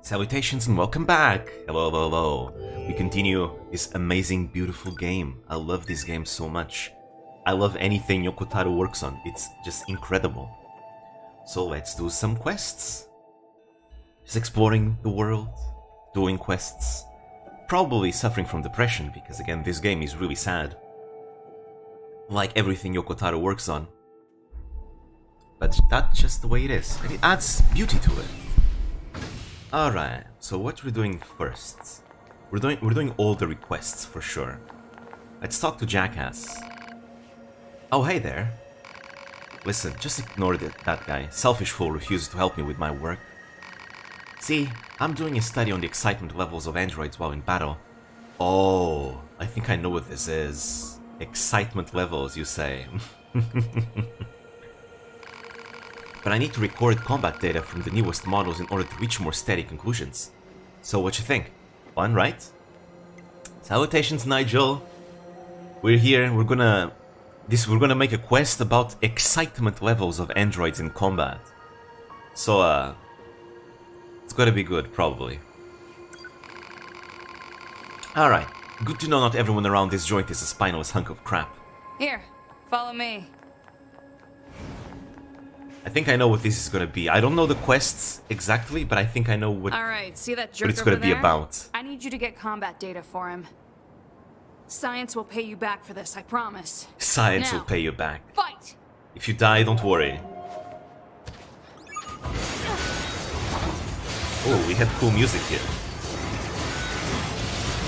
Salutations and welcome back! Hello, hello, hello. We continue this amazing, beautiful game. I love this game so much. I love anything Yoko Taro works on. It's just incredible. So let's do some quests. Just exploring the world, doing quests. Probably suffering from depression because, again, this game is really sad. Like everything Yoko Taro works on. But that's just the way it is. And it adds beauty to it. Alright, so what we're doing first? We're doing all the requests for sure. Let's talk to Jackass. Oh, hey there. Listen, just ignore that guy. Selfish fool refuses to help me with my work. See, I'm doing a study on the excitement levels of androids while in battle. Oh, I think I know what this is. Excitement levels, you say. But I need to record combat data from the newest models in order to reach more steady conclusions. So what you think? Fun, right? Salutations, Nigel. We're here, we're gonna make a quest about excitement levels of androids in combat. So, it's gotta be good, probably. Alright, good to know not everyone around this joint is a spineless hunk of crap. Here, follow me. I think I know what this is gonna be. I don't know the quests exactly, but I think I know what, Alright, see that jerk what it's over gonna be there? about. I need you to get combat data for him. Science will pay you back for this, I promise. Science will Now, pay you back. Fight! If you die, don't worry. Oh, we had cool music here.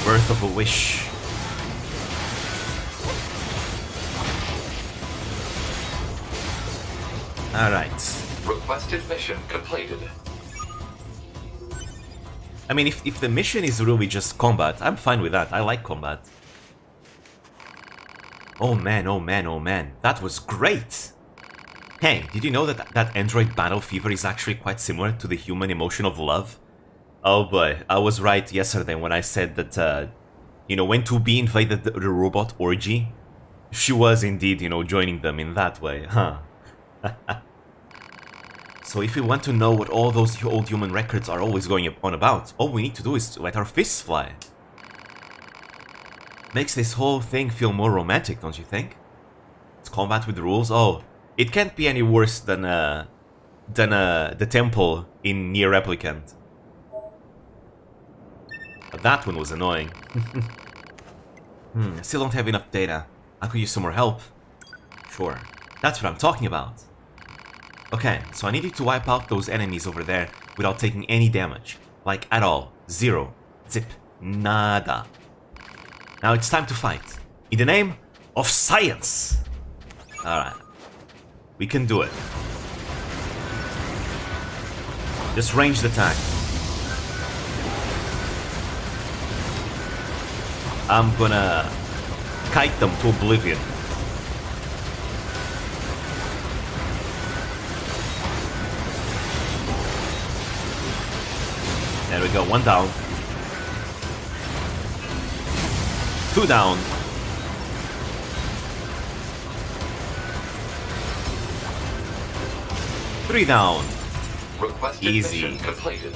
Birth of a Wish. Alright. Requested mission completed. I mean, if the mission is really just combat, I'm fine with that. I like combat. Oh man, oh man, oh man. That was great! Hey, did you know that android battle fever is actually quite similar to the human emotion of love? Oh boy, I was right yesterday when I said that, you know, when 2B invaded the robot orgy, she was indeed, you know, joining them in that way, huh? So if we want to know what all those old human records are always going on about, all we need to do is to let our fists fly. Makes this whole thing feel more romantic, don't you think? It's combat with rules. Oh, it can't be any worse than the temple in NieR Replicant. But that one was annoying. I still don't have enough data. I could use some more help. Sure, that's what I'm talking about. Okay, so I need you to wipe out those enemies over there without taking any damage. Like, at all. Zero. Zip. Nada. Now it's time to fight. In the name of science! Alright. We can do it. Just ranged attack. I'm gonna kite them to oblivion. There we go, one down. Two down. Three down. Requested Easy. mission completed.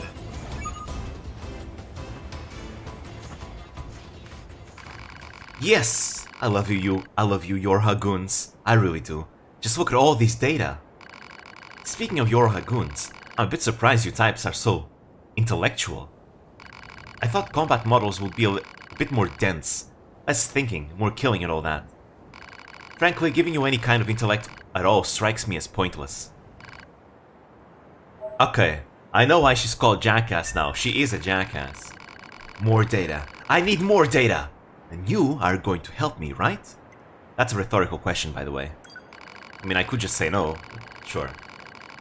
Yes! I love you, Yorha goons. I really do. Just look at all these data. Speaking of Yorha goons, I'm a bit surprised you types are so intellectual. I thought combat models would be a bit more dense, less thinking, more killing and all that. Frankly, giving you any kind of intellect at all strikes me as pointless. Okay, I know why she's called Jackass now. She is a jackass. More data. I need more data! And you are going to help me, right? That's a rhetorical question, by the way. I mean, I could just say no. Sure.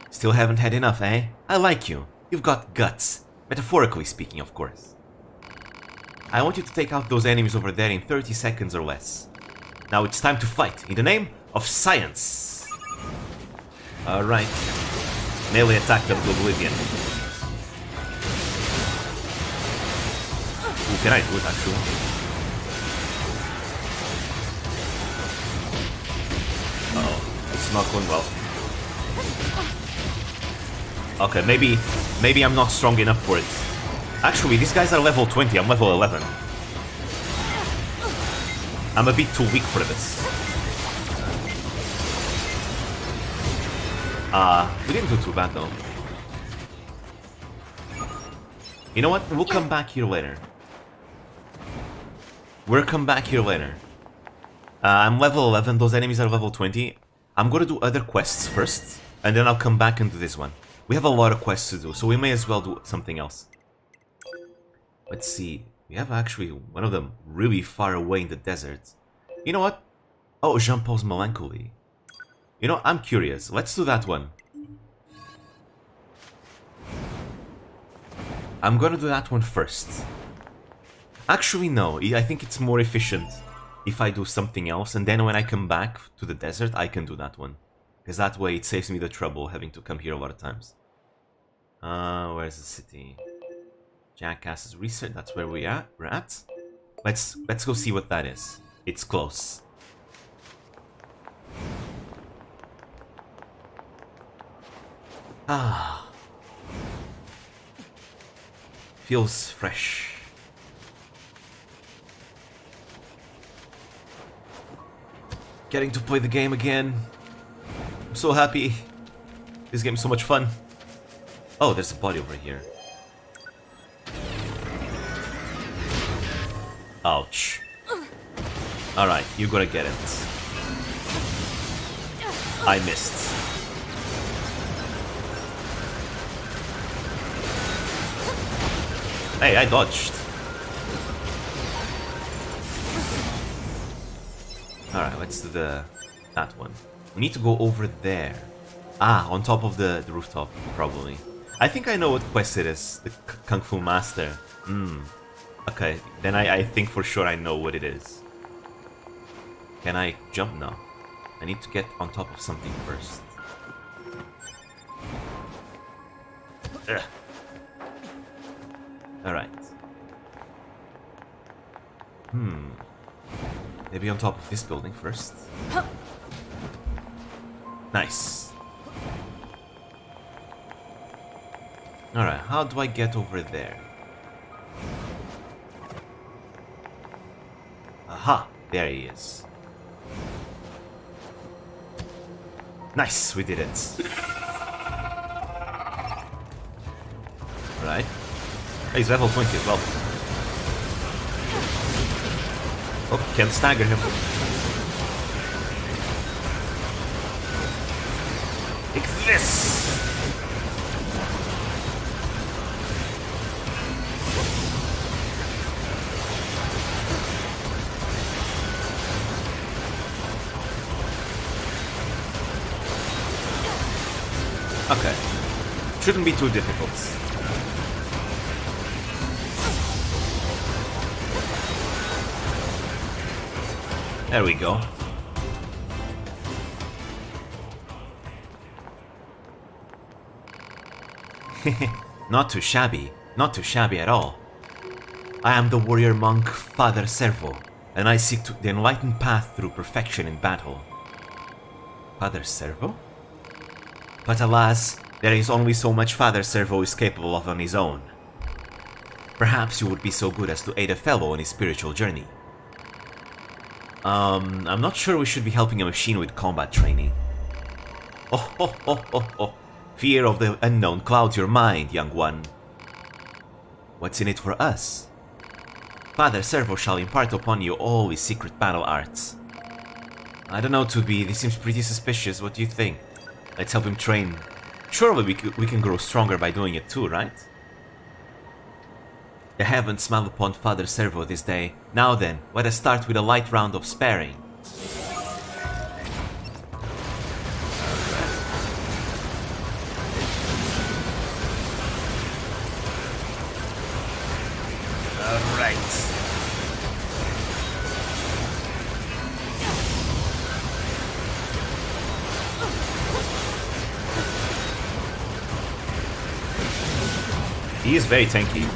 Still haven't had enough, eh? I like you. You've got guts. Metaphorically speaking, of course. I want you to take out those enemies over there in 30 seconds or less. Now it's time to fight, in the name of science! Alright. Melee attack them to oblivion. Ooh, can I do it actually? Uh-oh, it's not going well. Okay, maybe I'm not strong enough for it. Actually, these guys are level 20, I'm level 11. I'm a bit too weak for this. We didn't do too bad though. You know what? We'll come back here later. We'll come back here later. I'm level 11, those enemies are level 20. I'm gonna do other quests first, and then I'll come back and do this one. We have a lot of quests to do, so we may as well do something else. Let's see. We have actually one of them really far away in the desert. You know what? Oh, Jean-Paul's Melancholy. You know, I'm curious. Let's do that one. I'm gonna do that one first. Actually, no. I think it's more efficient if I do something else, and then when I come back to the desert, I can do that one. Because that way it saves me the trouble having to come here a lot of times. Where's the city? Jackass's Research, that's where we're at. Let's go see what that is. It's close. Ah. Feels fresh. Getting to play the game again. I'm so happy. This game's so much fun. Oh, there's a body over here. Ouch. Alright, you gotta get it. I missed. Hey, I dodged. Alright, let's do that one. We need to go over there. Ah, on top of the rooftop, probably. I think I know what quest it is. The Kung Fu Master. Okay, then I think for sure I know what it is. Can I jump now? I need to get on top of something first. Ugh. Alright. Maybe on top of this building first. Nice. Alright, how do I get over there? Aha! There he is. Nice, we did it. Right. He's level 20 as well. Oh, can't stagger him. Like this! Okay. Shouldn't be too difficult. There we go. Not too shabby. Not too shabby at all. I am the warrior monk Father Servo, and I seek the enlightened path through perfection in battle. Father Servo? But alas, there is only so much Father Servo is capable of on his own. Perhaps you would be so good as to aid a fellow on his spiritual journey. I'm not sure we should be helping a machine with combat training. Oh. Fear of the unknown clouds your mind, young one. What's in it for us? Father Servo shall impart upon you all his secret battle arts. I don't know, 2B, this seems pretty suspicious, what do you think? Let's help him train. Surely we can grow stronger by doing it too, right? The heavens smile upon Father Servo this day. Now then, let us start with a light round of sparring. Alright. He is very tanky.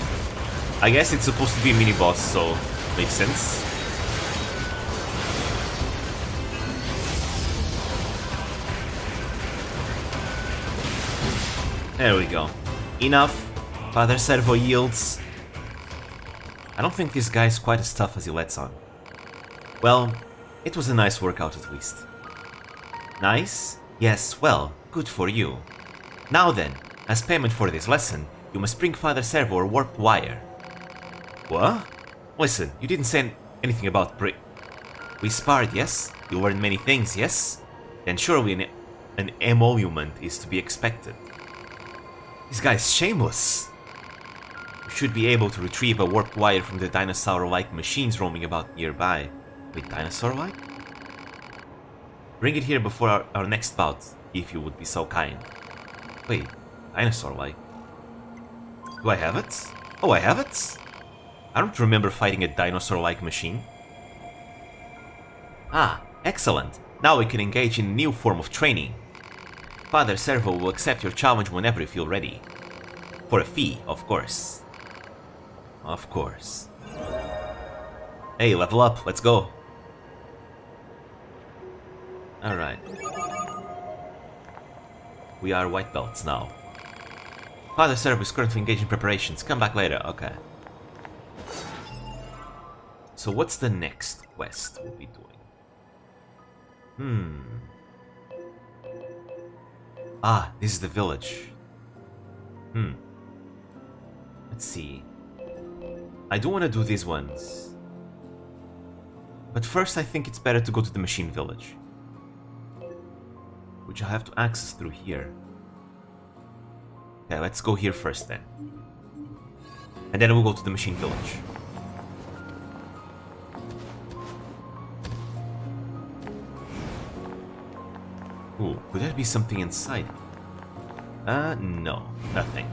I guess it's supposed to be a mini-boss, so makes sense. There we go. Enough. Father Servo yields. I don't think this guy is quite as tough as he lets on. Well, it was a nice workout at least. Nice? Yes, well, good for you. Now then, as payment for this lesson, you must bring Father Servo or warped wire. What? Listen, you didn't say anything about We sparred, yes? You learned many things, yes? Then surely an emolument is to be expected. This guy's shameless. You should be able to retrieve a warped wire from the dinosaur-like machines roaming about nearby. Wait, dinosaur-like? Bring it here before our next bout, if you would be so kind. Wait, dinosaur-like? Do I have it? Oh, I have it? I don't remember fighting a dinosaur-like machine. Ah, excellent. Now we can engage in a new form of training. Father Servo will accept your challenge whenever you feel ready. For a fee, of course. Of course. Hey, level up, let's go. Alright. We are white belts now. Father Servo is currently engaged in preparations. Come back later, okay. So what's the next quest we'll be doing? Ah, this is the village. Let's see. I do want to do these ones. But first I think it's better to go to the machine village. Which I have to access through here. Okay, let's go here first then. And then we'll go to the machine village. Ooh, could there be something inside? No, nothing.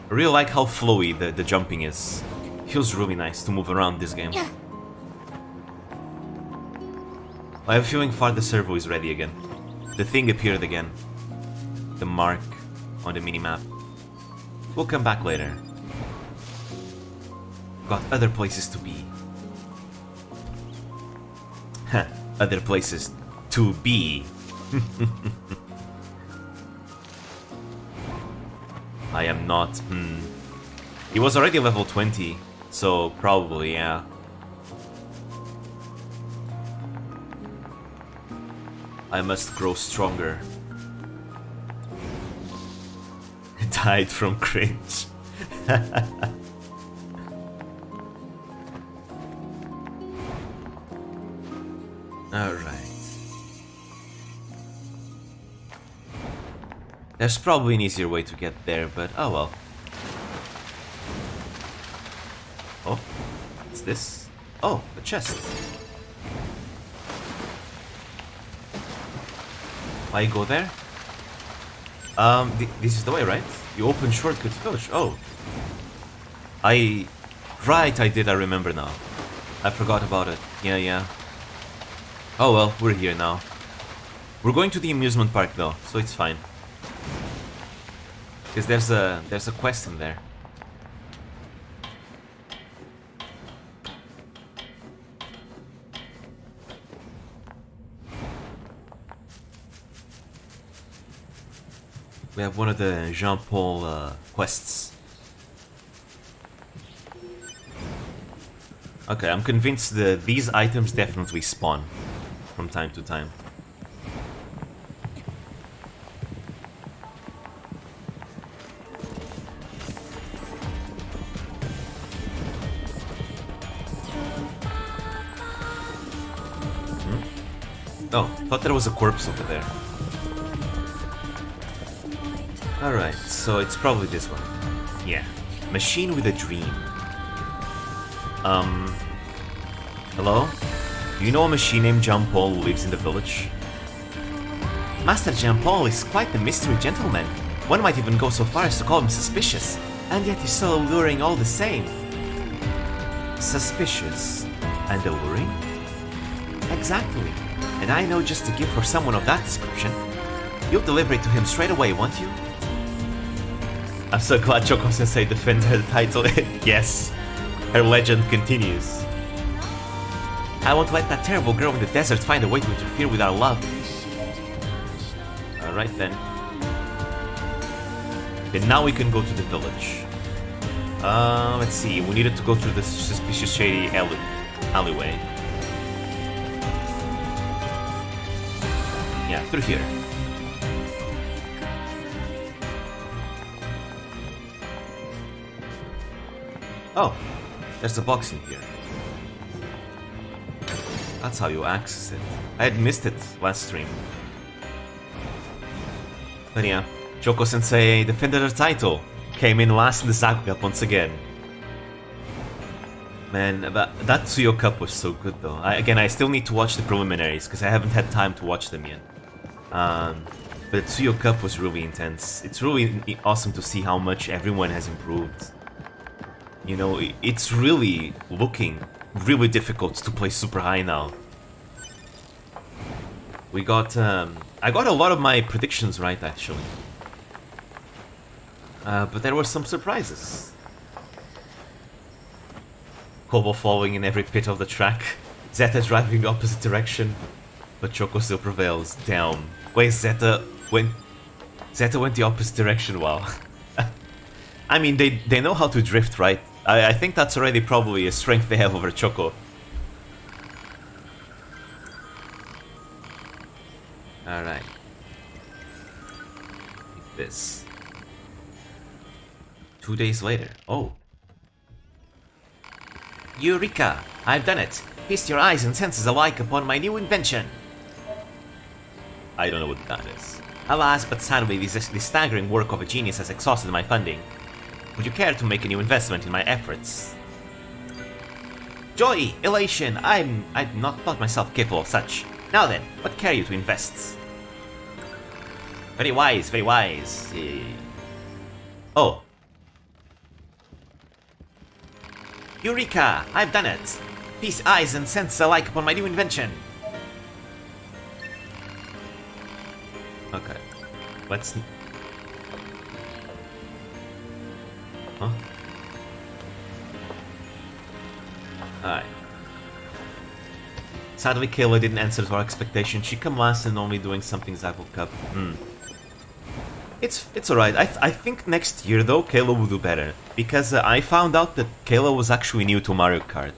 I really like how flowy the jumping is. Feels really nice to move around this game. Yeah. I have a feeling Father Servo is ready again. The thing appeared again. The mark on the minimap. We'll come back later. Got other places to be. Other places to be. I am not. He was already level 20, so probably, yeah. I must grow stronger. Died from cringe. Alright. There's probably an easier way to get there, but oh well. Oh, what's this? Oh, a chest. Why go there? This is the way, right? You open shortcut to village. Oh. Right, I did, I remember now. I forgot about it. Yeah. Oh well, we're here now. We're going to the amusement park though, so it's fine. Because there's a quest in there. We have one of the Jean-Paul quests. Okay, I'm convinced these items definitely spawn from time to time. Oh, thought there was a corpse over there. Alright, so it's probably this one. Yeah. Machine with a dream. Hello? Do you know a machine named Jean-Paul who lives in the village? Master Jean-Paul is quite the mystery gentleman. One might even go so far as to call him suspicious. And yet he's so alluring all the same. Suspicious and alluring? Exactly. And I know just a gift for someone of that description. You'll deliver it to him straight away, won't you? I'm so glad Choco-sensei defends her title. Yes, her legend continues. I won't let that terrible girl in the desert find a way to interfere with our love. Alright then. Okay, now we can go to the village. Let's see. We needed to go through this suspicious shady alleyway. Yeah, through here. Oh, there's a box in here. That's how you access it. I had missed it last stream. But yeah, Choco-sensei defended her title. Came in last in the Zaku Cup once again. Man, that Tsuyo Cup was so good though. I still need to watch the preliminaries because I haven't had time to watch them yet. But Tsuyo Cup was really intense. It's really awesome to see how much everyone has improved. You know, it's really looking really difficult to play super high now. We got, I got a lot of my predictions right actually. But there were some surprises. Kobo falling in every pit of the track. Zeta driving the opposite direction. But Choco still prevails. Down. Wait, Zeta went the opposite direction, wow. I mean, they know how to drift, right? I think that's already probably a strength they have over Choco. Alright. Like this. 2 days later. Oh. Eureka! I've done it! Feast your eyes and senses alike upon my new invention! I don't know what that is. Alas, but sadly, this staggering work of a genius has exhausted my funding. Would you care to make a new investment in my efforts? Joy! Elation! I'd not thought myself capable of such. Now then, what care you to invest? Very wise, very wise. Oh. Eureka! I've done it! Feast eyes and senses alike upon my new invention. Okay. Let's... Huh? Alright. Sadly, Kayla didn't answer to our expectation. She come last and only doing something Zaku Cup. It's alright. I think next year, though, Kayla will do better. Because I found out that Kayla was actually new to Mario Kart.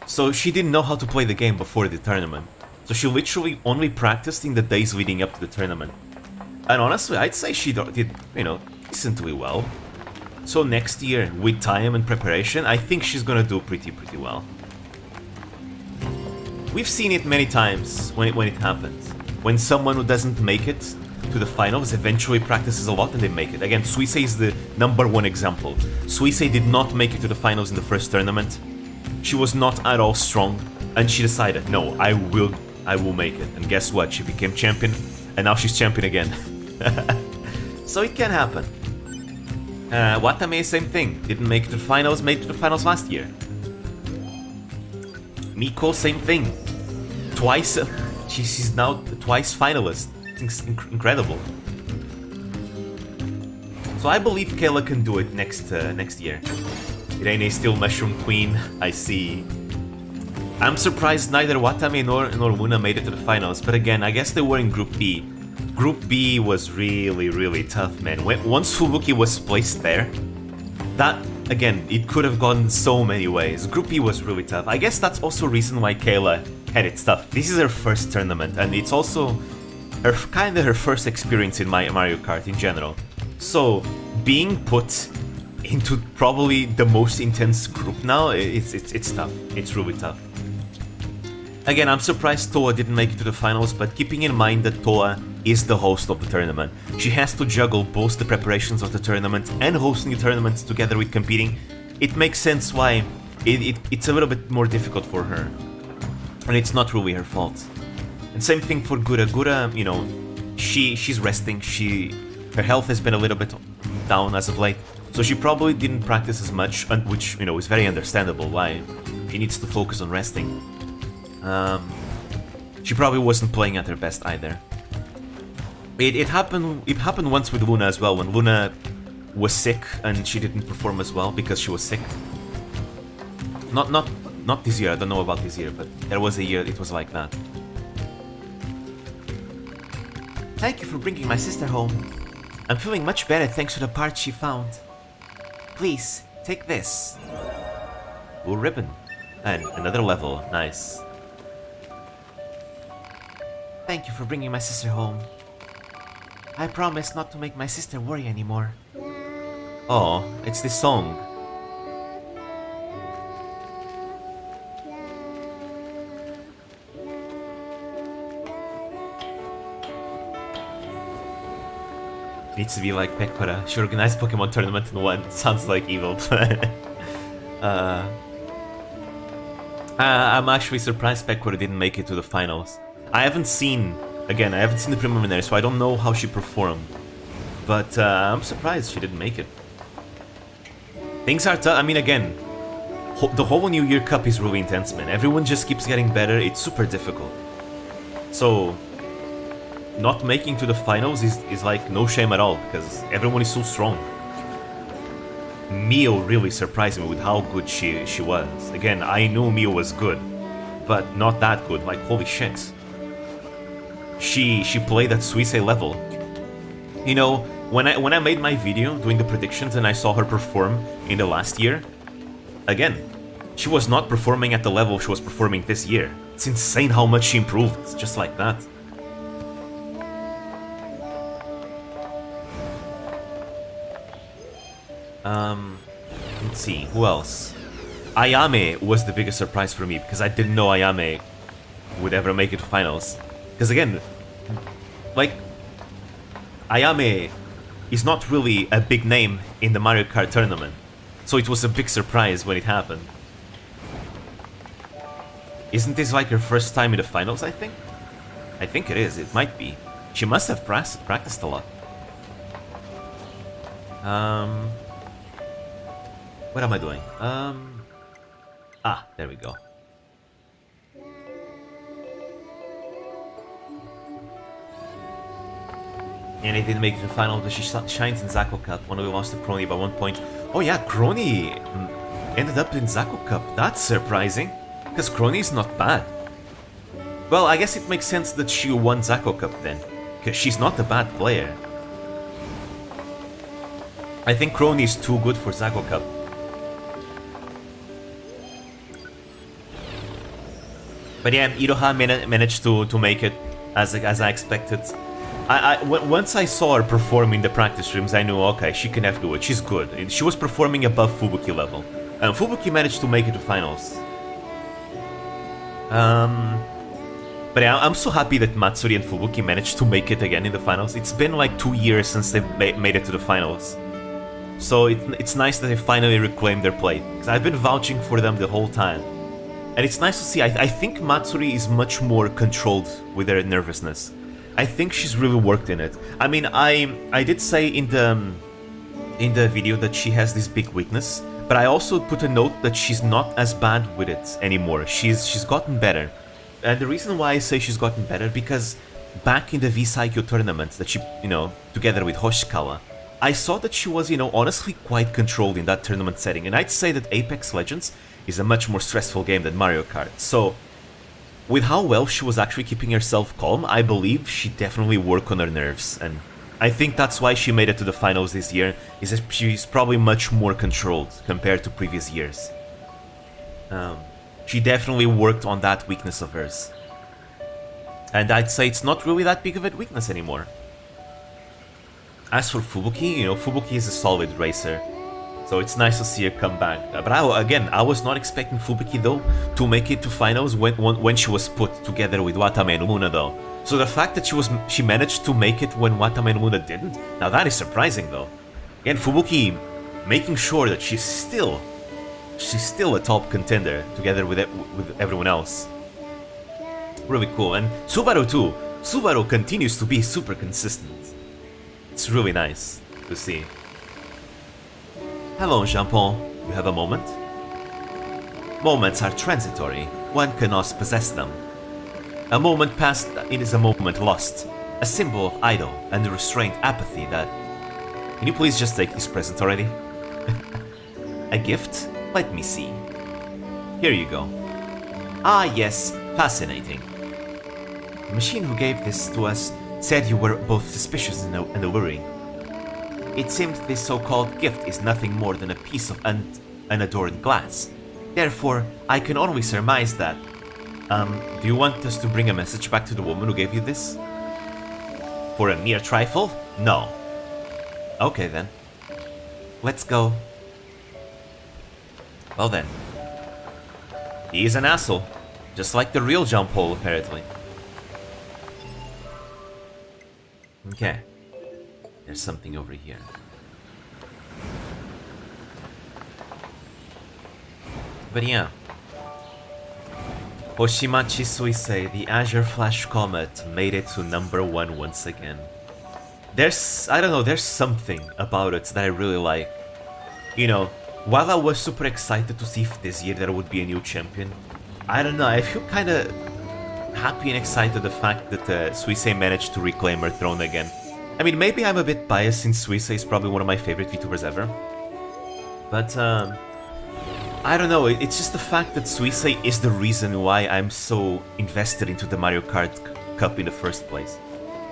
So she didn't know how to play the game before the tournament. So she literally only practiced in the days leading up to the tournament. And honestly, I'd say she did, you know, decently well. So next year, with time and preparation, I think she's gonna do pretty well. We've seen it many times when it happens. When someone who doesn't make it to the finals eventually practices a lot and they make it. Again, Suisei is the #1 example. Suisei did not make it to the finals in the first tournament. She was not at all strong, and she decided, no, I will make it. And guess what? She became champion, and now she's champion again. So it can happen. Watame, same thing. Didn't make it to the finals, made it to the finals last year. Miko, same thing. Twice, she's now twice finalist. It's incredible. So I believe Kayla can do it next year. Irene is still Mushroom Queen, I see. I'm surprised neither Watame nor Luna made it to the finals, but again, I guess they were in Group B. Group B was really tough, man. Once Fubuki was placed there, that, again, it could have gone so many ways. Group B was really tough. I guess that's also a reason why Kayla had it tough. This is her first tournament, and it's also kinda her first experience in Mario Kart in general. So, being put into probably the most intense group now, it's tough. It's really tough. Again, I'm surprised Toa didn't make it to the finals, but keeping in mind that Toa is the host of the tournament, she has to juggle both the preparations of the tournament and hosting the tournament together with competing. It makes sense why it's a little bit more difficult for her. And it's not really her fault. And same thing for Gura. Gura, you know, she's resting. Her health has been a little bit down as of late, so she probably didn't practice as much, which, you know, is very understandable why she needs to focus on resting. She probably wasn't playing at her best either. It happened once with Luna as well, when Luna was sick and she didn't perform as well because she was sick. Not this year, I don't know about this year, but there was a year it was like that. Thank you for bringing my sister home. I'm feeling much better thanks to the parts she found. Please, take this. Blue ribbon. And another level. Nice. Thank you for bringing my sister home. I promise not to make my sister worry anymore. Oh, it's this song. Needs to be like Pekora. She organized Pokemon tournament in one. Sounds like evil. I'm actually surprised Pekora didn't make it to the finals. I haven't seen the preliminary, so I don't know how she performed. But I'm surprised she didn't make it. Things are tough. I mean, again, the whole New Year Cup is really intense, man. Everyone just keeps getting better. It's super difficult. So, not making to the finals is like no shame at all, because everyone is so strong. Mio really surprised me with how good she was. Again, I knew Mio was good, but not that good. Like, holy shit. She played at Suisei level. You know, when I made my video doing the predictions and I saw her perform in the last year, again, she was not performing at the level she was performing this year. It's insane how much she improved, just like that. Let's see, who else? Ayame was the biggest surprise for me, because I didn't know Ayame would ever make it to finals. Because again, like, Ayame is not really a big name in the Mario Kart tournament, so it was a big surprise when it happened. Isn't this like her first time in the finals, I think? I think it is, it might be. She must have practiced a lot. What am I doing? There we go. And it didn't make it to the final, but she shines in Zako Cup. When we lost to Crony by 1 point. Oh yeah, Crony ended up in Zako Cup. That's surprising, because Crony is not bad. Well, I guess it makes sense that she won Zako Cup then, because she's not a bad player. I think Crony is too good for Zako Cup. But yeah, Iroha managed to make it as I expected. Once I saw her perform in the practice streams, I knew, okay, she can have do it. She's good. And she was performing above Fubuki level. And Fubuki managed to make it to finals. But yeah, I'm so happy that Matsuri and Fubuki managed to make it again in the finals. It's been like 2 years since they've made it to the finals. So it's nice that they finally reclaimed their place. Because I've been vouching for them the whole time. And it's nice to see. I think Matsuri is much more controlled with her nervousness. I think she's really worked in it. I mean, I did say in the video that she has this big weakness, but I also put a note that she's not as bad with it anymore. She's gotten better. And the reason why I say she's gotten better, because back in the V-Saikyo tournament that she, together with Hoshikawa, I saw that she was, honestly quite controlled in that tournament setting. And I'd say that Apex Legends is a much more stressful game than Mario Kart. So, with how well she was actually keeping herself calm, I believe she definitely worked on her nerves. And I think that's why she made it to the finals this year, is that she's probably much more controlled compared to previous years. She definitely worked on that weakness of hers. And I'd say it's not really that big of a weakness anymore. As for Fubuki, Fubuki is a solid racer. So it's nice to see her come back. But I was not expecting Fubuki though to make it to finals when she was put together with Watame and Luna though. So the fact that she managed to make it when Watame and Luna didn't, now that is surprising though. And Fubuki making sure that she's still a top contender together with everyone else. Really cool. And Subaru too. Subaru continues to be super consistent. It's really nice to see. Hello, Jean-Paul. You have a moment? Moments are transitory. One cannot possess them. A moment passed, it is a moment lost. A symbol of idle and restrained apathy that... Can you please just take this present already? A gift? Let me see. Here you go. Ah yes, fascinating. The machine who gave this to us said you were both suspicious and alluring. It seems this so-called gift is nothing more than a piece of unadorned glass. Therefore, I can only surmise that. Do you want us to bring a message back to the woman who gave you this? For a mere trifle? No. Okay then. Let's go. Well then. He is an asshole. Just like the real John Paul, apparently. Okay. There's something over here. But yeah. Hoshimachi Suisei, the Azure Flash Comet, made it to #1 once again. I don't know, there's something about it that I really like. You know, while I was super excited to see if this year there would be a new champion, I don't know, I feel kinda happy and excited the fact that Suisei managed to reclaim her throne again. I mean, maybe I'm a bit biased since Suisei is probably one of my favorite Vtubers ever. But, I don't know, it's just the fact that Suisei is the reason why I'm so invested into the Mario Kart Cup in the first place.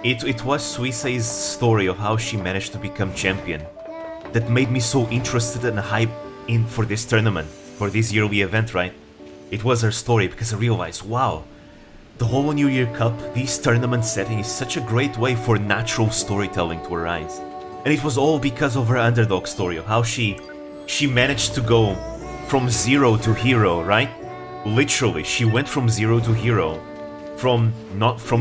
It was Suisei's story of how she managed to become champion that made me so interested and hyped in for this tournament, for this yearly event, right? It was her story because I realized, wow, the whole New Year Cup, this tournament setting is such a great way for natural storytelling to arise. And it was all because of her underdog story, of how she managed to go from zero to hero, right? Literally, she went from zero to hero. From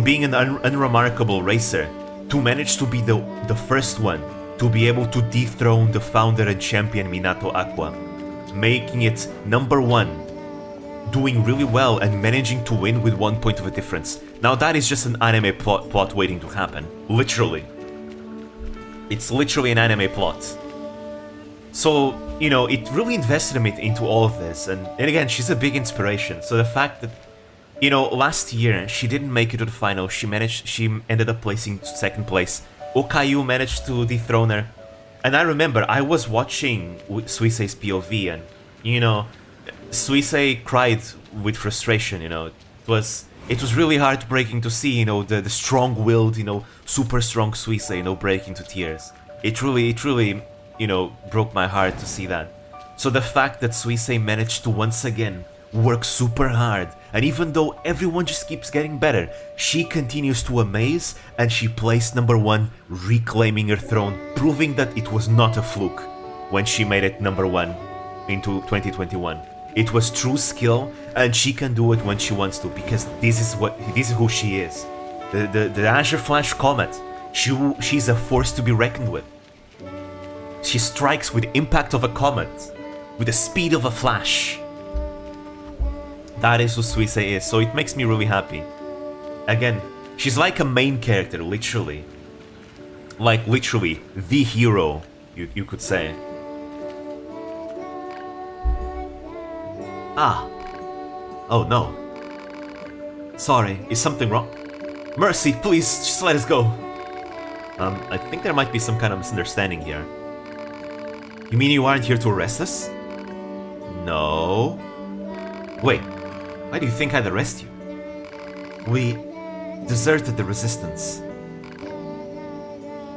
being an unremarkable racer to manage to be the first one to be able to dethrone the founder and champion Minato Aqua, making it #1, doing really well and managing to win with 1 point of a difference. Now that is just an anime plot waiting to happen. Literally. It's literally an anime plot. So, you know, it really invested me into all of this, and again, she's a big inspiration. So the fact that, you know, last year she didn't make it to the final, she ended up placing 2nd place. Okayu managed to dethrone her. And I remember I was watching Suisei's POV and, you know, Suisei cried with frustration, you know. It was really heartbreaking to see, you know, the strong-willed, you know, super strong Suisei, you know, break into tears. It really, you know, broke my heart to see that. So the fact that Suisei managed to once again work super hard, and even though everyone just keeps getting better, she continues to amaze, and she placed #1, reclaiming her throne, proving that it was not a fluke when she made it #1 into 2021. It was true skill, and she can do it when she wants to, because this is who she is. The Azure Flash Comet. She's a force to be reckoned with. She strikes with the impact of a comet, with the speed of a flash. That is who Suisei is, so it makes me really happy. Again, she's like a main character, literally. Like, literally, the hero, you could say. Ah. Oh no. Sorry, is something wrong? Mercy, please, just let us go. I think there might be some kind of misunderstanding here. You mean you aren't here to arrest us? No. Wait. Why do you think I'd arrest you? We deserted the resistance.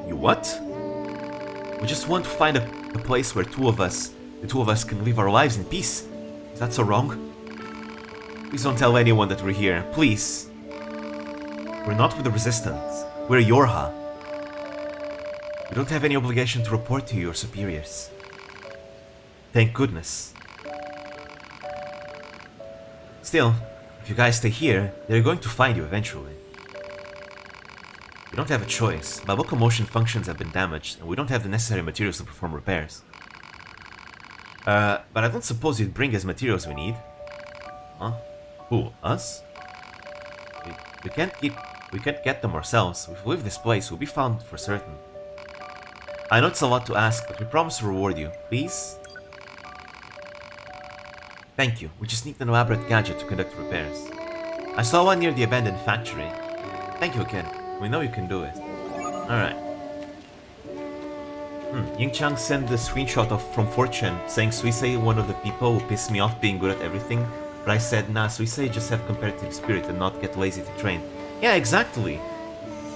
You what? We just want to find a place where the two of us can live our lives in peace. Is that so wrong? Please don't tell anyone that we're here, please. We're not with the resistance. We're Yorha. We don't have any obligation to report to your superiors. Thank goodness. Still, if you guys stay here, they're going to find you eventually. We don't have a choice. My locomotion functions have been damaged, and we don't have the necessary materials to perform repairs. But I don't suppose you'd bring us materials we need. Huh? Who, us? We can't get them ourselves. If we leave this place, we'll be found for certain. I know it's a lot to ask, but we promise to reward you. Please? Thank you. We just need an elaborate gadget to conduct repairs. I saw one near the abandoned factory. Thank you again. We know you can do it. Alright. Ying Chang sent the screenshot from 4chan saying Suisei one of the people who pissed me off being good at everything, but I said, nah, Suisei just have competitive spirit and not get lazy to train. Yeah, exactly.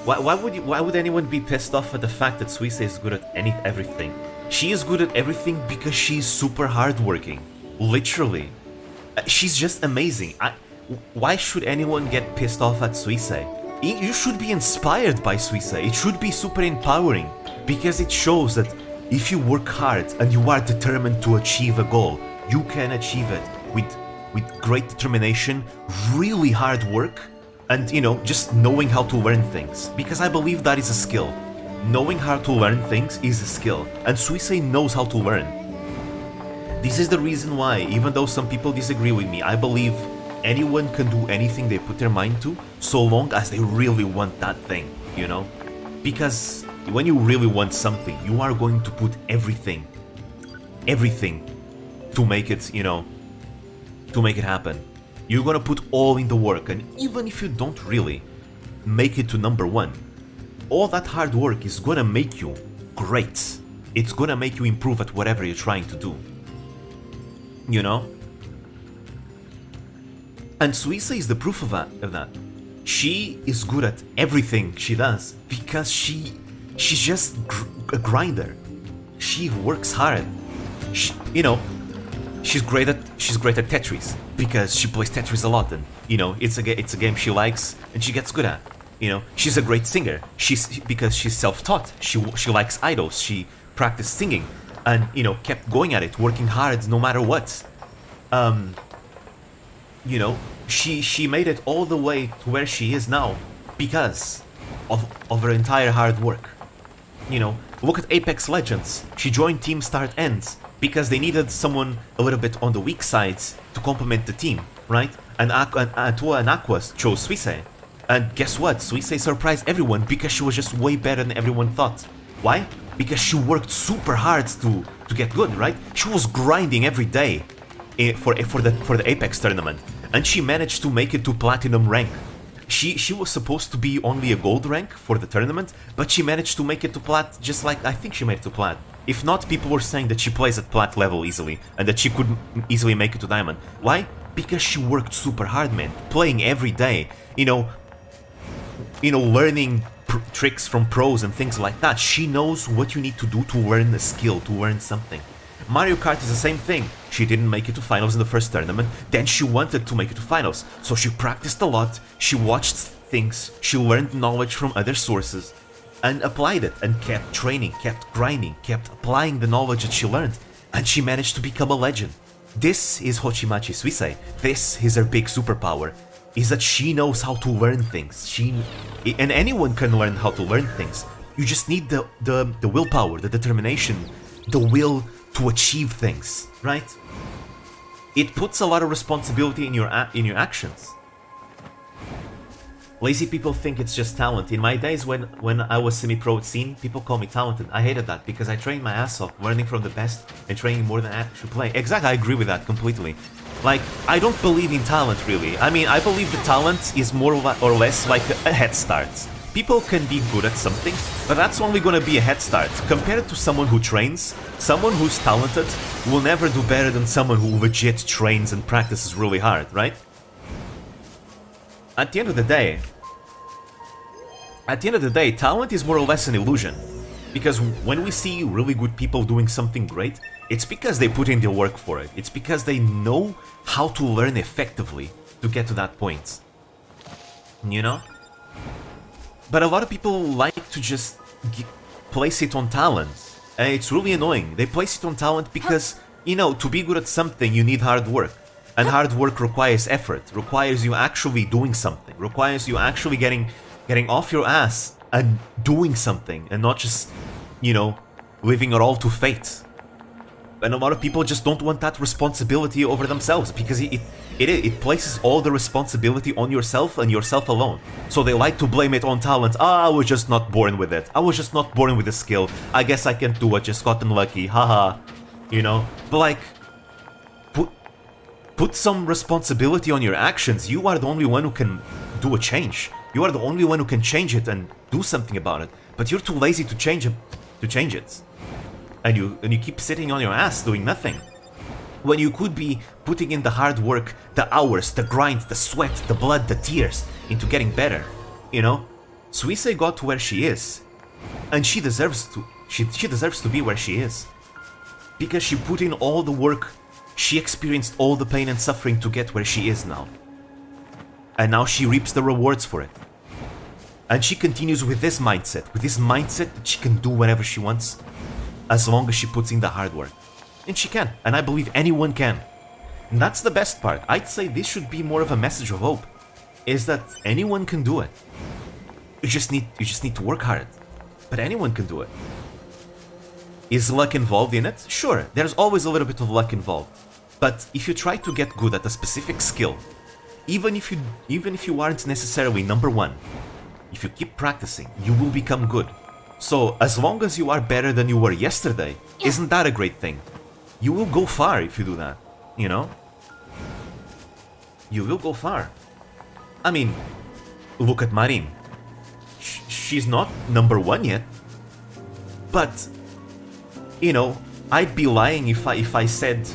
Why would anyone be pissed off at the fact that Suisse is good at everything? She is good at everything because she's super hardworking. Literally. She's just amazing. Why should anyone get pissed off at Suisse? You should be inspired by Suisse. It should be super empowering because it shows that if you work hard and you are determined to achieve a goal, you can achieve it with great determination, really hard work, and just knowing how to learn things. Because I believe that is a skill. Knowing how to learn things is a skill, and Suisse knows how to learn. This is the reason why, even though some people disagree with me, I believe anyone can do anything they put their mind to, so long as they really want that thing, Because when you really want something, you are going to put everything to make it, to make it happen. You're gonna put all in the work, and even if you don't really make it to number one, all that hard work is gonna make you great. It's gonna make you improve at whatever you're trying to do. And Suisse is the proof of that. She is good at everything she does because she's just a grinder. She works hard. She's great at Tetris because she plays Tetris a lot, and it's a game she likes and she gets good at. She's a great singer. Because she's self-taught. She likes idols. She practiced singing and kept going at it, working hard no matter what. She made it all the way to where she is now because of her entire hard work. Look at Apex Legends. She joined Team Start Ends because they needed someone a little bit on the weak sides to complement the team, right? And Tua and Aquas chose Suisse. And guess what? Suisse surprised everyone because she was just way better than everyone thought. Why? Because she worked super hard to get good, right? She was grinding every day for the Apex tournament, and she managed to make it to platinum rank. She was supposed to be only a gold rank for the tournament, but she managed to make it to plat, just like I think she made it to plat. If not, people were saying that she plays at plat level easily and that she could easily make it to diamond. Why? Because she worked super hard, man, playing every day. Learning tricks from pros and things like that. She knows what you need to do to learn a skill, to learn something. Mario Kart is the same thing. She didn't make it to finals in the first tournament, then she wanted to make it to finals. So she practiced a lot, she watched things, she learned knowledge from other sources, and applied it, and kept training, kept grinding, kept applying the knowledge that she learned, and she managed to become a legend. This is Hochimachi Suisse. This is her big superpower, is that she knows how to learn things. And anyone can learn how to learn things. You just need the willpower, the determination, the will to achieve things, right? It puts a lot of responsibility in your actions. Lazy people think it's just talent. In my days when I was semi-pro at scene, people call me talented. I hated that because I trained my ass off, learning from the best and training more than I actually play. Exactly, I agree with that completely. Like, I don't believe in talent, really. I mean, I believe the talent is more or less like a head start. People can be good at something, but that's only gonna be a head start. Compared to someone who trains, someone who's talented will never do better than someone who legit trains and practices really hard, right? At the end of the day, talent is more or less an illusion. Because when we see really good people doing something great, it's because they put in the work for it. It's because they know how to learn effectively to get to that point. But a lot of people like to just place it on talent. And it's really annoying. They place it on talent because, to be good at something, you need hard work. And hard work requires effort, requires you actually doing something, requires you actually getting off your ass and doing something, and not just, leaving it all to fate. And a lot of people just don't want that responsibility over themselves because it places all the responsibility on yourself and yourself alone. So they like to blame it on talent. I was just not born with it. I was just not born with the skill. I guess I can't do it, just got unlucky. Haha. But like, put some responsibility on your actions. You are the only one who can do a change. You are the only one who can change it and do something about it. But you're too lazy to change it. And you keep sitting on your ass doing nothing. When you could be putting in the hard work, the hours, the grind, the sweat, the blood, the tears into getting better, Suisse got to where she is, and she deserves to. She deserves to be where she is, because she put in all the work. She experienced all the pain and suffering to get where she is now, and now she reaps the rewards for it. And she continues with this mindset, that she can do whatever she wants, as long as she puts in the hard work, and she can. And I believe anyone can. And that's the best part. I'd say this should be more of a message of hope, is that anyone can do it. You just need to work hard. But anyone can do it. Is luck involved in it? Sure, there's always a little bit of luck involved. But if you try to get good at a specific skill, even if you aren't necessarily number one, if you keep practicing, you will become good. So as long as you are better than you were yesterday, isn't that a great thing? You will go far if you do that, you know? You will go far. I mean, look at Marin. She's not number one yet, but, you know, I'd be lying if I said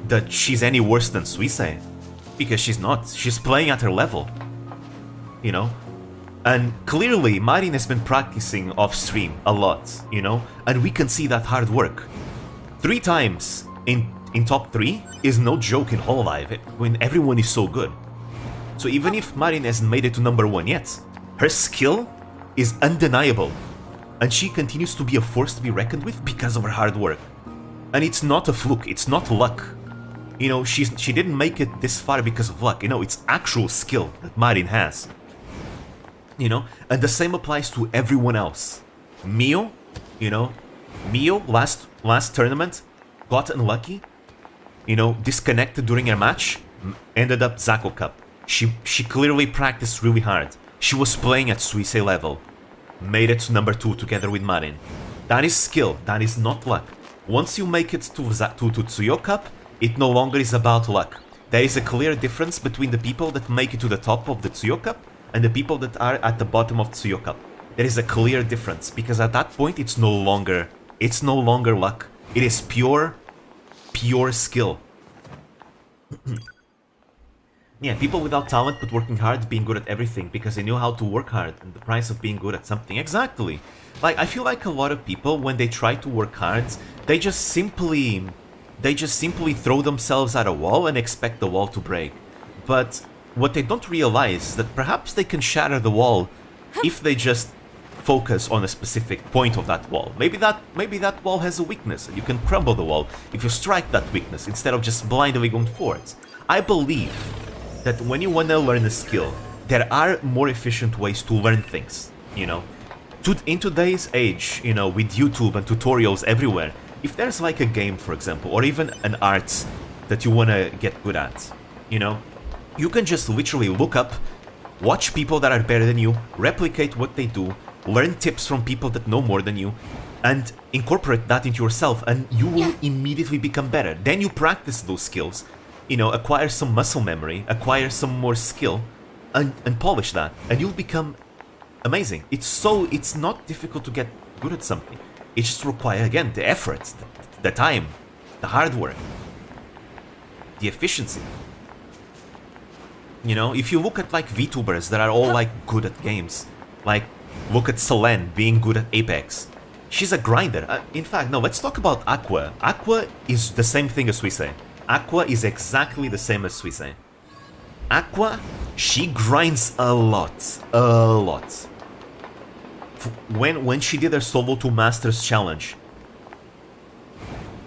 that she's any worse than Suisse, because she's not. She's playing at her level, you know? And clearly, Marin has been practicing off-stream a lot, you know? And we can see that hard work. 3 times in top 3 is no joke in Hololive when everyone is so good. So even if Marin hasn't made it to number 1 yet, her skill is undeniable. And she continues to be a force to be reckoned with because of her hard work. And it's not a fluke, it's not luck. You know, she didn't make it this far because of luck, you know, it's actual skill that Marin has. You know, and the same applies to everyone else. Mio, you know, Mio last tournament got unlucky, you know, disconnected during her match, ended up Zako Cup. She clearly practiced really hard. She was playing at Suisse level, made it to number 2 together with Marin. That is skill, that is not luck. Once you make it to Tsuyo Cup, it no longer is about luck. There is a clear difference between the people that make it to the top of the Tsuyo Cup and the people that are at the bottom of Tsuyo Cup. There is a clear difference, because at that point it's no longer luck. It is pure skill. Yeah, people without talent but working hard, being good at everything because they know how to work hard, and the price of being good at something. Exactly. Like, I feel like a lot of people, when they try to work hard, they just simply throw themselves at a wall and expect the wall to break. But what they don't realize is that perhaps they can shatter the wall if they just focus on a specific point of that wall. Maybe that wall has a weakness and you can crumble the wall if you strike that weakness instead of just blindly going forwards. I believe that when you want to learn a skill, there are more efficient ways to learn things, you know. In today's age, you know, with YouTube and tutorials everywhere, if there's like a game, for example, or even an art that you want to get good at, you know, you can just literally look up, watch people that are better than you, replicate what they do, learn tips from people that know more than you, and incorporate that into yourself, and you will immediately become better. Then you practice those skills, you know, acquire some muscle memory, acquire some more skill, and polish that, and you'll become amazing. It's not difficult to get good at something. It just requires, again, the effort, the time, the hard work, the efficiency. You know, if you look at like Vtubers that are all like good at games, like look at Selene being good at Apex. She's a grinder. In fact, no, let's talk about Aqua. Aqua is the same thing as Suisse. Aqua is exactly the same as Suisse. Aqua, she grinds a lot. When she did her Solo 2 Masters challenge,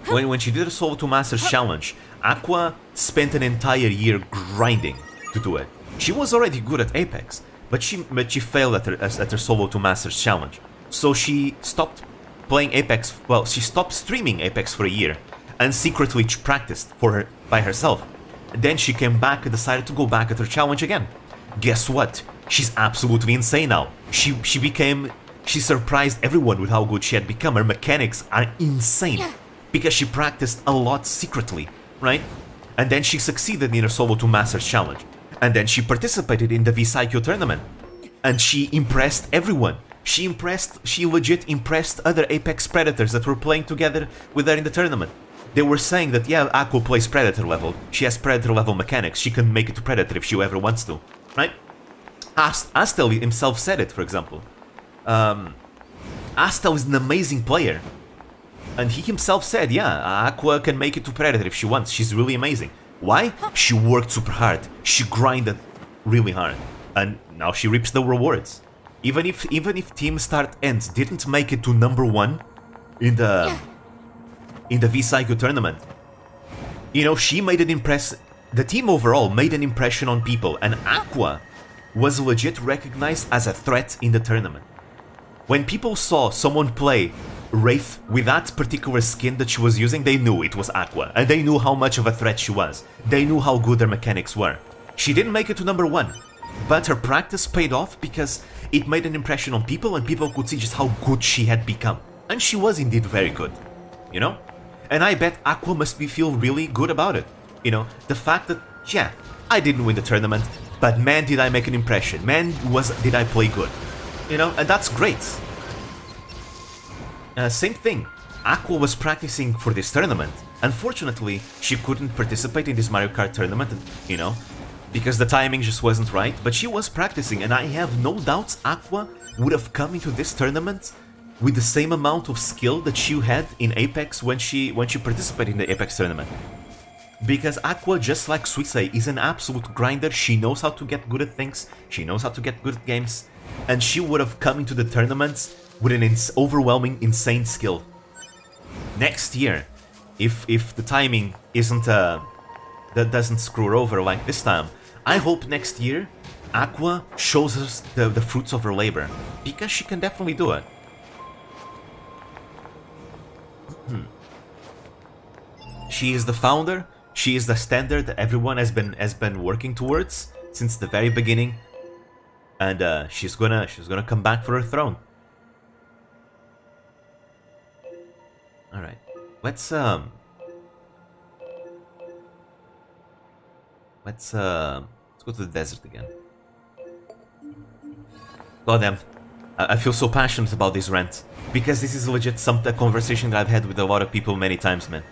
when she did her Solo 2 Masters challenge, Aqua spent an entire year grinding to do it. She was already good at Apex, but she failed at her Solo 2 Masters challenge. So she stopped playing Apex. Well, she stopped streaming Apex for a year and secretly practiced by herself. And then she came back and decided to go back at her challenge again. Guess what? She's absolutely insane now. She surprised everyone with how good she had become. Her mechanics are insane because she practiced a lot secretly, right? And then she succeeded in her Solo 2 Masters challenge. And then she participated in the VSIQ tournament. And she impressed everyone. She legit impressed other Apex Predators that were playing together with her in the tournament. They were saying that, yeah, Aqua plays Predator level. She has Predator level mechanics. She can make it to Predator if she ever wants to, right? Astel himself said it, for example. Asta was an amazing player. And he himself said, yeah, Aqua can make it to Predator if she wants. She's really amazing. Why? She worked super hard. She grinded really hard. And now she reaps the rewards. Even if Team Start Ends didn't make it to #1 in the V-Cycle tournament, you know, she made an impress. The team overall made an impression on people, and Aqua was legit recognized as a threat in the tournament. When people saw someone play Wraith with that particular skin that she was using, they knew it was Aqua, and they knew how much of a threat she was. They knew how good her mechanics were. She didn't make it to #1, but her practice paid off because it made an impression on people, and people could see just how good she had become. And she was indeed very good, you know? And I bet Aqua must feel really good about it. You know, the fact that, yeah, I didn't win the tournament, but man, did I make an impression. Man, did I play good. You know, and that's great. Same thing. Aqua was practicing for this tournament. Unfortunately, she couldn't participate in this Mario Kart tournament, you know, because the timing just wasn't right, but she was practicing, and I have no doubts Aqua would have come into this tournament with the same amount of skill that she had in Apex when she participated in the Apex tournament. Because Aqua, just like Suisei, is an absolute grinder. She knows how to get good at things, she knows how to get good at games, and she would have come into the tournaments with an overwhelming, insane skill. Next year, if the timing isn't that doesn't screw her over like this time, I hope next year Aqua shows us the fruits of her labor, because she can definitely do it. She is the founder. She is the standard that everyone has been working towards since the very beginning, and she's gonna come back for her throne. All right, let's go to the desert again. Goddamn, I feel so passionate about this rant because this is legit a conversation that I've had with a lot of people many times, man.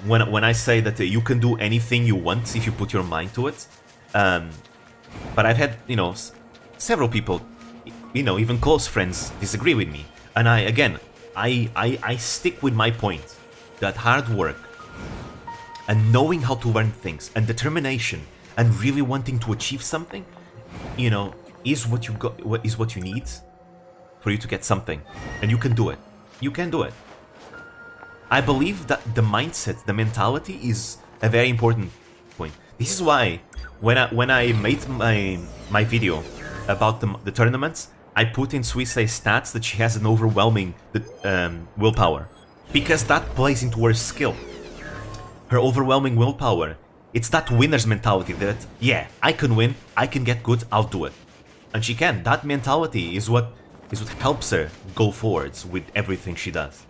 When I say that you can do anything you want if you put your mind to it, but I've had, you know, several people, you know, even close friends disagree with me, and I stick with my point that hard work and knowing how to learn things and determination and really wanting to achieve something, you know, is what you need for you to get something, and you can do it. You can do it. I believe that the mindset, the mentality is a very important point. This is why when I made my video about the tournaments, I put in Suisei's stats that she has an overwhelming willpower, because that plays into her skill. Her overwhelming willpower, it's that winner's mentality that, yeah, I can win, I can get good, I'll do it. And she can. That mentality is what helps her go forwards with everything she does.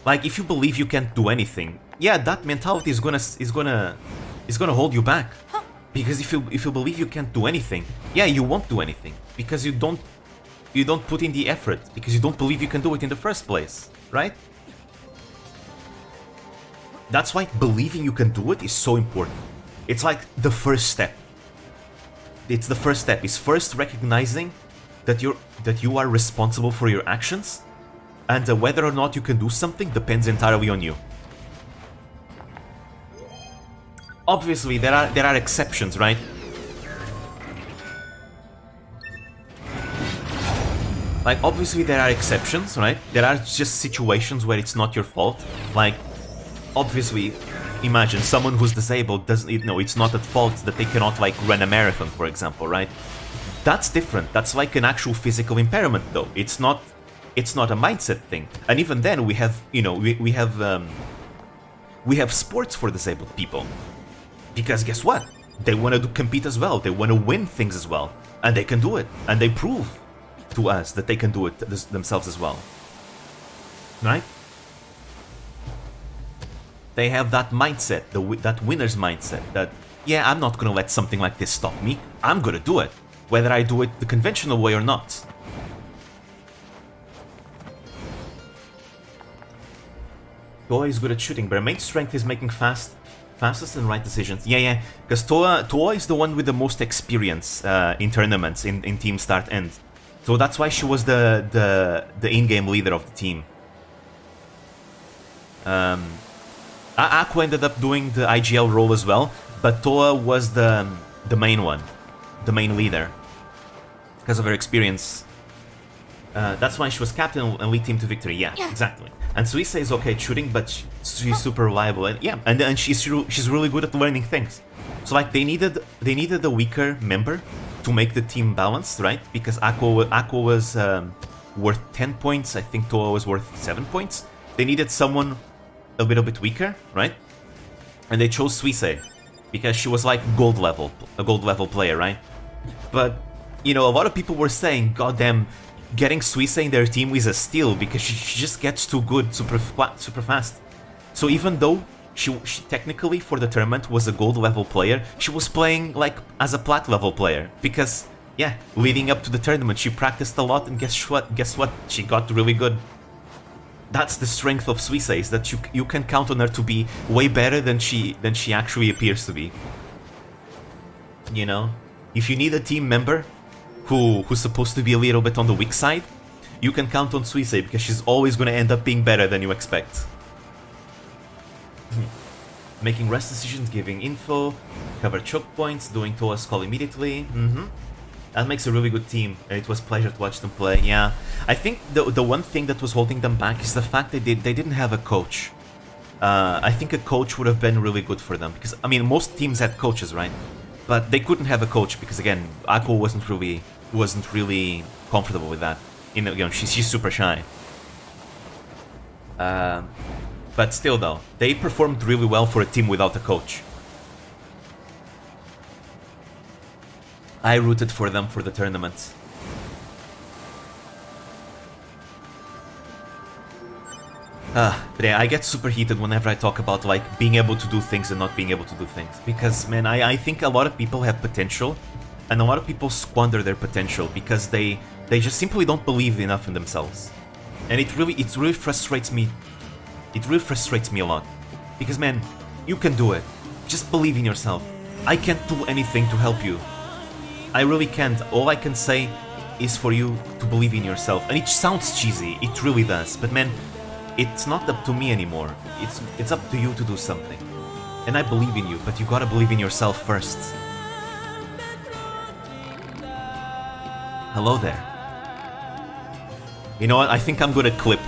Like, if you believe you can't do anything, yeah, that mentality is gonna hold you back. Because if you believe you can't do anything, yeah, you won't do anything, because you don't put in the effort, because you don't believe you can do it in the first place, right? That's why believing you can do it is so important. It's like the first step. It's the first step. It's first recognizing that you are responsible for your actions, and whether or not you can do something depends entirely on you. Obviously, there are exceptions, right? Like, obviously there are exceptions, right? There are just situations where it's not your fault. Like, obviously, imagine someone who's disabled doesn't, you know, it's not at fault that they cannot, like, run a marathon, for example, right? That's different. That's like an actual physical impairment, though. It's not a mindset thing. And even then, we have, you know, we have sports for disabled people. Because guess what? They want to compete as well. They want to win things as well. And they can do it. And they prove to us that they can do it themselves as well. Right? They have that mindset, that winner's mindset, that, yeah, I'm not going to let something like this stop me. I'm going to do it, whether I do it the conventional way or not. Toa is good at shooting, but her main strength is making fastest and right decisions. Yeah, because Toa is the one with the most experience in tournaments, in Team Start End. So that's why she was the in-game leader of the team. Aqua ended up doing the IGL role as well, but Toa was the main one, the main leader, because of her experience. That's why she was captain and lead team to victory. Yeah, exactly. And Suisa is okay at shooting, but she's super reliable. And yeah, and she's really good at learning things. So like they needed a weaker member to make the team balanced, right? Because Aqua was worth 10 points. I think Toa was worth 7 points. They needed someone a little bit weaker, right? And they chose Suisei because she was like a gold level player, right? But you know, a lot of people were saying, "Goddamn, getting Suisei in their team is a steal because she just gets too good super fast." So even though she technically for the tournament was a gold level player, she was playing like as a plat level player because yeah, leading up to the tournament she practiced a lot, and guess what? She got really good. That's the strength of Suisei, is that you can count on her to be way better than she actually appears to be. You know, if you need a team member who's supposed to be a little bit on the weak side, you can count on Suisei because she's always going to end up being better than you expect. Making rest decisions, giving info, cover choke points, doing Toa's call immediately. That makes a really good team, and it was a pleasure to watch them play. Yeah, I think the one thing that was holding them back is the fact that they didn't have a coach. I think a coach would have been really good for them because I mean most teams had coaches, right? But they couldn't have a coach because again, Aqua wasn't really comfortable with that. You know, she's super shy. But still, though, they performed really well for a team without a coach. I rooted for them for the tournament. But yeah, I get super heated whenever I talk about like being able to do things and not being able to do things. Because man, I think a lot of people have potential, and a lot of people squander their potential because they just simply don't believe enough in themselves. And it really frustrates me. It really frustrates me a lot. Because man, you can do it. Just believe in yourself. I can't do anything to help you. I really can't. All I can say is for you to believe in yourself. And it sounds cheesy, it really does. But man, it's not up to me anymore. It's up to you to do something. And I believe in you, but you gotta believe in yourself first. Hello there. You know what? I think I'm gonna clip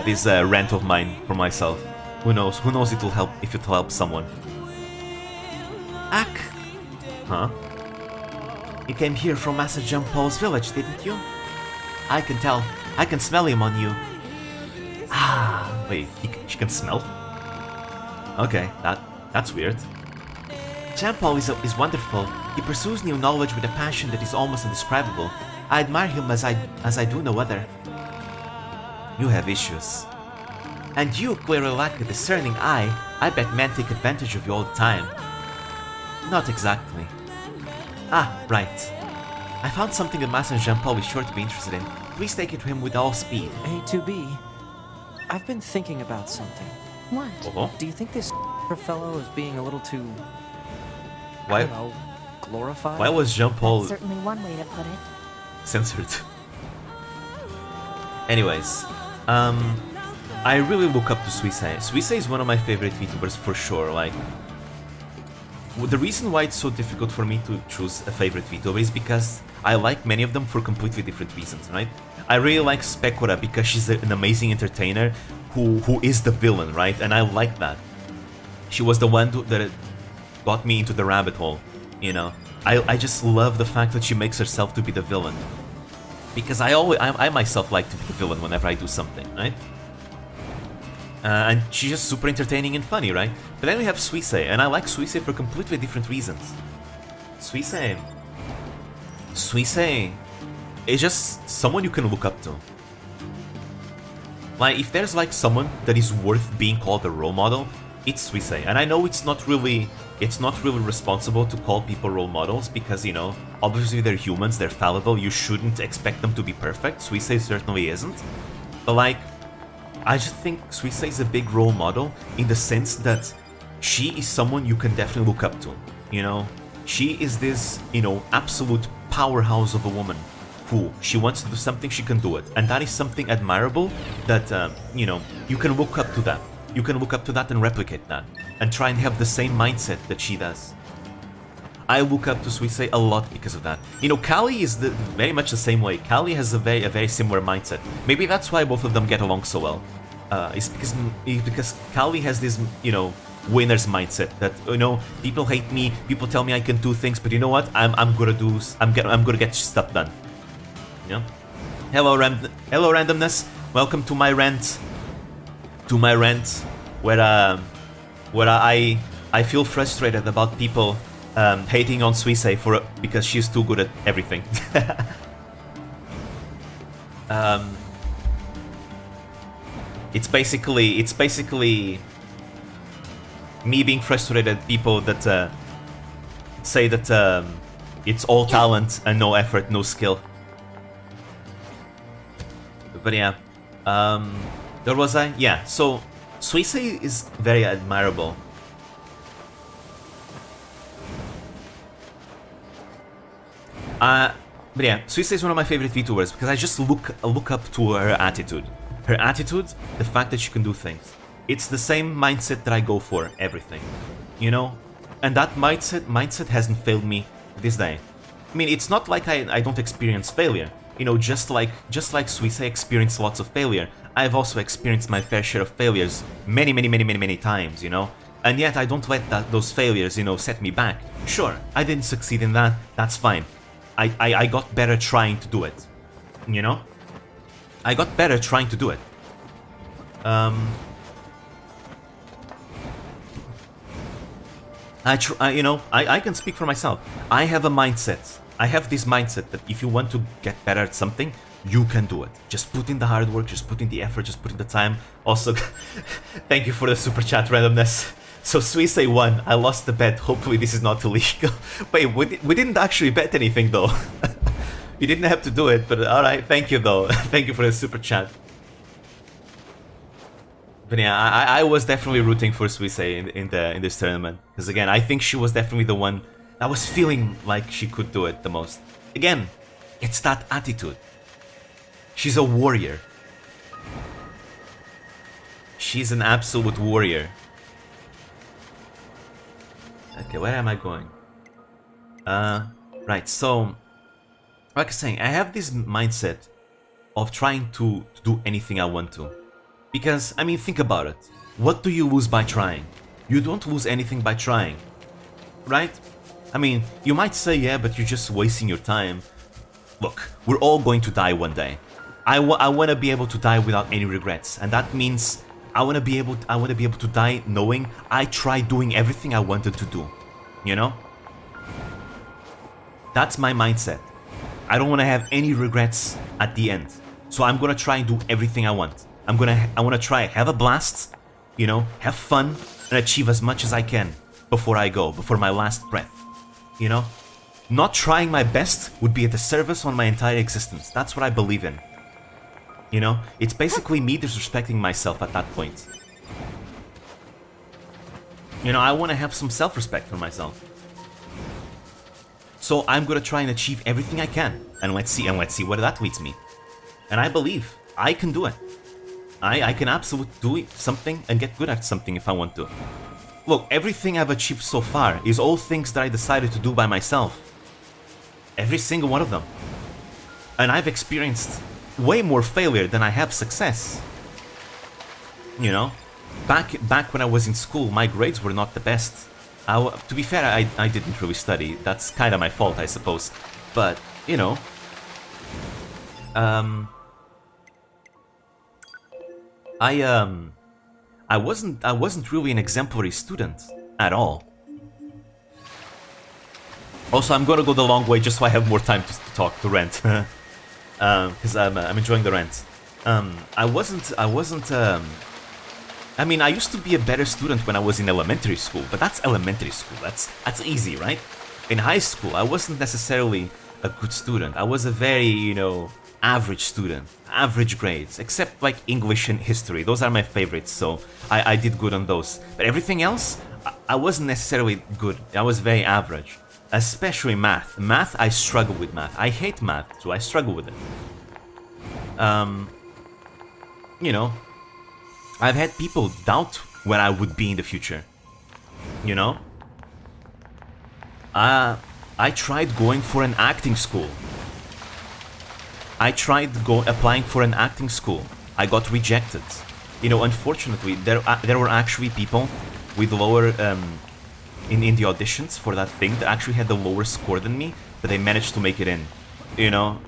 this rant of mine for myself. Who knows? Who knows it'll help if it'll help someone. Ack! Huh? You came here from Master Jean Paul's village, didn't you? I can tell. I can smell him on you. Ah, wait, she can smell? Okay, that's weird. Jean Paul is wonderful. He pursues new knowledge with a passion that is almost indescribable. I admire him as I do no other. You have issues. And you clearly lack a discerning eye. I bet men take advantage of you all the time. Not exactly. Ah, right. I found something that Master Jean-Paul is sure to be interested in. Please take it to him with all speed. A2B, I've been thinking about something. What? Do you think this fellow is being a little too... Why? I don't know, glorified? Why was Jean-Paul That's certainly one way to put it. censored? Anyways, I really look up to Suisei. Suisei is one of my favorite Vtubers for sure. Like, the reason why it's so difficult for me to choose a favorite Vtuber is because I like many of them for completely different reasons, right? I really like Specora because she's an amazing entertainer who is the villain, right? And I like that. She was the one that got me into the rabbit hole, you know? I just love the fact that she makes herself to be the villain. Because I myself like to be the villain whenever I do something, right? And she's just super entertaining and funny, right? But then we have Suisei, and I like Suisei for completely different reasons. Suisei is just someone you can look up to. Like, if there's like someone that is worth being called a role model, it's Suisei. And I know it's not really responsible to call people role models because, you know, obviously they're humans, they're fallible, you shouldn't expect them to be perfect. Suisei certainly isn't. But like, I just think Suisei is a big role model in the sense that she is someone you can definitely look up to, you know? She is this, you know, absolute powerhouse of a woman cool. She wants to do something, she can do it. And that is something admirable that, you know, you can look up to that. You can look up to that and replicate that. And try and have the same mindset that she does. I look up to Suisei a lot because of that. You know, Callie is very much the same way. Callie has a very similar mindset. Maybe that's why both of them get along so well. It's because Callie has this, you know, winner's mindset that, you know, people hate me, people tell me I can do things, but you know what? I'm gonna get stuff done. You know? Hello randomness. Welcome to my rant. Where I feel frustrated about people hating on Suisei because she's too good at everything. It's basically me being frustrated at people that say that it's all talent and no effort, no skill. But yeah, there was a yeah. So Suisei is very admirable. But yeah, Suisei is one of my favorite VTubers because I just look up to her attitude. Her attitude, the fact that she can do things. It's the same mindset that I go for everything, you know? And that mindset hasn't failed me this day. I mean, it's not like I don't experience failure. You know, just like Suisei experienced lots of failure, I've also experienced my fair share of failures many times, you know? And yet I don't let those failures, you know, set me back. Sure, I didn't succeed in that, that's fine. I got better trying to do it, you know? I got better trying to do it. You know, I can speak for myself. I have a mindset. I have this mindset that if you want to get better at something, you can do it. Just put in the hard work, just put in the effort, just put in the time. Also, thank you for the super chat randomness. So Suisei won. I lost the bet. Hopefully this is not illegal. Wait, we didn't actually bet anything though. You didn't have to do it, but alright, thank you though. Thank you for the super chat. But yeah, I was definitely rooting for Suisei in this tournament. Because again, I think she was definitely the one that was feeling like she could do it the most. Again, it's that attitude. She's a warrior. She's an absolute warrior. Okay, where am I going? Right, so like I was saying, I have this mindset of trying to do anything I want to. Because, I mean, think about it. What do you lose by trying? You don't lose anything by trying, right? I mean, you might say, yeah, but you're just wasting your time. Look, we're all going to die one day. I want to be able to die without any regrets, and that means I want to be able to die knowing I tried doing everything I wanted to do. You know? That's my mindset. I don't want to have any regrets at the end. So I'm going to try and do everything I want. I want to try, have a blast, you know, have fun, and achieve as much as I can before I go, before my last breath, you know? Not trying my best would be a disservice on my entire existence. That's what I believe in. You know? It's basically me disrespecting myself at that point. You know, I want to have some self-respect for myself. So I'm going to try and achieve everything I can, and let's see where that leads me. And I believe I can do it. I can absolutely do something and get good at something if I want to. Look, everything I've achieved so far is all things that I decided to do by myself. Every single one of them. And I've experienced way more failure than I have success. You know? Back when I was in school, my grades were not the best. To be fair, I didn't really study. That's kind of my fault, I suppose. But, you know... I wasn't really an exemplary student at all. Also, I'm gonna go the long way just so I have more time to talk, to rant, because I'm enjoying the rant. I mean, I used to be a better student when I was in elementary school, but that's elementary school. That's easy, right? In high school, I wasn't necessarily a good student. I was a very, you know, average student, average grades, except like English and history. Those are my favorites, so I did good on those. But everything else, I wasn't necessarily good. I was very average. Especially math. Math, I struggle with math. I hate math, so I struggle with it. You know, I've had people doubt where I would be in the future. You know? I tried going for an acting school. I tried applying for an acting school. I got rejected. You know, unfortunately, there were actually people with lower in the auditions for that thing that actually had the lower score than me, but they managed to make it in. You know,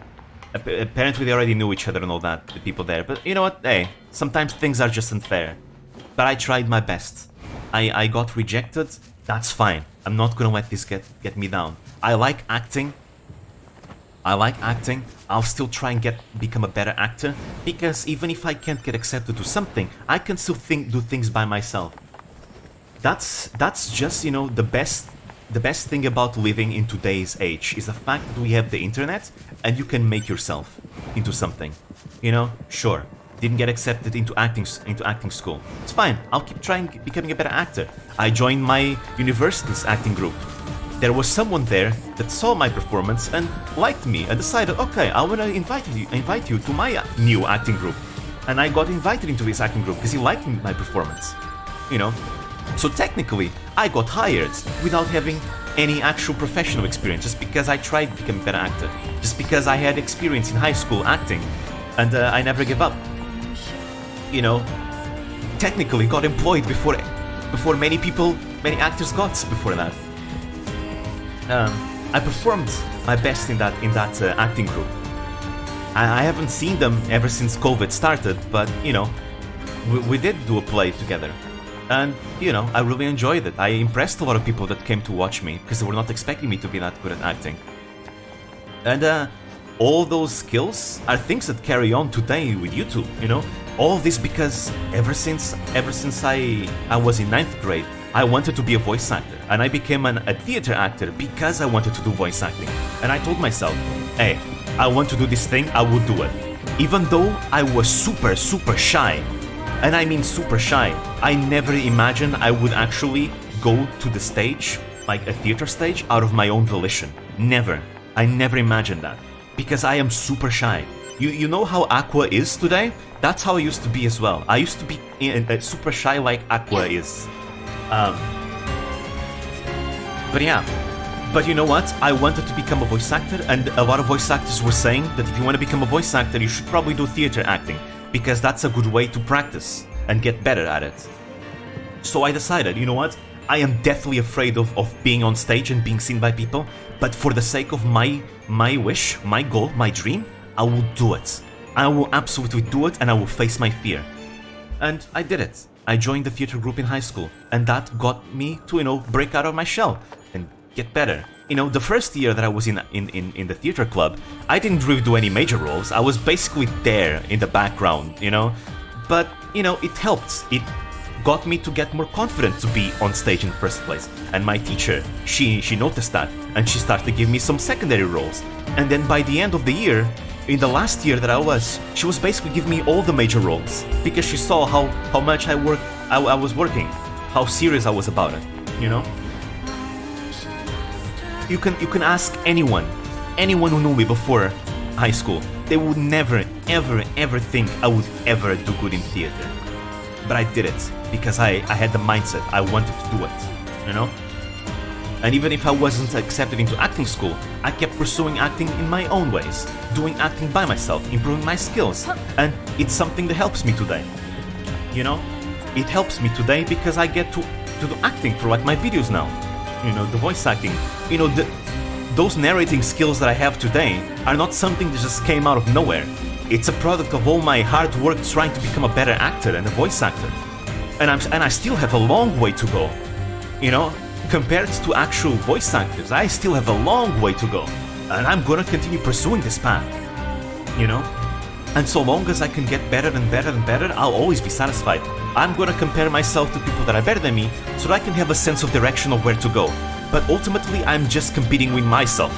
apparently they already knew each other and all that, the people there. But you know what? Hey, sometimes things are just unfair. But I tried my best. I got rejected. That's fine. I'm not gonna let this get me down. I like acting. I'll still try and become a better actor, because even if I can't get accepted to something, I can still do things by myself. That's just, you know, the best thing about living in today's age is the fact that we have the internet and you can make yourself into something. You know, sure, didn't get accepted into acting school. It's fine. I'll keep trying becoming a better actor. I joined my university's acting group. There was someone there that saw my performance and liked me and decided, okay, I want to invite you to my new acting group. And I got invited into this acting group because he liked my performance. You know, so technically, I got hired without having any actual professional experience, just because I tried to become a better actor, just because I had experience in high school acting, and I never gave up. You know, technically got employed before many actors got before that. I performed my best in that acting group. I haven't seen them ever since COVID started, but you know, we did do a play together. And, you know, I really enjoyed it. I impressed a lot of people that came to watch me, because they were not expecting me to be that good at acting. And all those skills are things that carry on today with YouTube, you know? All this because ever since I was in 9th grade, I wanted to be a voice actor. And I became a theater actor because I wanted to do voice acting. And I told myself, hey, I want to do this thing, I will do it. Even though I was super, super shy. And I mean super shy. I never imagined I would actually go to the stage, like a theater stage, out of my own volition. Never. I never imagined that. Because I am super shy. You know how Aqua is today? That's how I used to be as well. I used to be super shy like Aqua is. But yeah. But you know what? I wanted to become a voice actor, and a lot of voice actors were saying that if you want to become a voice actor, you should probably do theater acting, because that's a good way to practice and get better at it. So I decided, you know what? I am deathly afraid of being on stage and being seen by people, but for the sake of my wish, my goal, my dream, I will do it. I will absolutely do it, and I will face my fear. And I did it. I joined the theater group in high school, and that got me to, you know, break out of my shell and get better. You know, the first year that I was in the theater club, I didn't really do any major roles. I was basically there in the background, you know? But, you know, it helped. It got me to get more confident to be on stage in the first place. And my teacher, she noticed that, and she started to give me some secondary roles. And then by the end of the year, in the last year that she was basically giving me all the major roles, because she saw how much I was working, how serious I was about it, you know? You can ask anyone who knew me before high school. They would never, ever think I would ever do good in theater. But I did it because I had the mindset. I wanted to do it, you know? And even if I wasn't accepted into acting school, I kept pursuing acting in my own ways, doing acting by myself, improving my skills. And it's something that helps me today, you know? It helps me today because I get to do acting for like my videos now. You know, the voice acting, you know, those narrating skills that I have today are not something that just came out of nowhere. It's a product of all my hard work trying to become a better actor and a voice actor. And I still have a long way to go. You know, compared to actual voice actors, I still have a long way to go. And I'm gonna continue pursuing this path. You know? And so long as I can get better and better and better, I'll always be satisfied. I'm gonna compare myself to people that are better than me so that I can have a sense of direction of where to go. But ultimately, I'm just competing with myself.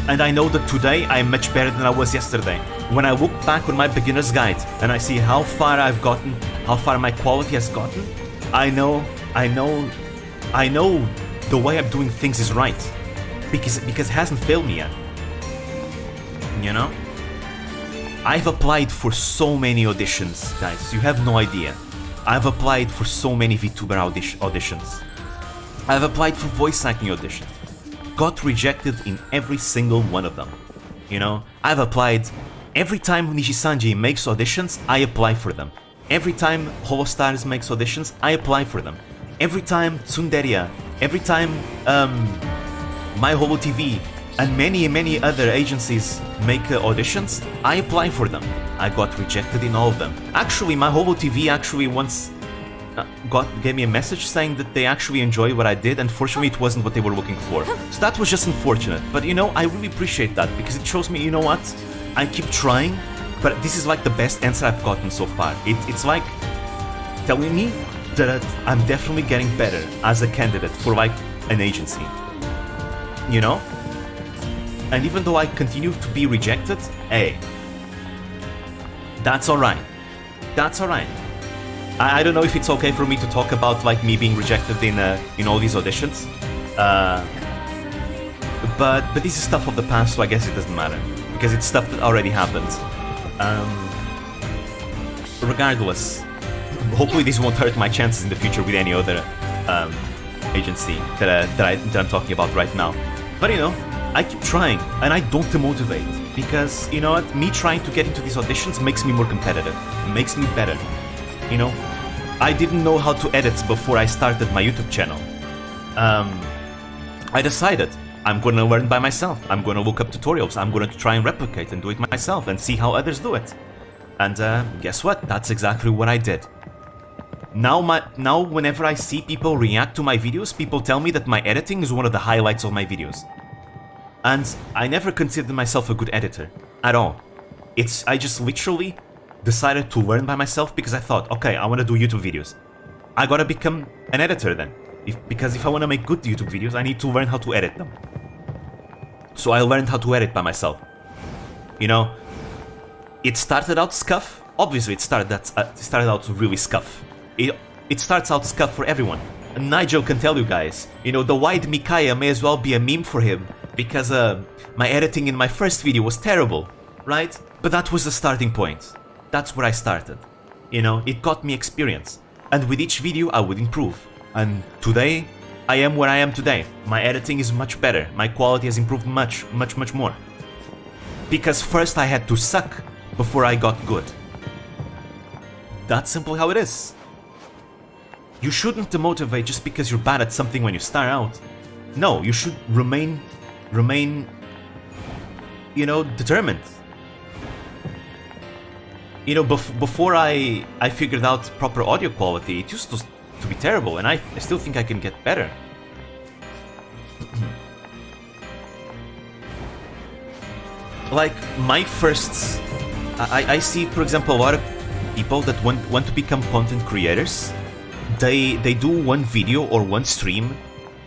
And I know that today I'm much better than I was yesterday. When I look back on my beginner's guide and I see how far I've gotten, how far my quality has gotten, I know the way I'm doing things is right. Because it hasn't failed me yet. You know? I've applied for so many auditions, guys. You have no idea. I've applied for so many VTuber auditions. I've applied for voice acting auditions. Got rejected in every single one of them. You know? I've applied... Every time Nishisanji makes auditions, I apply for them. Every time Holostars makes auditions, I apply for them. Every time Tsunderia, every time My Holo TV, and many other agencies make auditions, I apply for them. I got rejected in all of them. Actually, My Holo TV actually once gave me a message saying that they actually enjoyed what I did, and fortunately it wasn't what they were looking for. So that was just unfortunate, but you know, I really appreciate that, because it shows me, you know what, I keep trying, but this is like the best answer I've gotten so far. It's like telling me that I'm definitely getting better as a candidate for like an agency, you know? And even though I continue to be rejected, hey, that's alright. That's alright. I don't know if it's okay for me to talk about like me being rejected in all these auditions, but this is stuff of the past, so I guess it doesn't matter because it's stuff that already happened. Regardless, hopefully this won't hurt my chances in the future with any other agency that I'm talking about right now. But you know, I keep trying and I don't demotivate because you know what, me trying to get into these auditions makes me more competitive, makes me better. You know, I didn't know how to edit before I started my YouTube channel. I decided I'm gonna learn by myself. I'm gonna look up tutorials. I'm gonna try and replicate and do it myself and see how others do it. And guess what? That's exactly what I did. Now whenever I see people react to my videos, people tell me that my editing is one of the highlights of my videos. And I never considered myself a good editor at all. I just literally decided to learn by myself because I thought, okay, I want to do YouTube videos. I gotta become an editor then. Because if I want to make good YouTube videos, I need to learn how to edit them. So I learned how to edit by myself. You know, it started out scuff. Obviously, it started out really scuff. It starts out scuff for everyone. And Nigel can tell you guys, you know, the wide Mikaya may as well be a meme for him because my editing in my first video was terrible, right? But that was the starting point. That's where I started. You know, it got me experience. And with each video, I would improve. And today, I am where I am today. My editing is much better. My quality has improved much more. Because first I had to suck before I got good. That's simply how it is. You shouldn't demotivate just because you're bad at something when you start out. No, you should remain, you know, determined. You know, before I figured out proper audio quality, it used to be terrible, and I still think I can get better. Like, my firsts... I see, for example, a lot of people that want to become content creators. They do one video or one stream,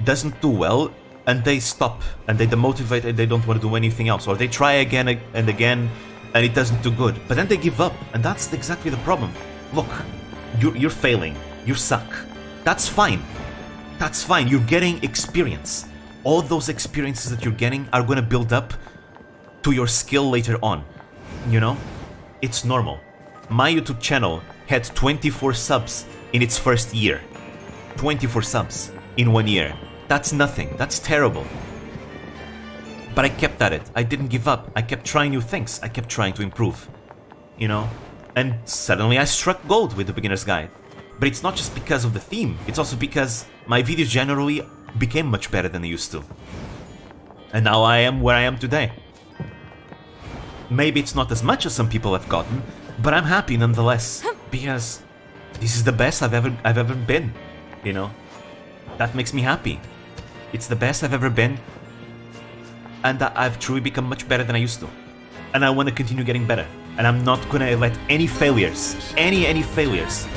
doesn't do well, and they stop, and they demotivate, and they don't want to do anything else. Or they try again and again, and it doesn't do good. But then they give up, and that's exactly the problem. Look, you're failing. You suck. That's fine. That's fine. You're getting experience. All those experiences that you're getting are going to build up to your skill later on. You know? It's normal. My YouTube channel had 24 subs in its first year. 24 subs in 1 year. That's nothing. That's terrible. But I kept at it. I didn't give up. I kept trying new things. I kept trying to improve. You know? And suddenly I struck gold with the beginner's guide. But it's not just because of the theme. It's also because my videos generally became much better than they used to. And now I am where I am today. Maybe it's not as much as some people have gotten, but I'm happy nonetheless. Because this is the best I've ever been. You know? That makes me happy. It's the best I've ever been. And I've truly become much better than I used to. And I want to continue getting better. And I'm not gonna let any failures, any failures,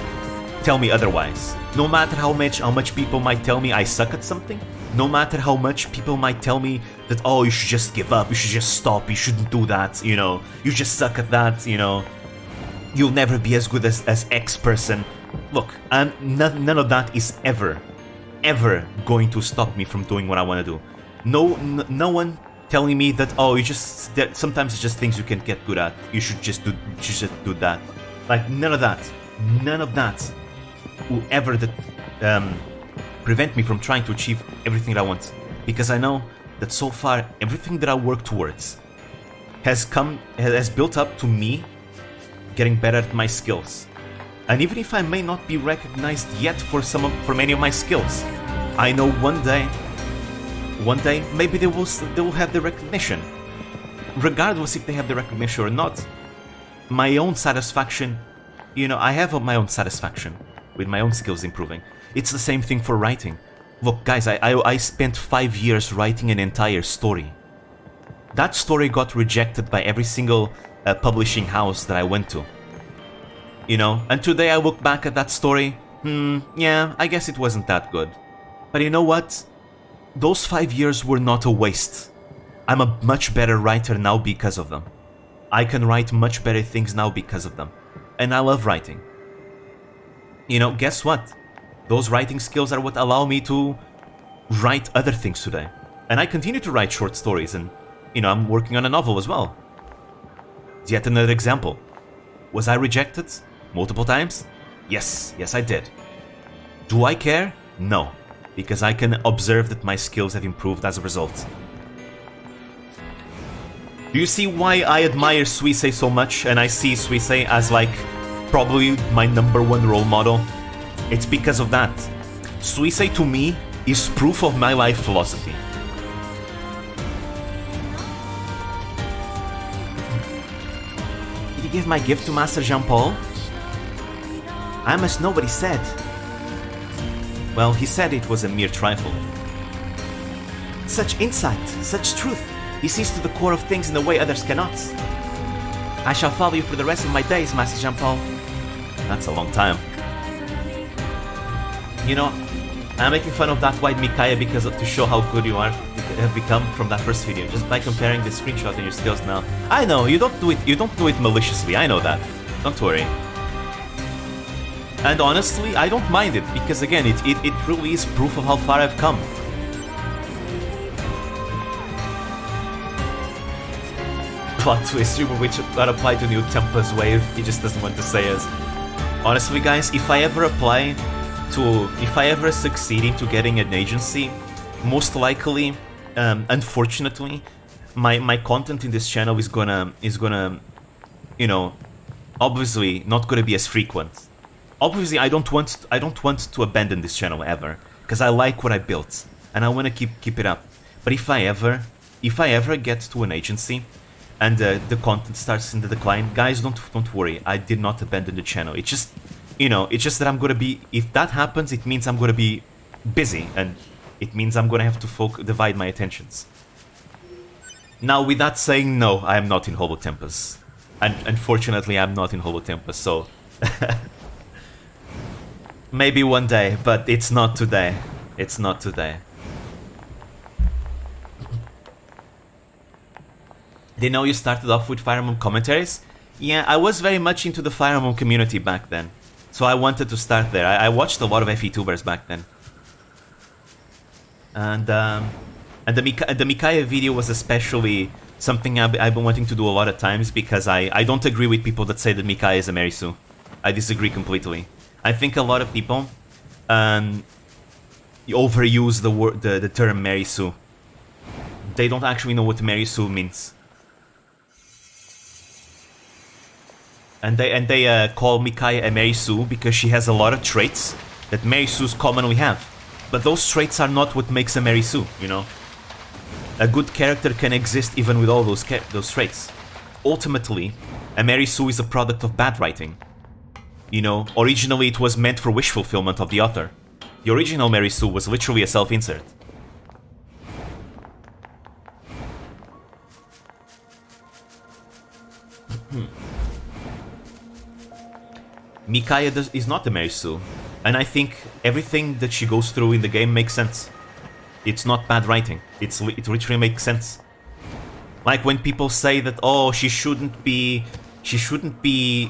tell me otherwise. No matter how much people might tell me I suck at something, no matter how much people might tell me that, oh, you should just give up, you should just stop, you shouldn't do that, you know, you just suck at that, you know, you'll never be as good as X person. Look, none of that is ever ever going to stop me from doing what I want to do. No one telling me that, oh, that sometimes it's just things you can get good at. You should just do that. Like, none of that will ever prevent me from trying to achieve everything that I want. Because I know that so far, everything that I work towards has built up to me getting better at my skills. And even if I may not be recognized yet for many of my skills, I know one day maybe they will have the recognition. Regardless if they have the recognition or not, my own satisfaction, I have my own satisfaction with my own skills improving. It's the same thing for writing. Look, guys, I spent 5 years writing an entire story. That story got rejected by every single publishing house that I went to. And today I look back at that story, yeah, I guess it wasn't that good. But you know what? Those 5 years were not a waste. I'm a much better writer now because of them. I can write much better things now because of them. And I love writing. Guess what? Those writing skills are what allow me to write other things today. And I continue to write short stories, and, I'm working on a novel as well. Yet another example. Was I rejected multiple times? Yes, I did. Do I care? No, because I can observe that my skills have improved as a result. Do you see why I admire Suisei so much, and I see Suisei as, like, probably my #1 role model? It's because of that. Suisei, to me, is proof of my life philosophy. Did you give my gift to Master Jean-Paul? I must know what he said. Well, he said it was a mere trifle. Such insight, such truth. He sees to the core of things in a way others cannot. I shall follow you for the rest of my days, Master Jean-Paul. That's a long time. I'm making fun of that white Mikaya because to show how good you have become from that first video, just by comparing the screenshot and your skills now. I know, you don't do it maliciously, I know that. Don't worry. And honestly, I don't mind it, because again, it really is proof of how far I've come. Plot twist, which got applied to new Tempa's wave, he just doesn't want to say us. Honestly, guys, if I ever succeed into getting an agency, most likely, unfortunately, my content in this channel is gonna, obviously not gonna be as frequent. Obviously, I don't want to abandon this channel ever, because I like what I built and I want to keep it up. But if I ever get to an agency and the content starts in the decline, guys, don't worry. I did not abandon the channel. It's just, it's just that I'm gonna be. If that happens, it means I'm gonna be busy, and it means I'm gonna have to divide my attentions. Now, with that saying, no, I am not in Hobo Tempest. And unfortunately, I'm not in Hobo Tempest, so maybe one day, but it's not today. It's not today. They know you started off with Fire Emblem commentaries? Yeah, I was very much into the Fire Emblem community back then, so I wanted to start there. I watched a lot of Vtubers back then. And the Mikaya video was especially something I've been wanting to do a lot of times, because I don't agree with people that say that Mikaya is a Merisu. I disagree completely. I think a lot of people overuse the term Merisu. They don't actually know what Merisu means. And they call Mikaya a Merisu because she has a lot of traits that Merisus commonly have. But those traits are not what makes a Merisu, A good character can exist even with all those traits. Ultimately, a Merisu is a product of bad writing. Originally it was meant for wish fulfillment of the author. The original Merisu was literally a self-insert. Mikaya is not a Merisu, and I think everything that she goes through in the game makes sense. It's not bad writing. It literally makes sense. Like when people say that, oh, she shouldn't be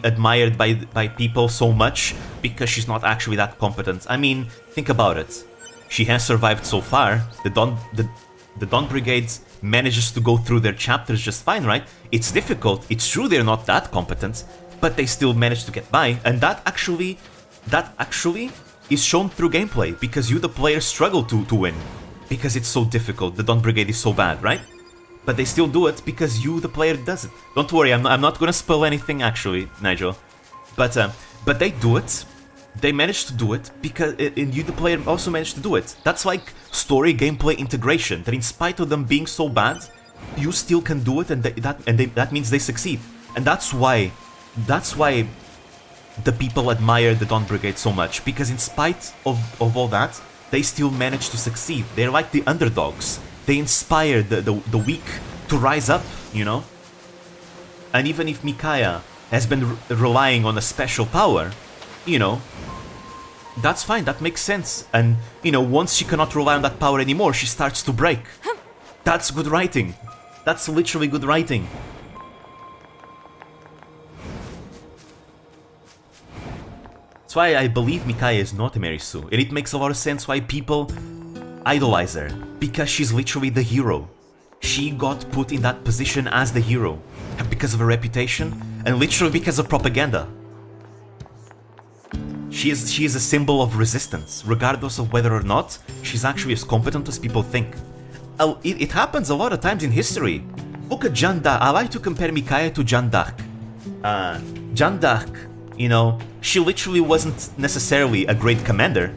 admired by people so much because she's not actually that competent. I mean, think about it. she has survived so far. The Dawn Brigade manages to go through their chapters just fine, right? It's difficult. It's true they're not that competent, but they still manage to get by, and that actually is shown through gameplay, because you, the player, struggle to win, because it's so difficult. The Dawn Brigade is so bad, right? But they still do it because you, the player, does it. Don't worry, I'm not gonna spoil anything, actually, Nigel. But they do it. They manage to do it because and you, the player, also managed to do it. That's like story gameplay integration. That in spite of them being so bad, you still can do it, and that means they succeed. And that's why the people admire the Dawn Brigade so much, because in spite of all that, they still manage to succeed. They're like the underdogs. They inspire the weak to rise up, you know? And even if Micaiah has been relying on a special power, you know, that's fine, that makes sense. And, you know, once she cannot rely on that power anymore, she starts to break. That's good writing. That's literally good writing. That's why I believe Micaiah is not a Mary Sue. And it makes a lot of sense why people idolize her, because she's literally the hero. She got put in that position as the hero because of her reputation and literally because of propaganda. She is a symbol of resistance, regardless of whether or not she's actually as competent as people think. It happens a lot of times in history. Look at Jeanne d'Arc. I like to compare Micaiah to Jeanne d'Arc. Jeanne d'Arc, you know, she literally wasn't necessarily a great commander,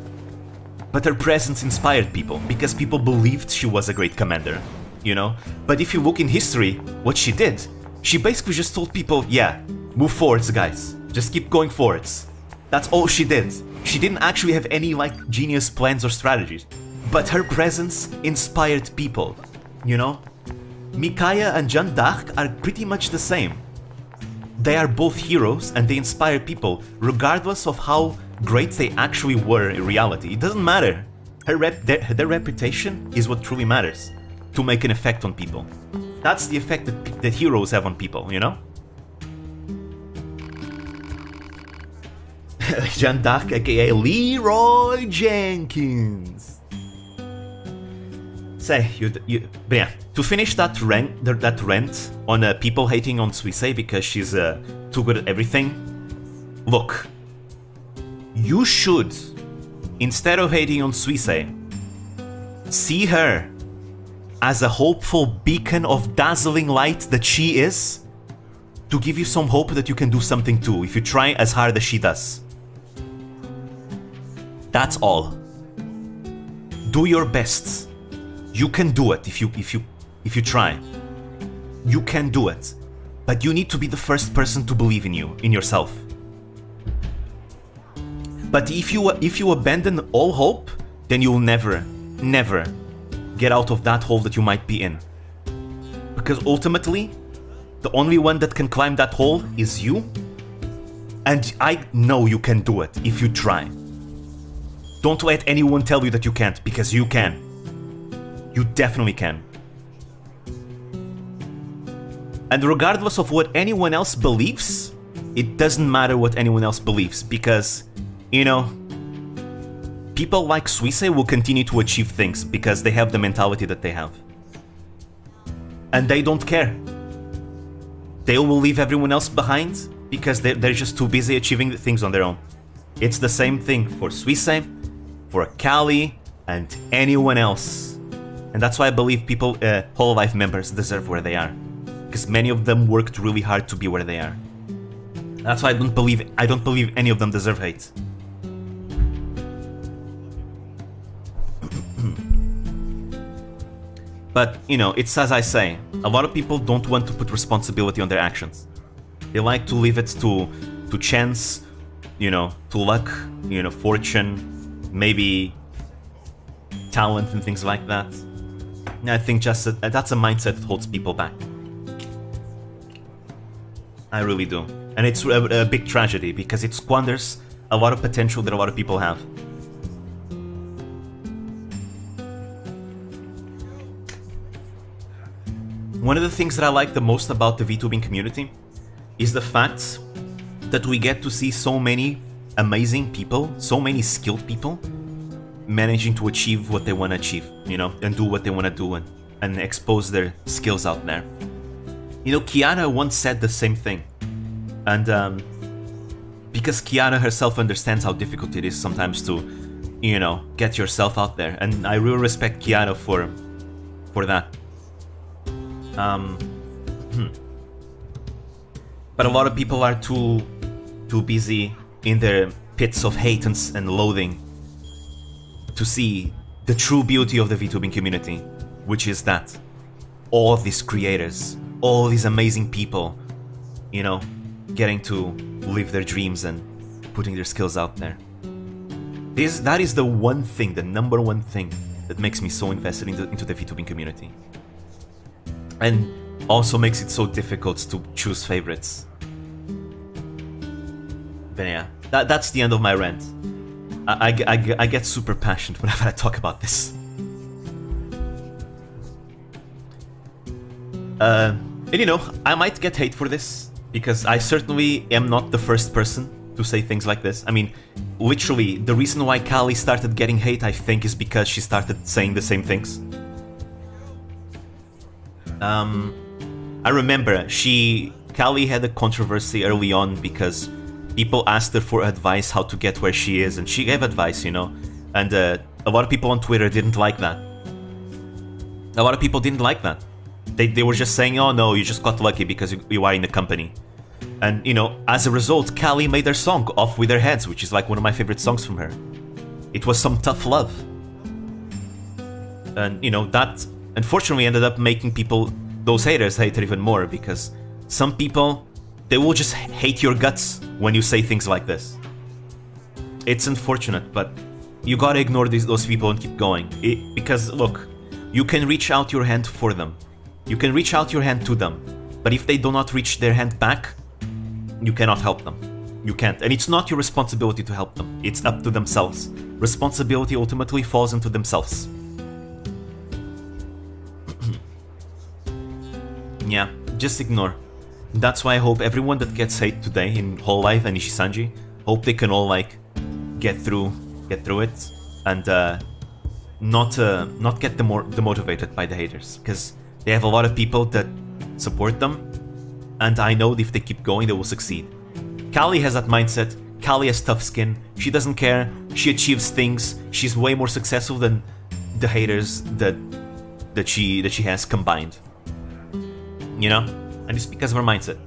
but her presence inspired people, because people believed she was a great commander, you know? But if you look in history, what she did, she basically just told people, yeah, move forwards, guys. Just keep going forwards. That's all she did. She didn't actually have any, like, genius plans or strategies. But her presence inspired people, you know? Micaiah and Jeanne d'Arc are pretty much the same. They are both heroes, and they inspire people, regardless of how great they actually were in reality. It doesn't matter. Their reputation is what truly matters, to make an effect on people. That's the effect that heroes have on people, you know? Jeanne d'Arc, aka Leroy Jenkins. Say, but yeah, to finish that rant on people hating on Suisse because she's too good at everything, look, you should, instead of hating on Suisse, see her as a hopeful beacon of dazzling light that she is, to give you some hope that you can do something too, if you try as hard as she does. That's all. Do your best. You can do it if you try. You can do it. But you need to be the first person to believe in you, in yourself. But if you abandon all hope, then you'll never get out of that hole that you might be in. Because ultimately, the only one that can climb that hole is you. And I know you can do it if you try. Don't let anyone tell you that you can't, because you can. You definitely can. And regardless of what anyone else believes, it doesn't matter what anyone else believes, because, you know, people like Suisse will continue to achieve things because they have the mentality that they have. And they don't care. They will leave everyone else behind because they're just too busy achieving things on their own. It's the same thing for Suisse, for Kali, and anyone else. And that's why I believe people, Hololive members, deserve where they are. Because many of them worked really hard to be where they are. That's why I don't believe any of them deserve hate. But, you know, it's as I say, a lot of people don't want to put responsibility on their actions. They like to leave it to chance, you know, to luck, you know, fortune, maybe talent and things like that. And I think that's a mindset that holds people back. I really do. And it's a big tragedy because it squanders a lot of potential that a lot of people have. One of the things that I like the most about the VTubing community is the fact that we get to see so many amazing people, so many skilled people, managing to achieve what they want to achieve, you know, and do what they want to do and expose their skills out there. You know, Kiara once said the same thing. And because Kiara herself understands how difficult it is sometimes to, you know, get yourself out there. And I really respect Kiara for that. But a lot of people are too busy in their pits of hate and loathing to see the true beauty of the VTubing community, which is that all these creators, all these amazing people, you know, getting to live their dreams and putting their skills out there. That is the one thing, the number one thing that makes me so invested into the VTubing community. And also makes it so difficult to choose favorites. But yeah, that's the end of my rant. I get super passionate whenever I talk about this. And you know, I might get hate for this, because I certainly am not the first person to say things like this. I mean, literally, the reason why Callie started getting hate, I think, is because she started saying the same things. I remember Callie had a controversy early on because people asked her for advice how to get where she is, and she gave advice, you know, and a lot of people on Twitter didn't like that. A lot of people didn't like that. They were just saying, oh no, you just got lucky because you are in the company. And, you know, as a result, Callie made her song, Off With Their Heads, which is like one of my favorite songs from her. It was some tough love. And, you know, that unfortunately ended up making those haters hate her even more, because some people, they will just hate your guts when you say things like this. It's unfortunate, but you gotta ignore those people and keep going. Because, look, you can reach out your hand for them. You can reach out your hand to them. But if they do not reach their hand back, you cannot help them. You can't. And it's not your responsibility to help them. It's up to themselves. Responsibility ultimately falls into themselves. Yeah, just ignore. That's why I hope everyone that gets hate today in Whole Life and Ishisanji, hope they can all like get through it and not get demotivated by the haters, because they have a lot of people that support them, and I know if they keep going they will succeed. Callie has that mindset. Callie has tough skin. She doesn't care. She achieves things. She's way more successful than the haters that she has combined. You know? And it's because of her mindset.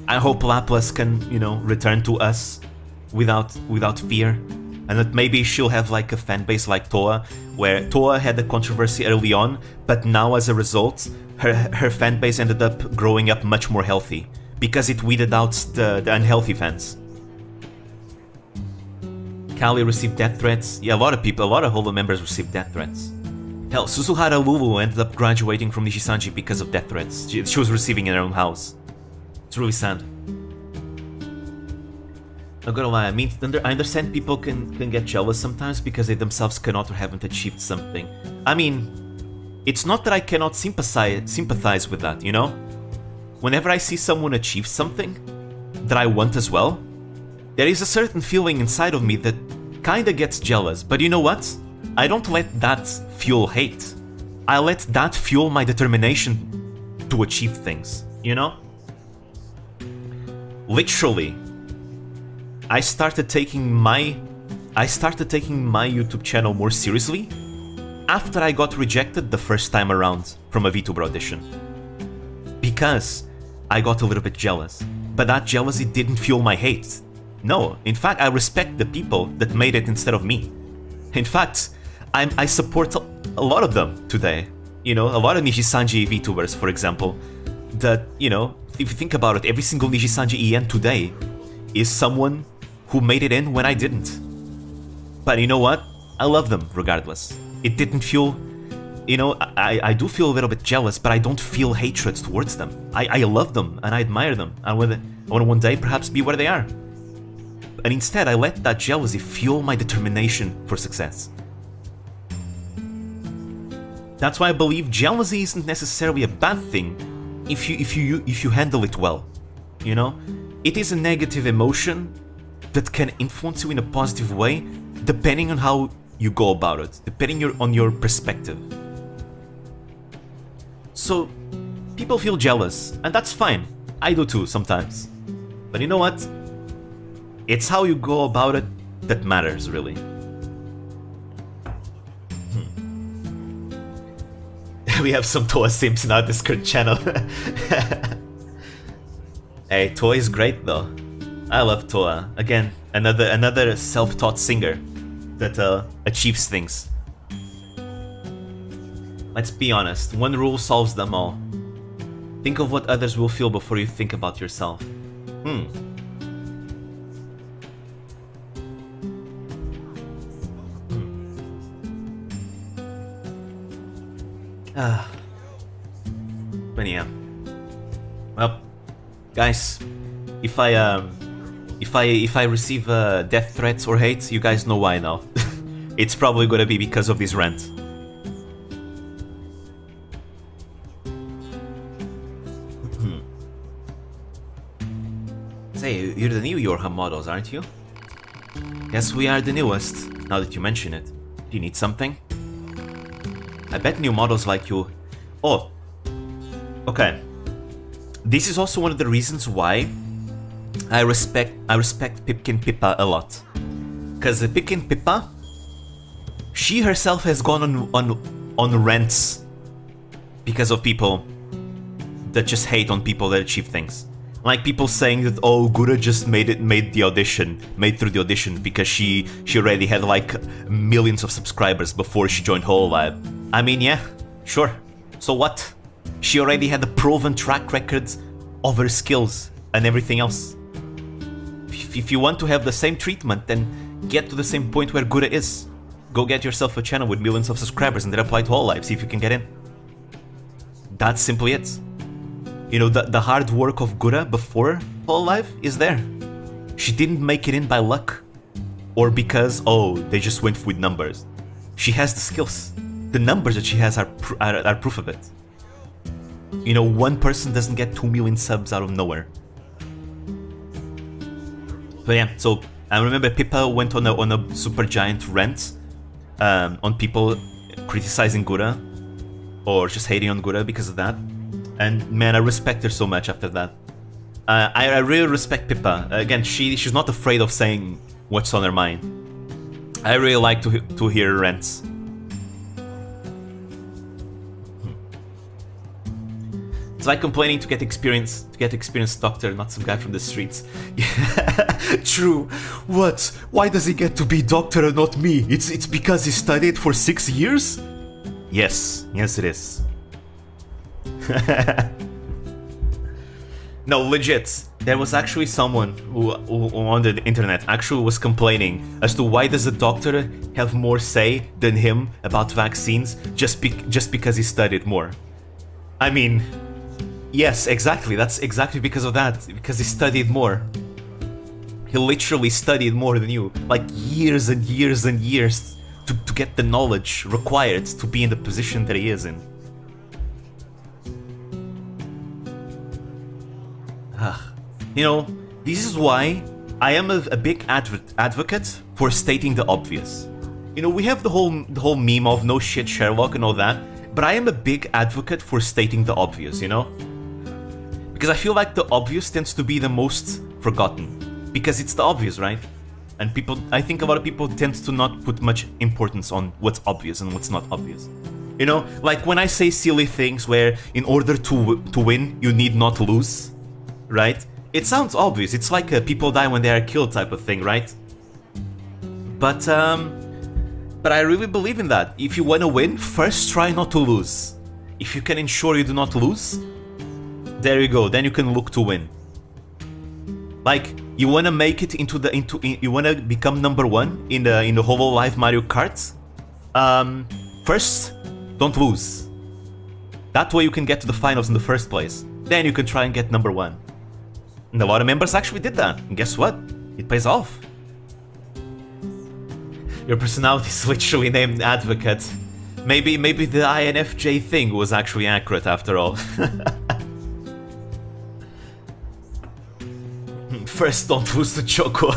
I hope Laplas can, you know, return to us without fear, and that maybe she'll have like a fan base like Toa, where Toa had a controversy early on, but now as a result, her fan base ended up growing up much more healthy, because it weeded out the unhealthy fans. Callie received death threats. Yeah, a lot of Holo members received death threats. Hell, Suzuhara Lulu ended up graduating from Nishisanji because of death threats she was receiving in her own house. It's really sad. Not gonna lie, I mean, I understand people can get jealous sometimes because they themselves cannot or haven't achieved something. I mean, it's not that I cannot sympathize with that, you know? Whenever I see someone achieve something that I want as well, there is a certain feeling inside of me that kinda gets jealous, but you know what? I don't let that fuel hate. I let that fuel my determination to achieve things, you know? Literally, I started taking my YouTube channel more seriously after I got rejected the first time around from a VTuber audition. Because I got a little bit jealous. But that jealousy didn't fuel my hate. No, in fact, I respect the people that made it instead of me. In fact, I support a lot of them today. You know, a lot of Nishisanji VTubers, for example, that, you know, if you think about it, every single Nishisanji EN today is someone who made it in when I didn't. But you know what? I love them regardless. It didn't feel, you know, I do feel a little bit jealous, but I don't feel hatred towards them. I love them and I admire them. I want to one day perhaps be where they are. And instead, I let that jealousy fuel my determination for success. That's why I believe jealousy isn't necessarily a bad thing if you handle it well. You know, it is a negative emotion that can influence you in a positive way, depending on how you go about it, depending on your perspective. So, people feel jealous, and that's fine. I do too, sometimes. But you know what? It's how you go about it that matters, really. We have some Toa Sims in our Discord channel. Hey, Toa is great though. I love Toa. Again, another self-taught singer that achieves things. Let's be honest, one rule solves them all. Think of what others will feel before you think about yourself. But yeah. Well, guys, if I receive death threats or hate, you guys know why now. It's probably gonna be because of this rant. Say, you're the new Yorha models, aren't you? Yes, we are the newest, now that you mention it. Do you need something? I bet new models like you... Oh, okay. This is also one of the reasons why I respect Pipkin Pippa a lot. Because Pipkin Pippa, she herself has gone on rants because of people that just hate on people that achieve things. Like people saying that, oh, Gura just made through the audition because she already had like millions of subscribers before she joined Hololive. I mean, yeah, sure. So what? She already had a proven track record of her skills and everything else. If you want to have the same treatment, then get to the same point where Gura is. Go get yourself a channel with millions of subscribers and then apply to Hololive, see if you can get in. That's simply it. You know, the hard work of Gura before Hololive is there. She didn't make it in by luck. Or because, oh, they just went with numbers. She has the skills. The numbers that she has are proof of it. You know, one person doesn't get 2 million subs out of nowhere. But yeah, so I remember Pippa went on a super giant rant on people criticizing Gura or just hating on Gura because of that. And man, I respect her so much after that. I really respect Pippa. Again, she's not afraid of saying what's on her mind. I really like to hear her rants. It's like complaining to get experienced doctor, not some guy from the streets. Yeah, true. What? Why does he get to be doctor and not me? It's because he studied for 6 years? Yes, it is. No, legit. There was actually someone who on the internet actually was complaining as to why does a doctor have more say than him about vaccines just because he studied more. I mean, yes, exactly. That's exactly because of that. Because he studied more. He literally studied more than you. Like years and years and years to get the knowledge required to be in the position that he is in. You know, this is why I am a big advocate for stating the obvious. You know, we have the whole meme of no shit Sherlock and all that, but I am a big advocate for stating the obvious, you know? Because I feel like the obvious tends to be the most forgotten. Because it's the obvious, right? And I think a lot of people tend to not put much importance on what's obvious and what's not obvious. You know, like when I say silly things where in order to win, you need not lose, right? It sounds obvious. It's like people die when they are killed type of thing, right? But I really believe in that. If you want to win, first try not to lose. If you can ensure you do not lose, there you go. Then you can look to win. Like you want to make it you want to become number 1 in the Hololive Mario Kart. First, don't lose. That way you can get to the finals in the first place. Then you can try and get number 1. And a lot of members actually did that. And guess what? It pays off. Your personality is literally named Advocate. Maybe the INFJ thing was actually accurate after all. First, don't lose to Choco.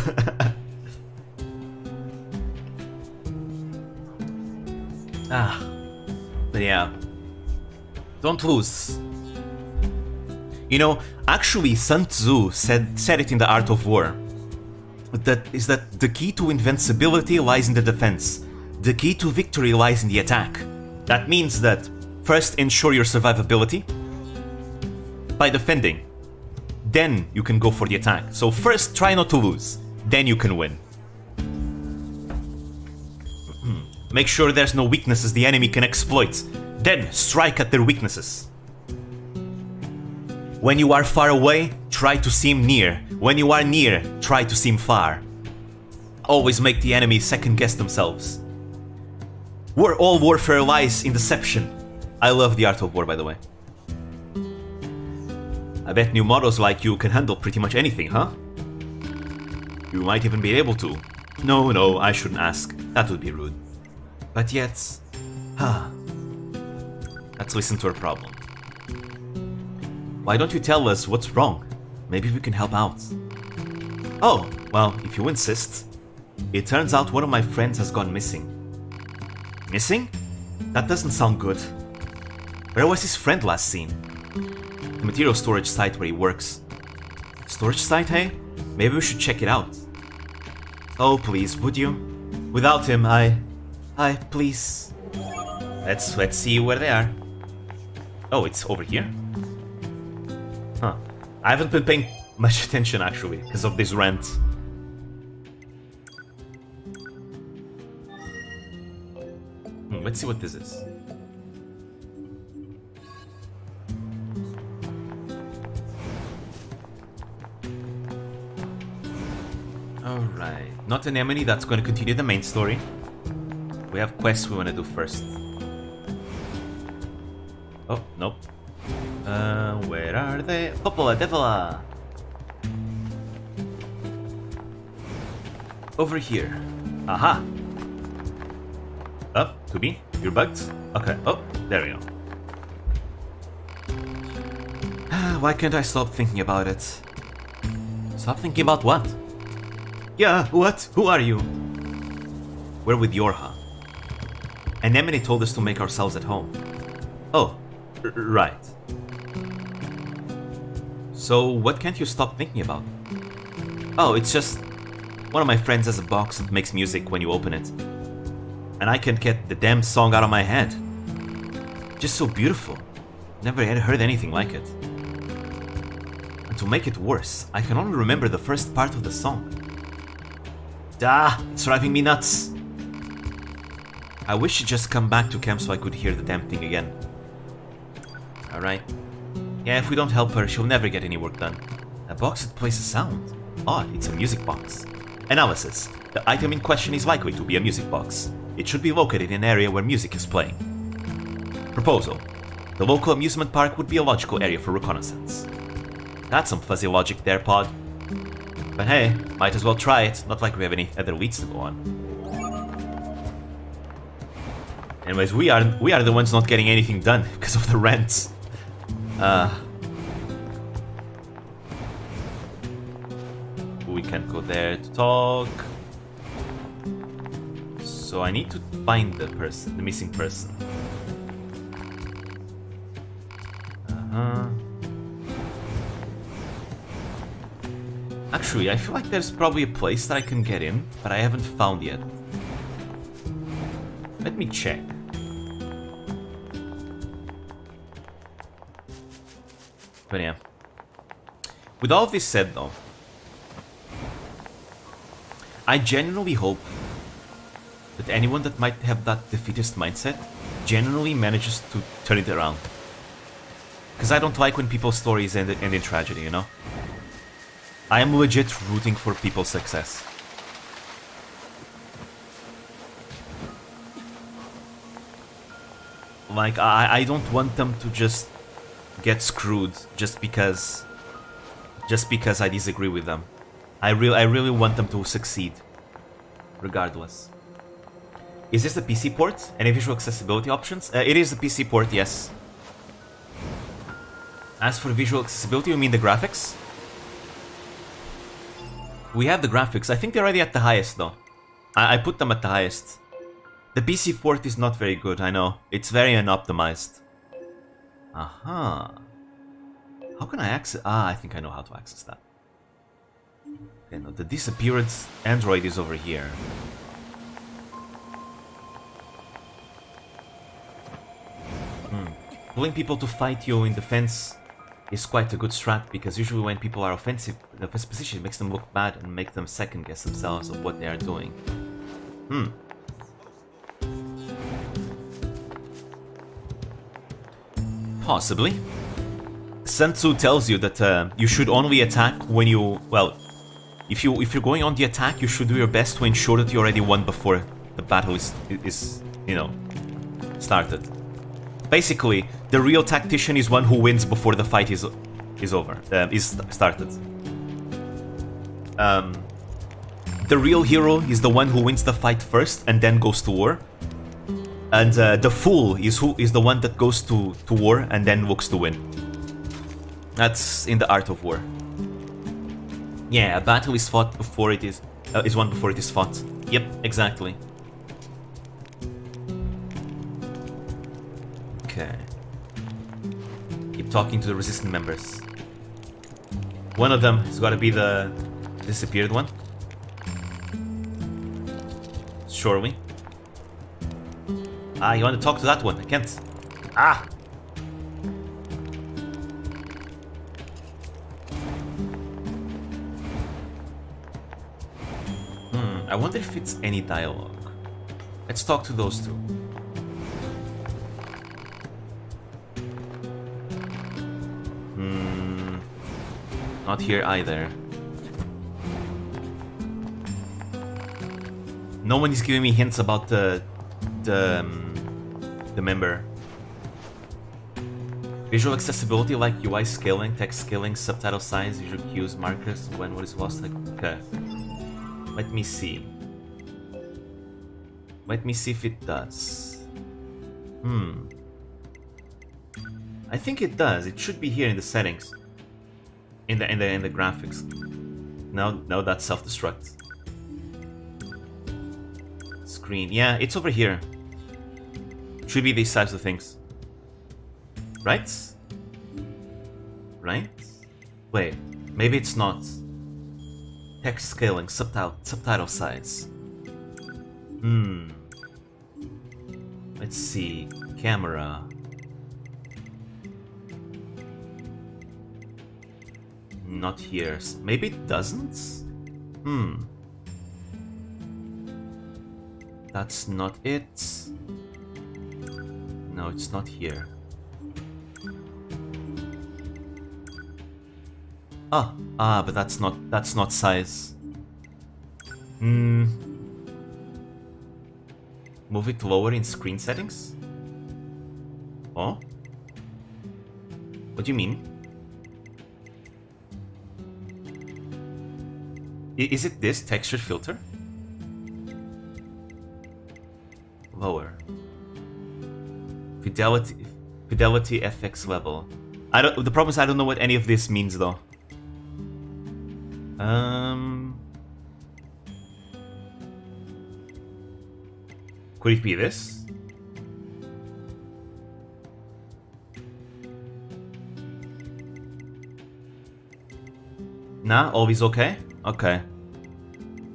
But yeah. Don't lose. You know, actually Sun Tzu said it in The Art of War. That is that the key to invincibility lies in the defense. The key to victory lies in the attack. That means that first ensure your survivability by defending. Then you can go for the attack. So first try not to lose. Then you can win. Make sure there's no weaknesses the enemy can exploit. Then strike at their weaknesses. When you are far away, try to seem near. When you are near, try to seem far. Always make the enemy second guess themselves. All warfare lies in deception. I love The Art of War, by the way. I bet new models like you can handle pretty much anything, huh? You might even be able to. No, I shouldn't ask. That would be rude. But yet... Let's listen to her problem. Why don't you tell us what's wrong? Maybe we can help out. Oh, well, if you insist. It turns out one of my friends has gone missing. Missing? That doesn't sound good. Where was his friend last seen? The material storage site where he works. Storage site, hey? Maybe we should check it out. Oh, please, would you? Without him, please. Let's see where they are. Oh, it's over here? Huh. I haven't been paying much attention, actually, because of this rant. Let's see what this is. Alright. Not an enemy, that's going to continue the main story. We have quests we want to do first. Oh, nope. Where are they? Popola, Devola! Over here. Aha! Up, to be? You're bugged? Okay, oh, there we go. Why can't I stop thinking about it? Stop thinking about what? Yeah, what? Who are you? We're with Yorha. An Emily told us to make ourselves at home. Oh, right. So, what can't you stop thinking about? Oh, it's just... one of my friends has a box that makes music when you open it. And I can't get the damn song out of my head. Just so beautiful. Never had heard anything like it. And to make it worse, I can only remember the first part of the song. It's driving me nuts. I wish she'd just come back to camp so I could hear the damn thing again. Alright. Yeah, if we don't help her, she'll never get any work done. A box that plays a sound. Odd, it's a music box. Analysis. The item in question is likely to be a music box. It should be located in an area where music is playing. Proposal. The local amusement park would be a logical area for reconnaissance. That's some fuzzy logic there, Pod. But hey, might as well try it, not like we have any other leads to go on. Anyways, we are the ones not getting anything done because of the rants. We can't go there to talk. So I need to find the missing person. Actually, I feel like there's probably a place that I can get in, but I haven't found yet. Let me check. But yeah. With all of this said though, I genuinely hope that anyone that might have that defeatist mindset genuinely manages to turn it around. Because I don't like when people's stories end in tragedy, you know? I am legit rooting for people's success. Like, I don't want them to just get screwed just because I disagree with them. I really want them to succeed, regardless. Is this the PC port? Any visual accessibility options? It is the PC port, yes. As for visual accessibility, you mean the graphics? We have the graphics. I think they're already at the highest, though. I put them at the highest. The PC port is not very good, I know. It's very unoptimized. Aha. How can I access... Ah, I think I know how to access that. Okay, no, the disappeared android is over here. Pulling people to fight you in defense is quite a good strat, because usually when people are offensive, the first position makes them look bad and make them second guess themselves of what they are doing. Possibly. Sun Tzu tells you that you should only attack when you... Well, if you're going on the attack, you should do your best to ensure that you already won before the battle is you know, started. Basically, the real tactician is one who wins before the fight is started. The real hero is the one who wins the fight first and then goes to war. And the fool is the one that goes to war and then looks to win. That's in the art of war. Yeah, a battle is fought before it is won before it is fought. Yep, exactly. Okay. Keep talking to the resistant members. One of them has got to be the disappeared one. Surely. Ah, you want to talk to that one? I can't. Ah! I wonder if it's any dialogue. Let's talk to those two. Not here either. No one is giving me hints about the member. Visual accessibility like UI scaling, text scaling, subtitle size, visual cues, markers, when what is lost. Like, okay. Let me see. Let me see if it does. I think it does. It should be here in the settings. In the graphics. No, that's self-destruct. Screen. Yeah, it's over here. Should be these types of things. Right? Right? Wait, maybe it's not. Text scaling, subtitle size. Let's see. Camera. Not here. Maybe it doesn't? That's not it. No, it's not here. But that's not size. Move it lower in screen settings? Oh? What do you mean? Is it this texture filter? Lower. Fidelity FX level. The problem is I don't know what any of this means though. Could it be this? Nah, always okay? Okay.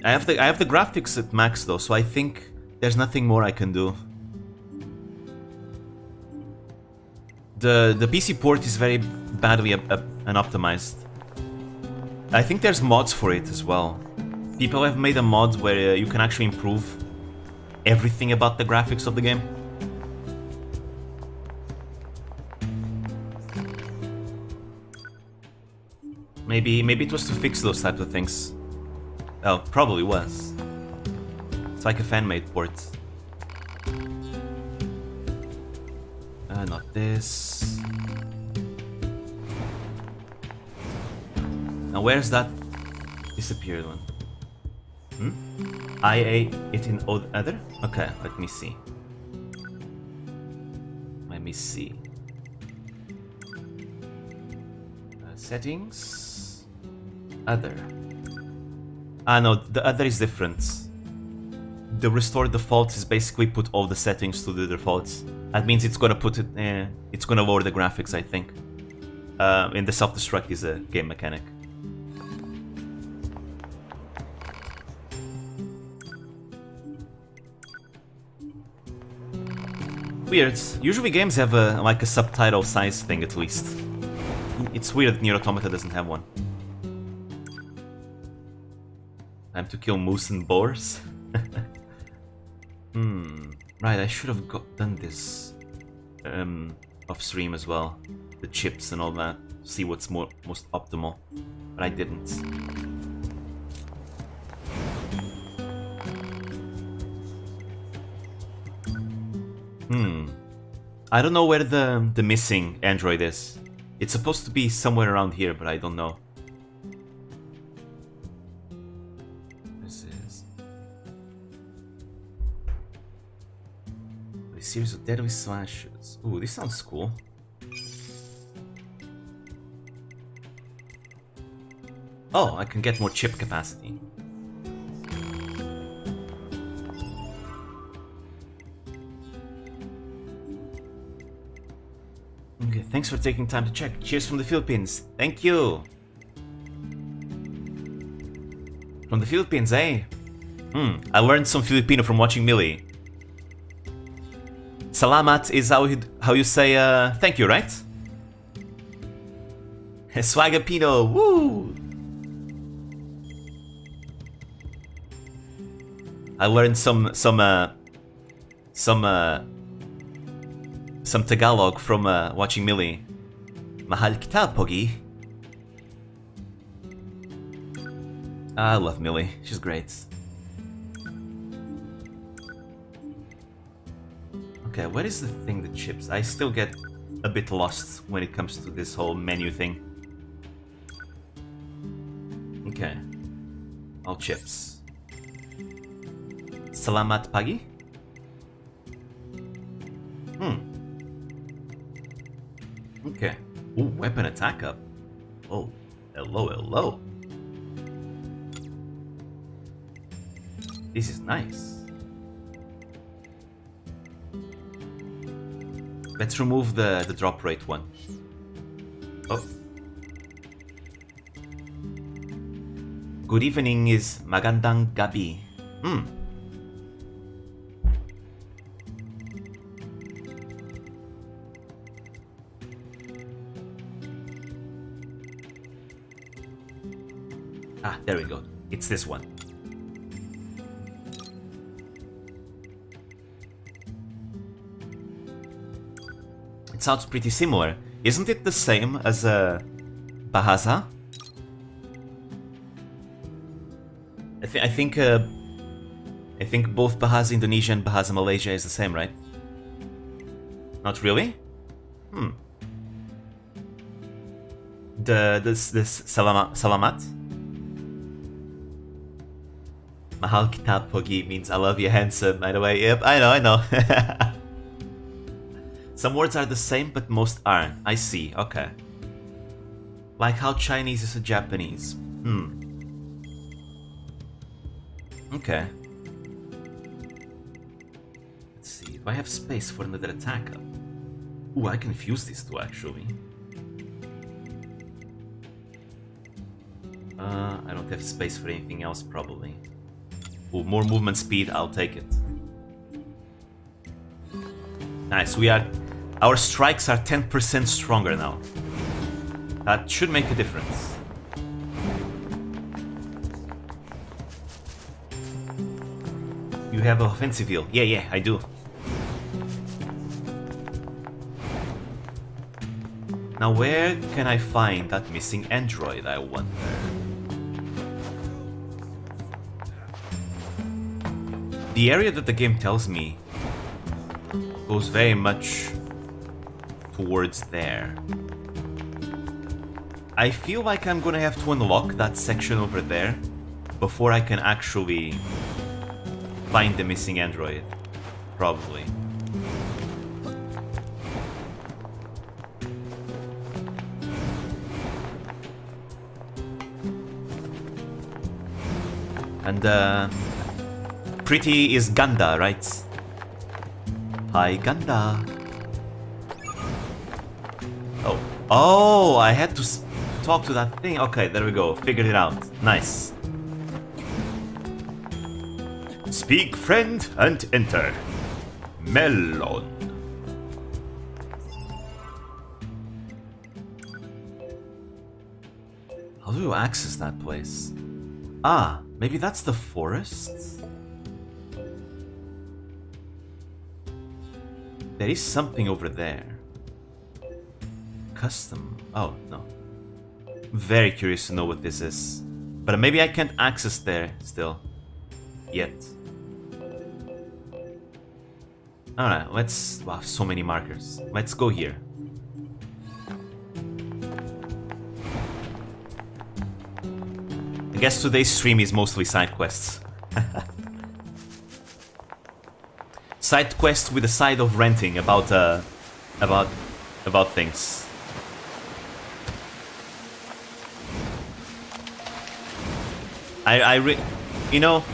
I have the graphics at max though, so I think there's nothing more I can do. The PC port is very badly unoptimized. I think there's mods for it as well. People have made a mod where you can actually improve everything about the graphics of the game. Maybe it was to fix those types of things. Oh, probably was. It's like a fan-made port. Not this. Now where's that disappeared one? I ate it in other? Okay, let me see. Settings. Other. Ah no, the other is different. the restore defaults is basically put all the settings to the defaults. That means it's gonna put it. It's gonna lower the graphics, I think. And the self-destruct is a game mechanic. Weird. Usually games have like a subtitle size thing at least. It's weird that NieR Automata doesn't have one. Time to kill moose and boars. Right, I should have done this off stream as well. The chips and all that. See what's most optimal. But I didn't. I don't know where the missing android is. It's supposed to be somewhere around here, but I don't know. This is a series of deadly slashes. Ooh, this sounds cool. Oh, I can get more chip capacity. Okay, thanks for taking time to check. Cheers from the Philippines. Thank you. From the Philippines, eh? I learned some Filipino from watching Millie. Salamat is how you say thank you, right? Swagapino, woo! I learned some Tagalog from watching Millie. Mahal kita, Pogi. I love Millie. She's great. Okay, what is the thing that chips? I still get a bit lost when it comes to this whole menu thing. Okay. All chips. Salamat pagi? Okay. Ooh, weapon attack up. Oh, hello, hello. This is nice. Let's remove the drop rate one. Oh. Good evening is magandang gabi. Ah, there we go. It's this one. It sounds pretty similar. Isn't it the same as Bahasa? I think both Bahasa Indonesia and Bahasa Malaysia is the same, right? Not really? This salamat? Mahal kita Pogi means I love you handsome, by the way. Yep, I know. Some words are the same, but most aren't. I see, okay. Like how Chinese is a Japanese. Okay. Let's see, do I have space for another attack up? Ooh, I can fuse these two actually. I don't have space for anything else probably. Ooh, more movement speed, I'll take it. Nice, our strikes are 10% stronger now. That should make a difference. You have offensive heal. Yeah, I do. Now where can I find that missing android, I wonder? The area that the game tells me goes very much towards there. I feel like I'm gonna have to unlock that section over there before I can actually find the missing android. Probably. And Pretty is Ganda, right? Hi, Ganda. Oh. Oh, I had to talk to that thing. Okay, there we go. Figured it out. Nice. Speak, friend, and enter. Melon. How do you access that place? Ah, maybe that's the forest? There is something over there. Custom. Oh, no. I'm very curious to know what this is. But maybe I can't access there still. Yet. Alright, let's... Wow, so many markers. Let's go here. I guess today's stream is mostly side quests. Side quests with a side of ranting about things. You know,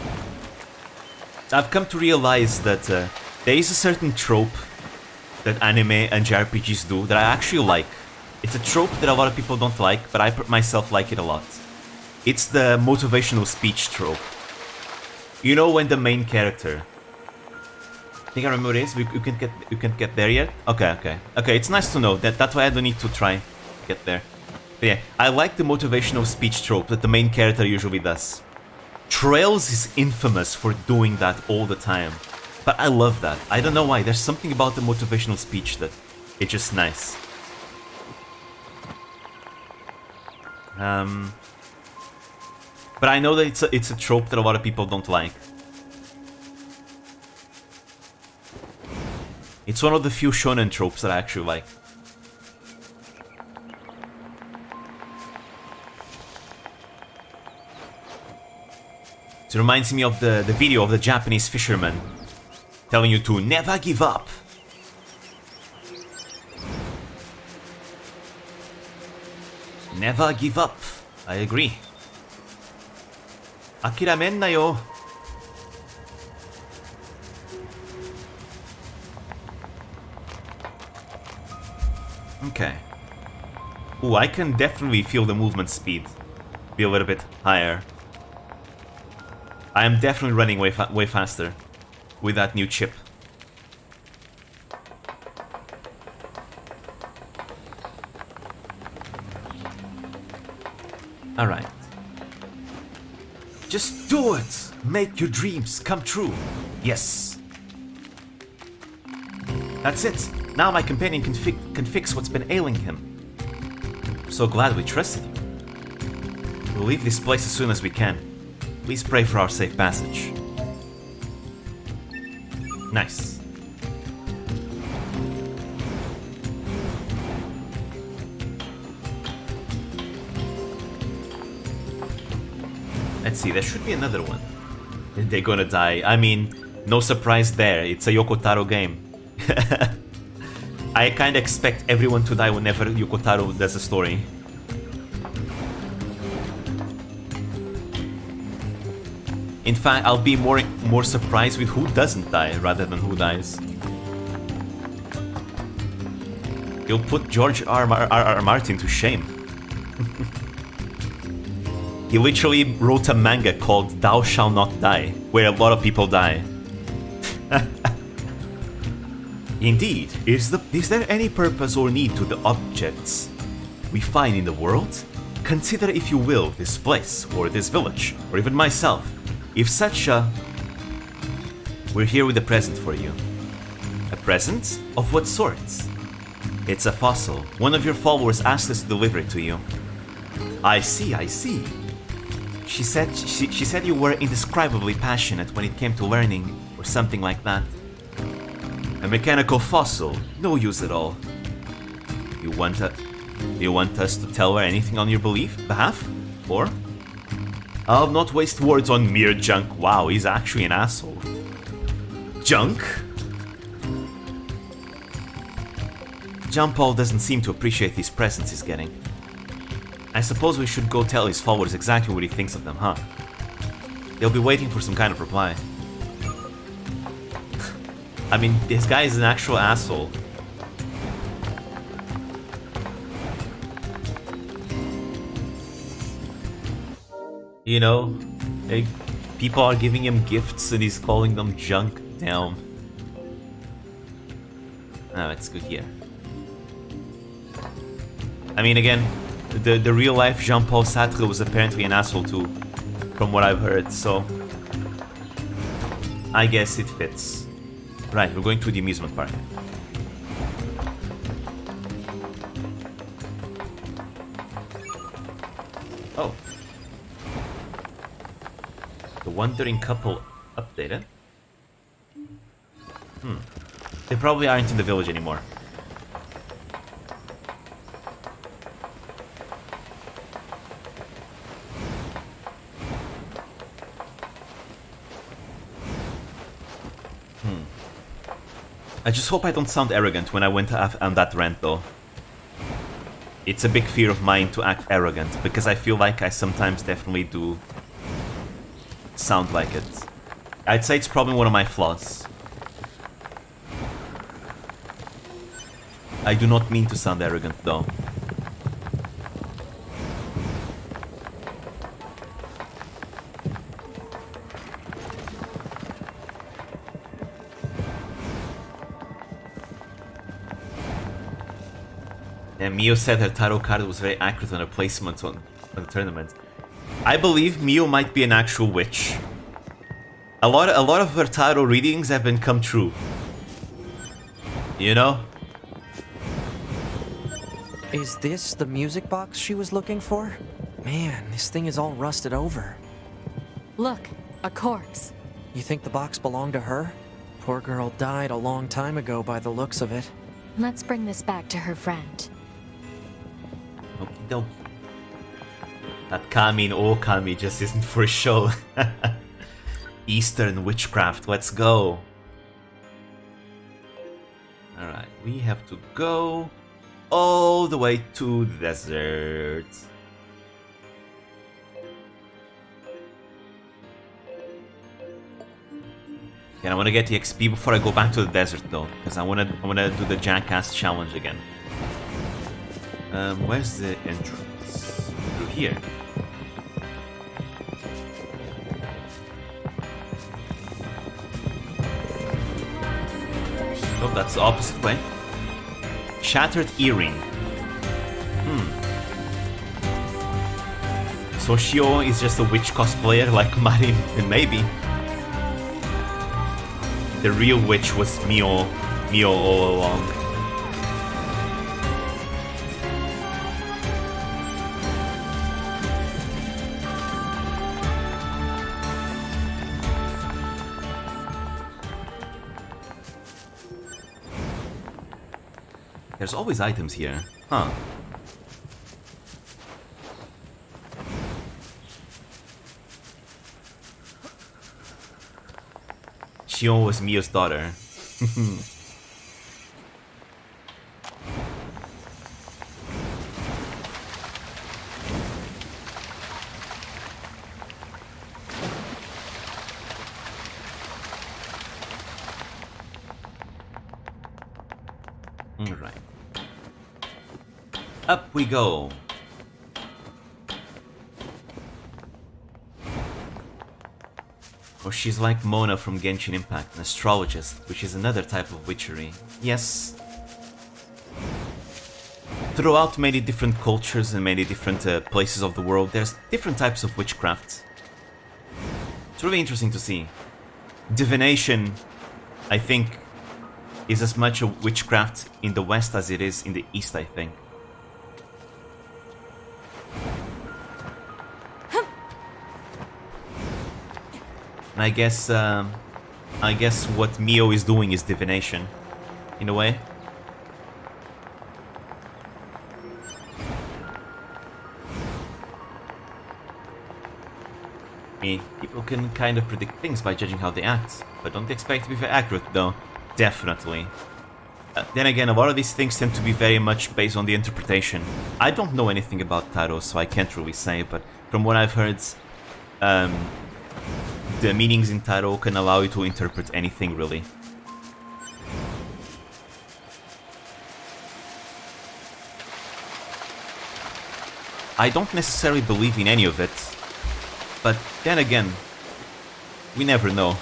I've come to realize that there is a certain trope that anime and JRPGs do that I actually like. It's a trope that a lot of people don't like, but I myself like it a lot. It's the motivational speech trope. You know, when the main character... I think I remember what it is. You can't get there yet? Okay. It's nice to know. That's why I don't need to try to get there. But yeah, I like the motivational speech trope that the main character usually does. Trails is infamous for doing that all the time. But I love that. I don't know why. There's something about the motivational speech that it's just nice. But I know that it's a trope that a lot of people don't like. It's one of the few shonen tropes that I actually like. It reminds me of the video of the Japanese fisherman telling you to never give up. Never give up. I agree. Akiramen na yo. Okay. Ooh, I can definitely feel the movement speed be a little bit higher. I am definitely running way faster with that new chip. Alright. Just do it! Make your dreams come true. Yes. That's it. Now my companion can fix what's been ailing him. I'm so glad we trusted you. We'll leave this place as soon as we can. Please pray for our safe passage. Nice. Let's see, there should be another one. They're gonna die. I mean, no surprise there. It's a Yoko Taro game. I kinda expect everyone to die whenever Yoko Taro does a story. In fact, I'll be more surprised with who doesn't die rather than who dies. You'll put George R. Martin to shame. He literally wrote a manga called Thou Shall Not Die, where a lot of people die. Indeed, is there any purpose or need to the objects we find in the world? Consider, if you will, this place, or this village, or even myself. If such a... We're here with a present for you. A present? Of what sort? It's a fossil. One of your followers asked us to deliver it to you. I see. She said you were indescribably passionate when it came to learning, or something like that. A mechanical fossil, no use at all. You want us to tell her anything on your behalf? Or? I'll not waste words on mere junk. Wow, he's actually an asshole. Junk? John Paul doesn't seem to appreciate these presents he's getting. I suppose we should go tell his followers exactly what he thinks of them, huh? They'll be waiting for some kind of reply. I mean, this guy is an actual asshole. You know, like, people are giving him gifts and he's calling them junk. Damn. Oh, it's good here. I mean, again, the real life Jean-Paul Sartre was apparently an asshole too, from what I've heard, so I guess it fits. Right, we're going to the amusement park. Oh. The Wandering Couple updated. They probably aren't in the village anymore. I just hope I don't sound arrogant when I went on that rant, though. It's a big fear of mine to act arrogant, because I feel like I sometimes definitely do sound like it. I'd say it's probably one of my flaws. I do not mean to sound arrogant, though. And Mio said her tarot card was very accurate on her placement on the tournament. I believe Mio might be an actual witch. A lot of her tarot readings have been come true. You know? Is this the music box she was looking for? Man, this thing is all rusted over. Look, a corpse. You think the box belonged to her? Poor girl died a long time ago by the looks of it. Let's bring this back to her friend. Okie dokie. That Kami in Okami just isn't for show. Eastern witchcraft, let's go. Alright, we have to go all the way to the desert. And I want to get the XP before I go back to the desert though, because I want to do the Jackass challenge again. Where's the entrance? Through here. Oh, that's the opposite way. Shattered earring. So Shio is just a witch cosplayer like Marin, and maybe the real witch was Mio all along. There's always items here, huh? Shion was Mio's daughter. Alright. Up we go. Or she's like Mona from Genshin Impact, an astrologist, which is another type of witchery. Yes. Throughout many different cultures and many different places of the world, there's different types of witchcraft. It's really interesting to see. Divination, I think, is as much a witchcraft in the West as it is in the East, I think. And I guess what Mio is doing is divination, in a way. I mean, people can kind of predict things by judging how they act, but don't expect to be very accurate, though. Definitely. Then again, a lot of these things tend to be very much based on the interpretation. I don't know anything about tarot, so I can't really say, but from what I've heard, the meanings in tarot can allow you to interpret anything, really. I don't necessarily believe in any of it. But then again, we never know.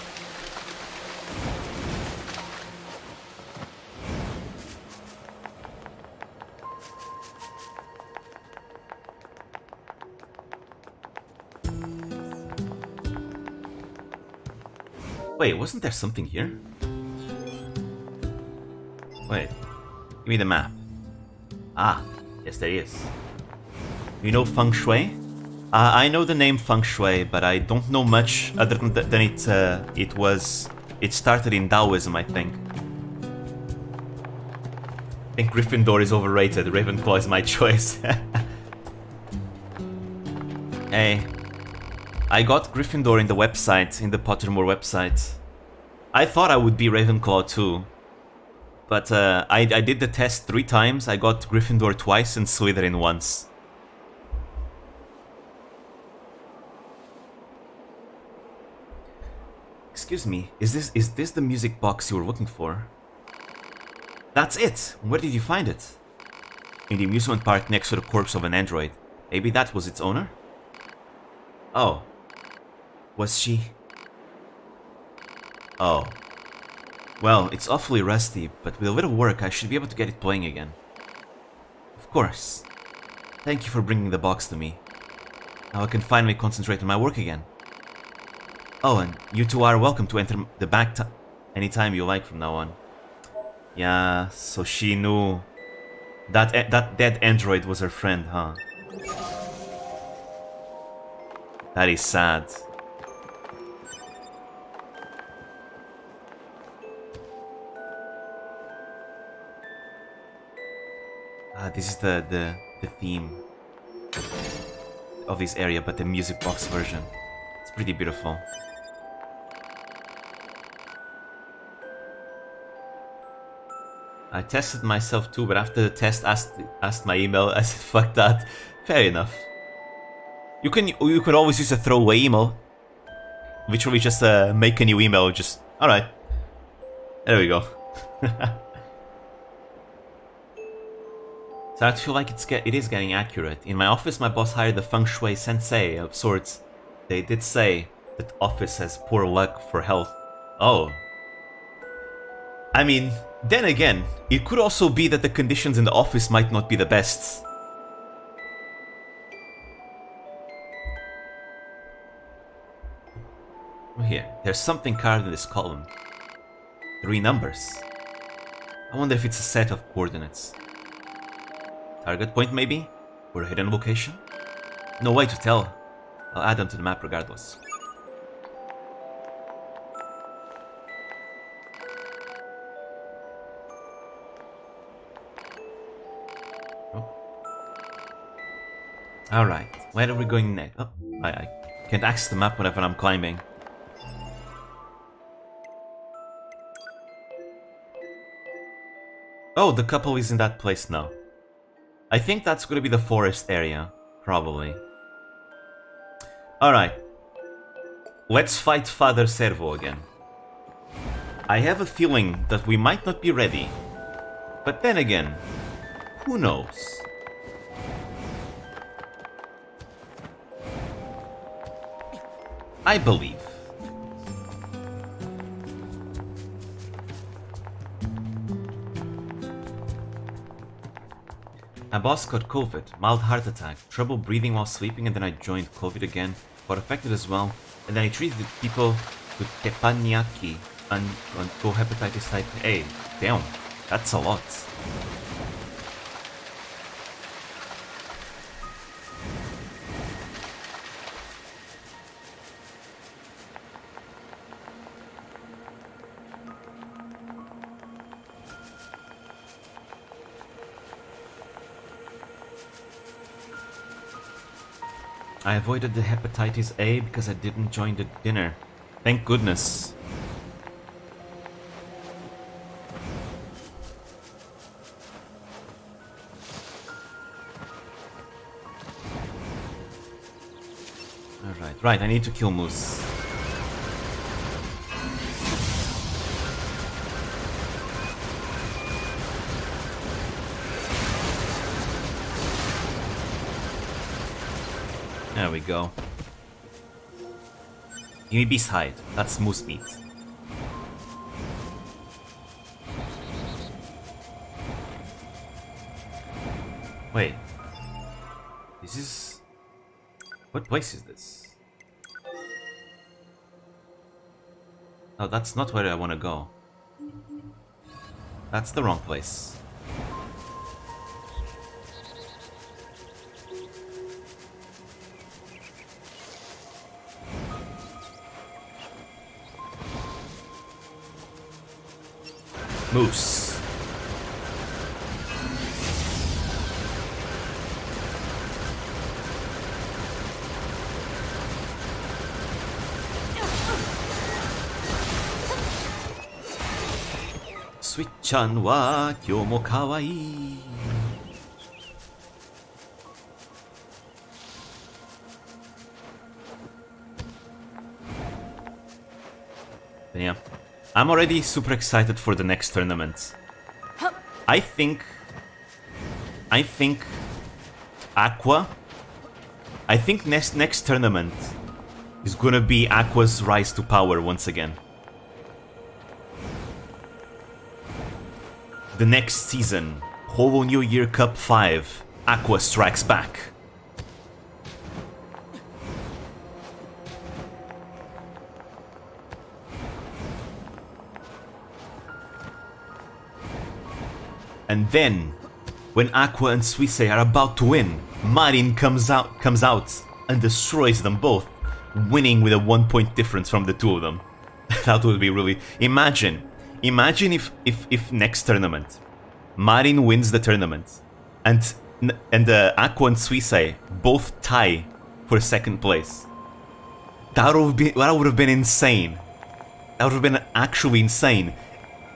Wait, wasn't there something here? Wait, give me the map. Ah, yes there is. You know Feng Shui? I know the name Feng Shui, but I don't know much other than it started in Taoism, I think. I think Gryffindor is overrated. Ravenclaw is my choice. Hey, I got Gryffindor in the website, in the Pottermore website. I thought I would be Ravenclaw too. But I did the test 3 times, I got Gryffindor twice and Slytherin once. Excuse me, is this the music box you were looking for? That's it! Where did you find it? In the amusement park next to the corpse of an android. Maybe that was its owner? Oh. Was she? Oh. Well, it's awfully rusty, but with a little work I should be able to get it playing again. Of course. Thank you for bringing the box to me. Now I can finally concentrate on my work again. Oh, and you two are welcome to enter the back anytime you like from now on. Yeah, so she knew that dead android was her friend, huh? That is sad. This is the theme of this area, but the music box version. It's pretty beautiful. I tested myself too, but after the test asked my email, I said fuck that. Fair enough. You could always use a throwaway email. Literally just make a new email, just alright. There we go. So I feel like it is getting accurate. In my office, my boss hired a feng shui sensei of sorts. They did say that office has poor luck for health. Oh. I mean, then again, it could also be that the conditions in the office might not be the best. Here, there's something carved in this column. 3 numbers. I wonder if it's a set of coordinates. Target point, maybe? Or a hidden location? No way to tell. I'll add them to the map regardless. Oh. Alright, where are we going next? Oh, I can't access the map whenever I'm climbing. Oh, the couple is in that place now. I think that's gonna be the forest area, probably. Alright. Let's fight Father Servo again. I have a feeling that we might not be ready. But then again, who knows? I believe. My boss got COVID, mild heart attack, trouble breathing while sleeping, and then I joined COVID again, got affected as well, and then I treated people with teppanyaki and co-hepatitis type A. Damn, that's a lot. I avoided the hepatitis A because I didn't join the dinner. Thank goodness. Alright, right, I need to kill Moose. There we go. Give me beast hide. That's moose meat. Wait. This is... What place is this? Oh, that's not where I want to go. That's the wrong place. Moose. Sweet-chan wa kyou mo kawaii. Yeah. I'm already super excited for the next tournament. I think Aqua. I think next tournament is gonna be Aqua's rise to power once again. The next season, Holo New Year Cup 5, Aqua strikes back. And then, when Aqua and Suisei are about to win, Marin comes out and destroys them both, winning with a 1-point difference from the two of them. That would be really... Imagine if next tournament, Marin wins the tournament, and Aqua and Suisei both tie for second place. That would have been insane. That would have been actually insane.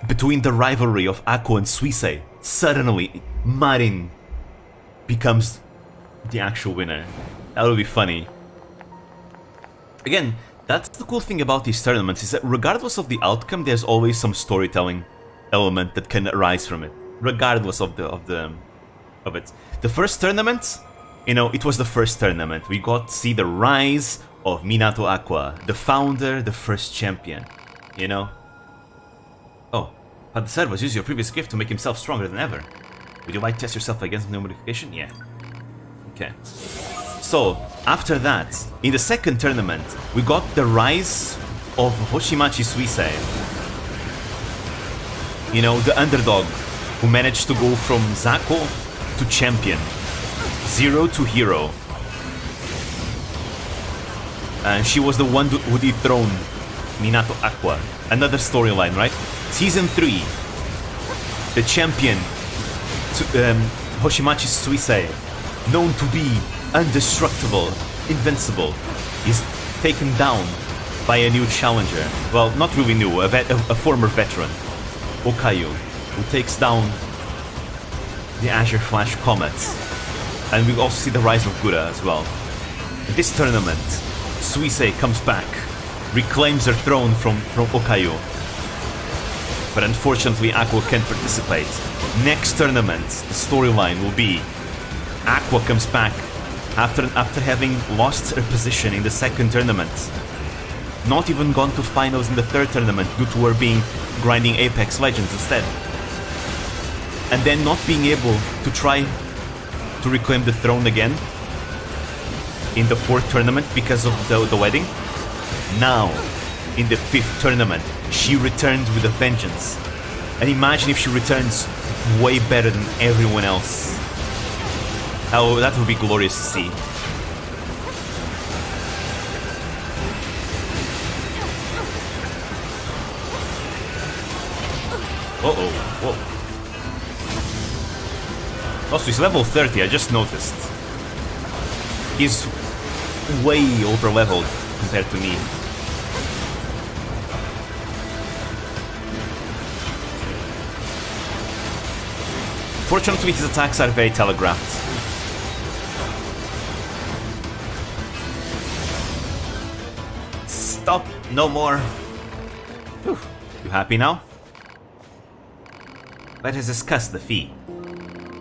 Between the rivalry of Aqua and Suisei, suddenly Marin becomes the actual winner. That would be funny. Again, that's the cool thing about these tournaments, is that regardless of the outcome, there's always some storytelling element that can arise from it. Regardless of it. The first tournament, you know, it was the first tournament. We got to see the rise of Minato Aqua, the founder, the first champion. You know? Oh, had the servers use your previous gift to make himself stronger than ever. Would you like to test yourself against the new modification? Yeah. Okay. So, after that, in the second tournament, we got the rise of Hoshimachi Suisei. You know, the underdog who managed to go from Zako to champion. 0 to hero. And she was the one who dethroned Minato Aqua. Another storyline, right? Season 3. The champion, Hoshimachi Suisei, known to be indestructible, invincible, is taken down by a new challenger. Well, not really new, a former veteran, Okayu, who takes down the Azure Flash Comets. And we also see the rise of Gura as well. In this tournament, Suisei comes back, reclaims her throne from Okayu. But unfortunately, Aqua can't participate. Next tournament, the storyline will be Aqua comes back after having lost her position in the second tournament. Not even gone to finals in the third tournament due to her being grinding Apex Legends instead. And then not being able to try to reclaim the throne again in the fourth tournament because of the wedding. Now, in the fifth tournament, she returns with a vengeance. And imagine if she returns way better than everyone else. Oh, that would be glorious to see. Uh-oh, whoa. Oh, so he's level 30, I just noticed. He's way over-leveled compared to me. Fortunately, his attacks are very telegraphed. Stop, no more. Whew. You happy now? Let us discuss the fee.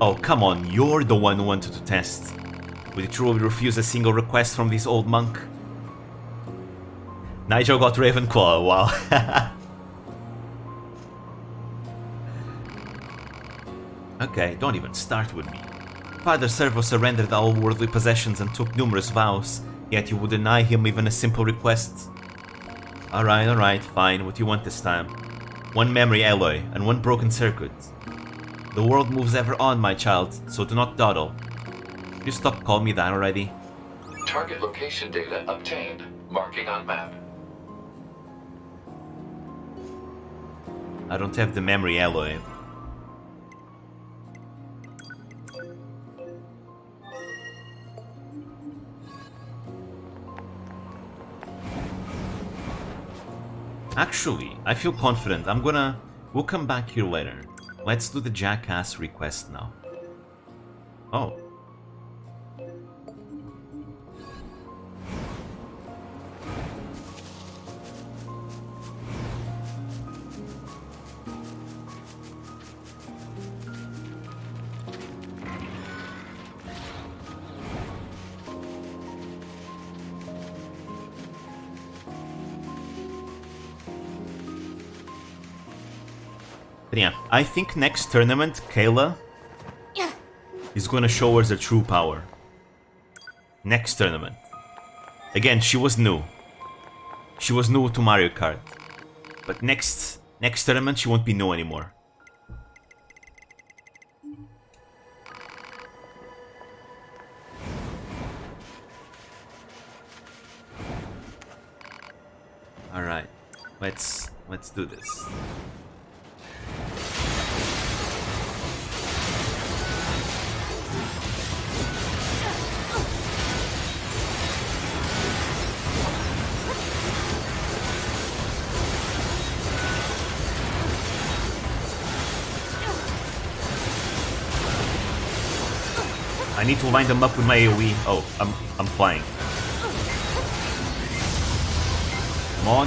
Oh, come on, you're the one who wanted to test. Would he truly refuse a single request from this old monk? Nigel got Ravenclaw, wow. Okay, don't even start with me. Father Servo surrendered all worldly possessions and took numerous vows, yet you would deny him even a simple request. Alright, fine, what do you want this time? One memory alloy and one broken circuit. The world moves ever on, my child, so do not dawdle. Could you stop calling me that already? Target location data obtained. Marking on map. I don't have the memory alloy. Actually, I feel confident. We'll come back here later. Let's do the jackass request now. Oh. But yeah, I think next tournament, Kayla is gonna show us her true power. Next tournament. Again, she was new. She was new to Mario Kart. But next tournament, she won't be new anymore. Alright, let's do this. I need to line them up with my AoE. Oh, I'm flying.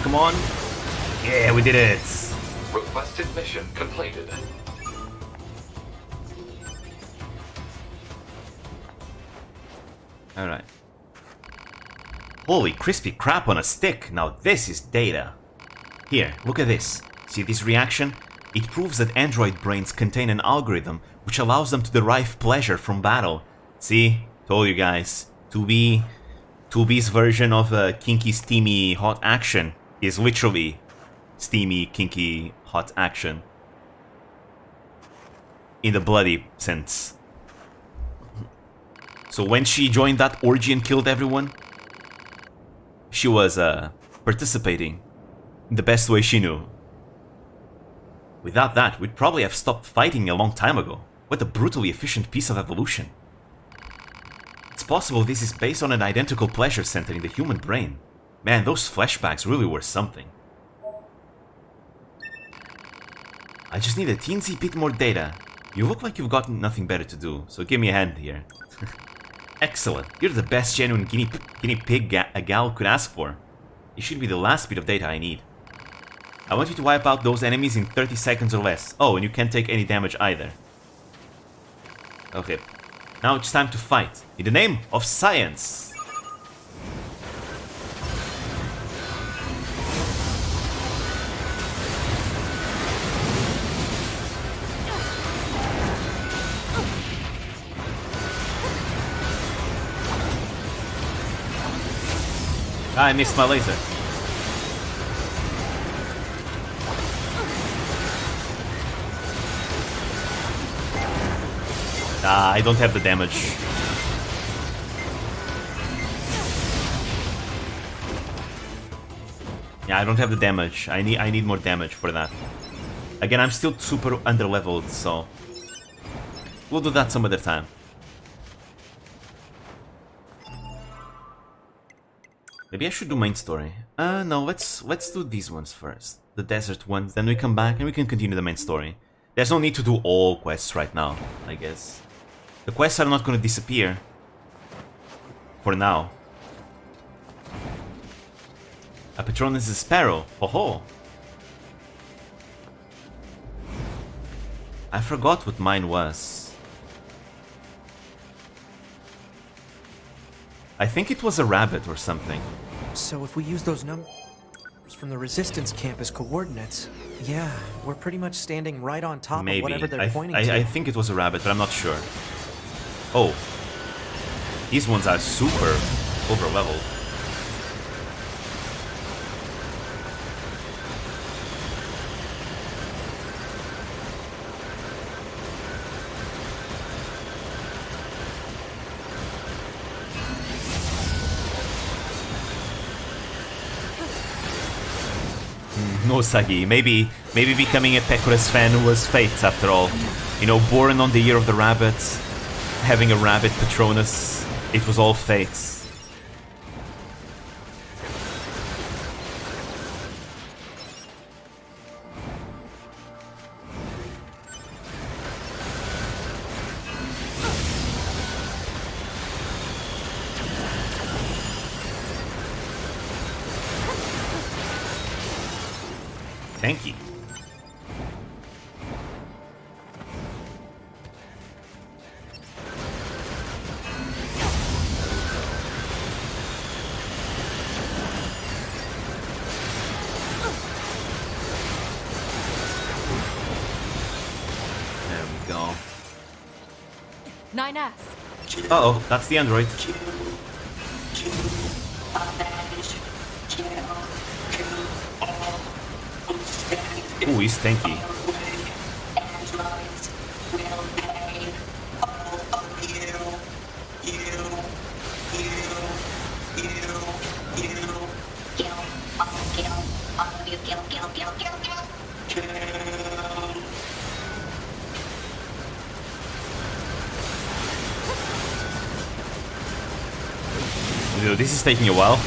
Come on. Yeah, we did it. Requested mission completed. Alright. Holy crispy crap on a stick. Now this is data. Here, look at this. See this reaction? It proves that android brains contain an algorithm which allows them to derive pleasure from battle. See? Told you guys. 2B's version of kinky, steamy, hot action is literally steamy, kinky, hot action. In the bloody sense. So when she joined that orgy and killed everyone, she was participating in the best way she knew. Without that, we'd probably have stopped fighting a long time ago. What a brutally efficient piece of evolution. It's possible this is based on an identical pleasure center in the human brain. Man, those flashbacks really were something. I just need a teensy bit more data. You look like you've got nothing better to do, so give me a hand here. Excellent. You're the best genuine guinea pig a gal could ask for. It should be the last bit of data I need. I want you to wipe out those enemies in 30 seconds or less. Oh, and you can't take any damage either. Okay. Now it's time to fight. In the name of science. I missed my laser. I don't have the damage. Yeah, I don't have the damage. I need more damage for that. Again, I'm still super underleveled, so we'll do that some other time. Maybe I should do main story. No, let's do these ones first. The desert ones, then we come back and we can continue the main story. There's no need to do all quests right now, I guess. The quests are not going to disappear. For now. A Patronus is a sparrow. Ho ho. I forgot what mine was. I think it was a rabbit or something. So if we use those numbers from the resistance camp as coordinates, yeah, we're pretty much standing right on top Maybe. of whatever they're pointing I to. think it was a rabbit, but I'm not sure. Oh. These ones are super over-leveled. No, Sagi. Maybe becoming a Pecoris fan was fate after all. You know, born on the year of the rabbit, having a rabbit Patronus, it was all fate. Thank you. There we go. 9S. Uh-oh, that's the android. Ooh, he's tanky. Dude, this is taking a while.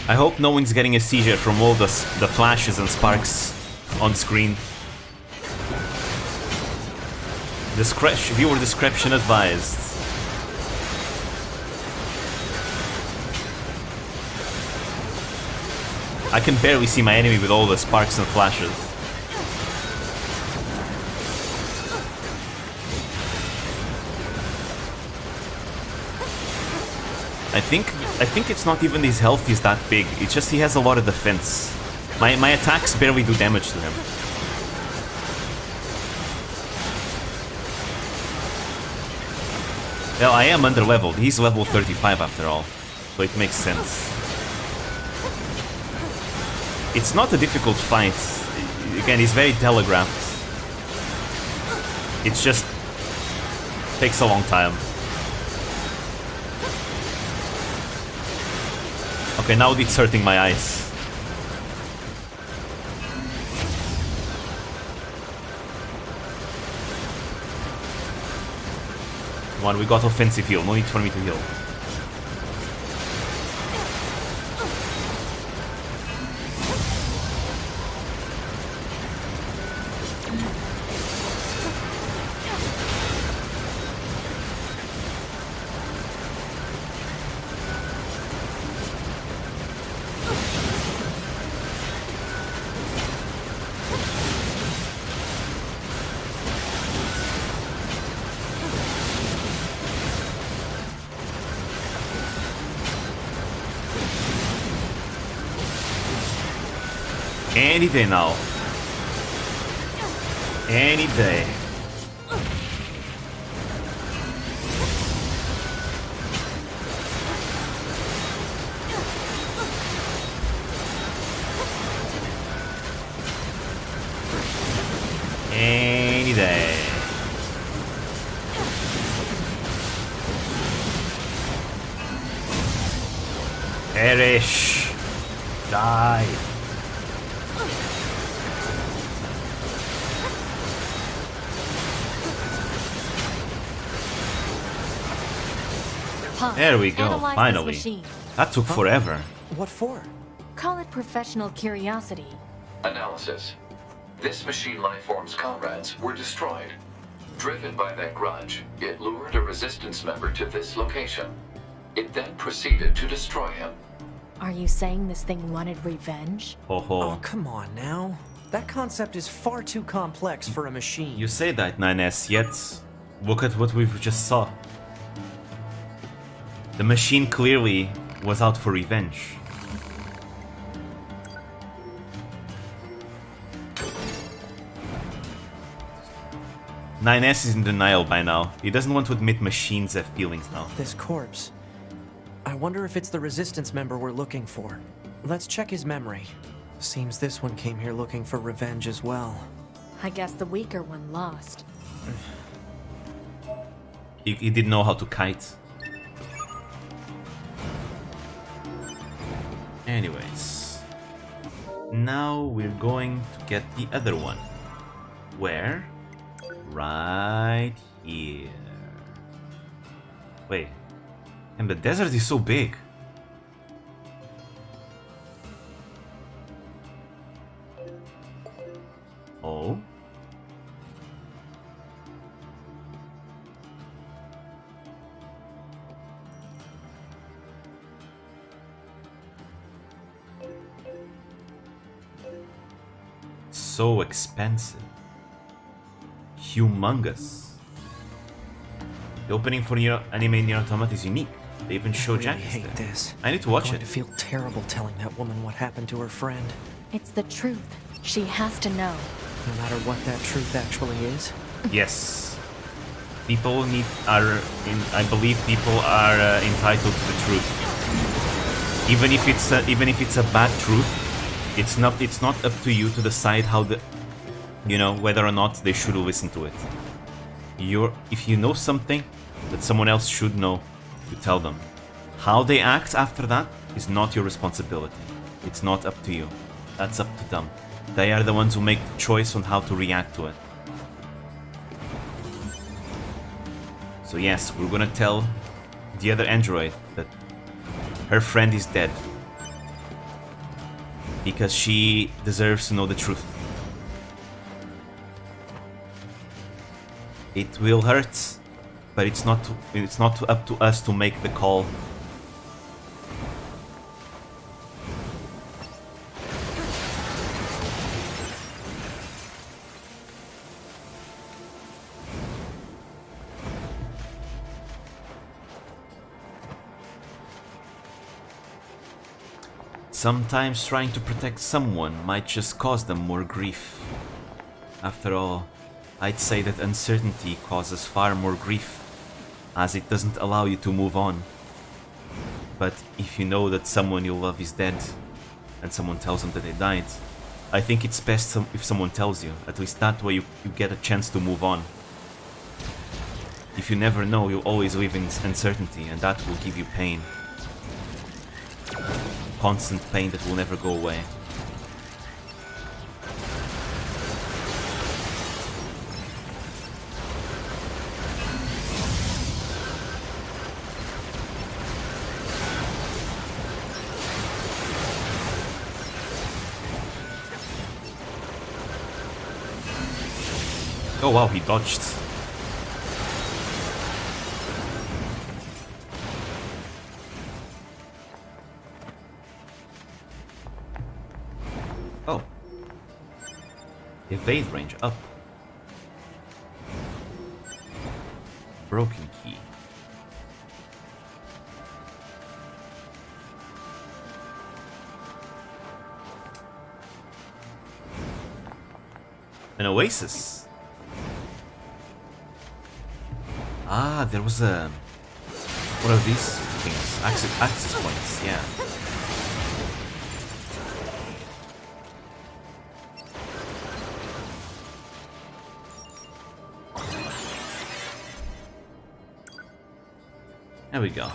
I hope no one's getting a seizure from all the flashes and sparks on screen. Viewer description advised. I can barely see my enemy with all the sparks and flashes. I think it's not even his health is that big. It's just he has a lot of defense. My attacks barely do damage to him. Well, I am under-leveled. He's level 35 after all, so it makes sense. It's not a difficult fight. Again, he's very telegraphed. It just takes a long time. Okay, now it's hurting my eyes. Come on, we got offensive heal. No need for me to heal. Any day now. Any day. Any day. Perish. Die. There we go, Analyze finally. this machine. That took forever. What for? Call it professional curiosity. Analysis. This machine lifeform's comrades were destroyed. Driven by that grudge, it lured a resistance member to this location. It then proceeded to destroy him. Are you saying this thing wanted revenge? Ho ho. Oh, come on now. That concept is far too complex for a machine. You say that, 9S, yet look at what we've just saw. The machine clearly was out for revenge. Nine S is in denial by now. He doesn't want to admit machines have feelings now. This corpse. I wonder if it's the resistance member we're looking for. Let's check his memory. Seems this one came here looking for revenge as well. I guess the weaker one lost. He didn't know how to kite. Anyways. Now we're going to get the other one. Where? Right here. Wait. And the desert is so big. Oh. So expensive. Humongous. The opening for anime NieR Automata is unique. They even show I really Jack. hate this. I need to watch I'm it. going to feel terrible telling that woman what happened to her friend. It's the truth. She has to know. No matter what that truth actually is. Yes. People I believe people are entitled to the truth. Even if it's a bad truth, it's not up to you to decide how whether or not they should listen to it. If you know something that someone else should know, you tell them. How they act after that is not your responsibility. It's not up to you. That's up to them. They are the ones who make the choice on how to react to it. So yes, we're gonna tell the other android that her friend is dead. Because she deserves to know the truth. It will hurt, but it's not up to us to make the call. Sometimes trying to protect someone might just cause them more grief. After all, I'd say that uncertainty causes far more grief, as it doesn't allow you to move on. But if you know that someone you love is dead, and someone tells them that they died, I think it's best if someone tells you. At least that way you get a chance to move on. If you never know, you'll always live in uncertainty, and that will give you pain. Constant pain that will never go away. Oh wow, he dodged. Oh. Evade range up. Broken key. An oasis. Ah, there was a... What are these things? Access points, yeah. There we go.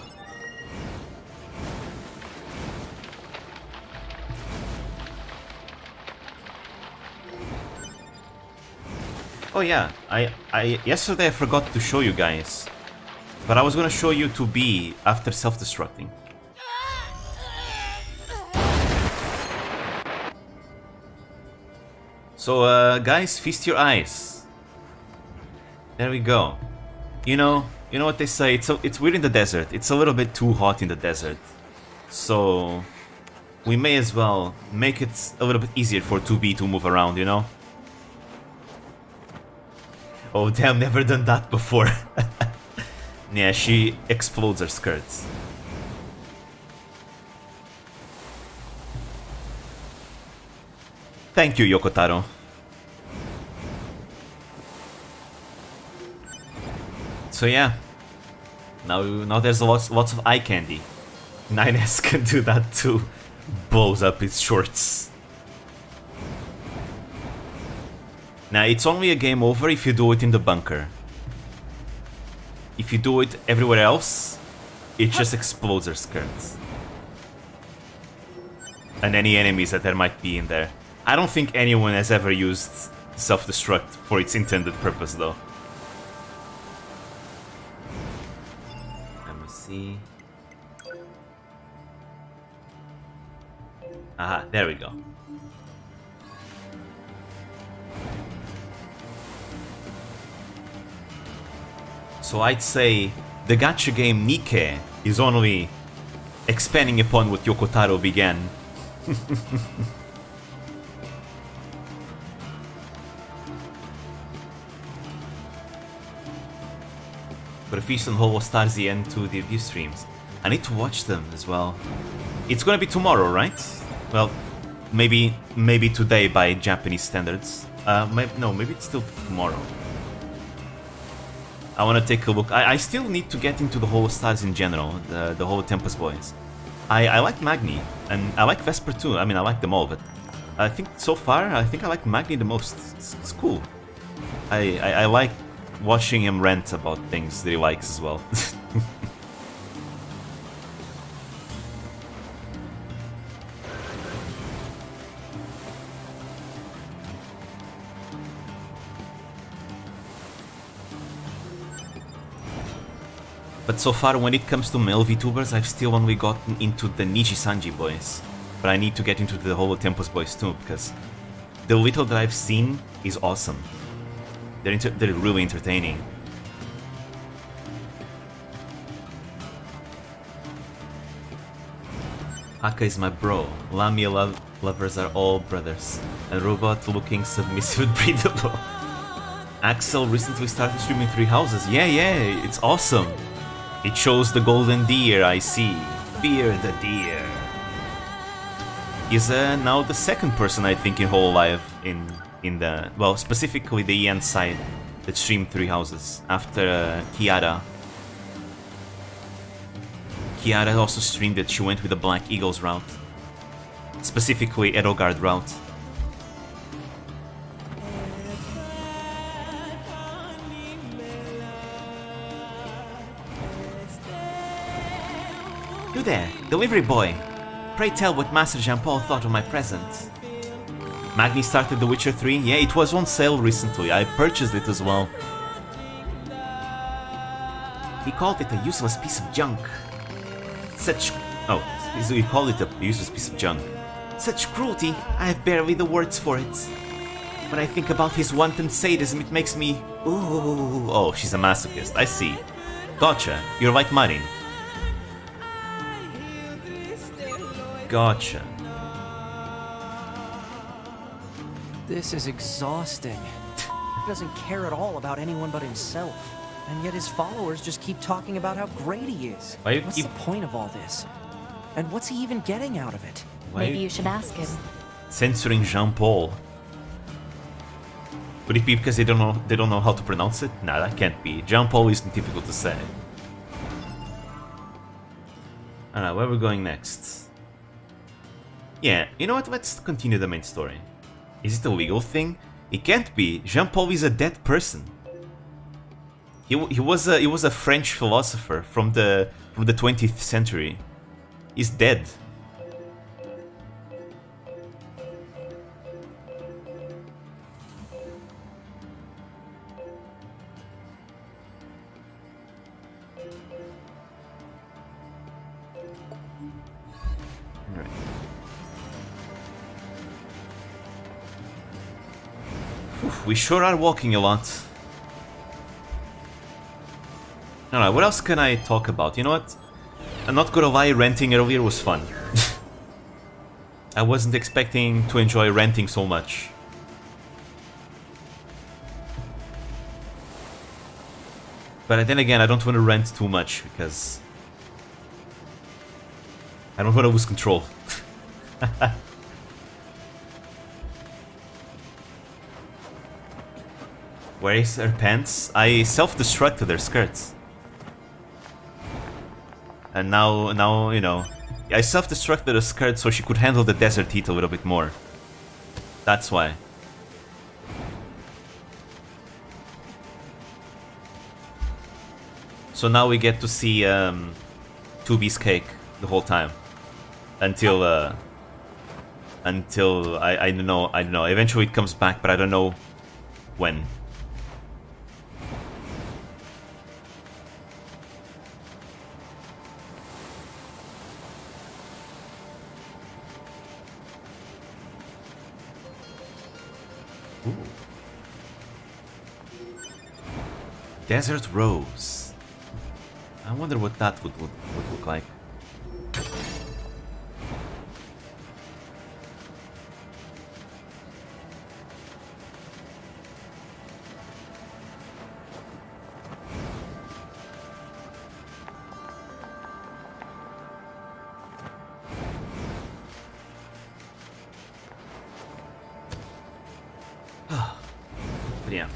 Oh yeah, I yesterday I forgot to show you guys, but I was gonna show you 2B after self-destructing. So guys, feast your eyes. There we go. You know what they say. It's weird in the desert. It's a little bit too hot in the desert, so we may as well make it a little bit easier for 2B to move around. You know. Oh damn! Never done that before. Yeah, she explodes her skirts. Thank you, Yokotaro. So yeah, now there's lots of eye candy. 9S can do that too. Blows up its shorts. Now it's only a game over if you do it in the bunker. If you do it everywhere else, it just explodes her skirts. And any enemies that there might be in there. I don't think anyone has ever used self-destruct for its intended purpose though. Let me see. Aha, there we go. So I'd say the gacha game NieR is only expanding upon what Yokotaro began. But a feast on Hollow Stars the end to the view streams. I need to watch them as well. It's gonna be tomorrow, right? Well, maybe today by Japanese standards. Maybe it's still tomorrow. I want to take a look. I still need to get into the Hollow Stars in general, the Hollow Tempest boys. I like Magni, and I like Vesper too. I mean, I like them all, but I think so far, I like Magni the most. It's cool. I like watching him rant about things that he likes as well. But so far, when it comes to male VTubers, I've still only gotten into the Niji-Sanji boys. But I need to get into the Hollow Tempest boys too, because the little that I've seen is awesome. They're really entertaining. Haka is my bro. Lamia lovers are all brothers. And robot-looking submissive breedable. Axel recently started streaming 3 houses. Yeah, it's awesome. It shows the golden deer, I see. Fear the deer. He's now the second person, I think, in Hololive in the... well, specifically the EN side that streamed 3 houses. After Kiara. Kiara also streamed that she went with the Black Eagles route. Specifically Erogard route. You there, delivery boy. Pray tell what Master Jean-Paul thought of my present. Magni started The Witcher 3? Yeah, it was on sale recently. I purchased it as well. He called it a useless piece of junk. He called it a useless piece of junk. Such cruelty, I have barely the words for it. When I think about his wanton sadism, it makes me... ooh. Oh, she's a masochist, I see. Gotcha, you're like Marin. Gotcha. This is exhausting. He doesn't care at all about anyone but himself. And yet his followers just keep talking about how great he is. What's the point of all this? And what's he even getting out of it? Maybe you should ask him. Censoring Jean-Paul. Would it be because they don't know how to pronounce it? Nah, that can't be. Jean-Paul isn't difficult to say. Alright, where are we going next? Yeah, you know what? Let's continue the main story. Is it a legal thing? It can't be. Jean-Paul is a dead person. He was a French philosopher from the 20th century. He's dead. Alright. We sure are walking a lot. Alright, what else can I talk about? You know what? I'm not gonna lie, renting earlier was fun. I wasn't expecting to enjoy renting so much. But then again, I don't want to rent too much because I don't want to lose control. Where is her pants? I self-destructed her skirts. And now, you know, I self-destructed her skirt so she could handle the desert heat a little bit more. That's why. So now we get to see 2B's cake the whole time. Until I don't know. Eventually it comes back, but I don't know when. Ooh. Desert Rose. I wonder what that would look like. But yeah,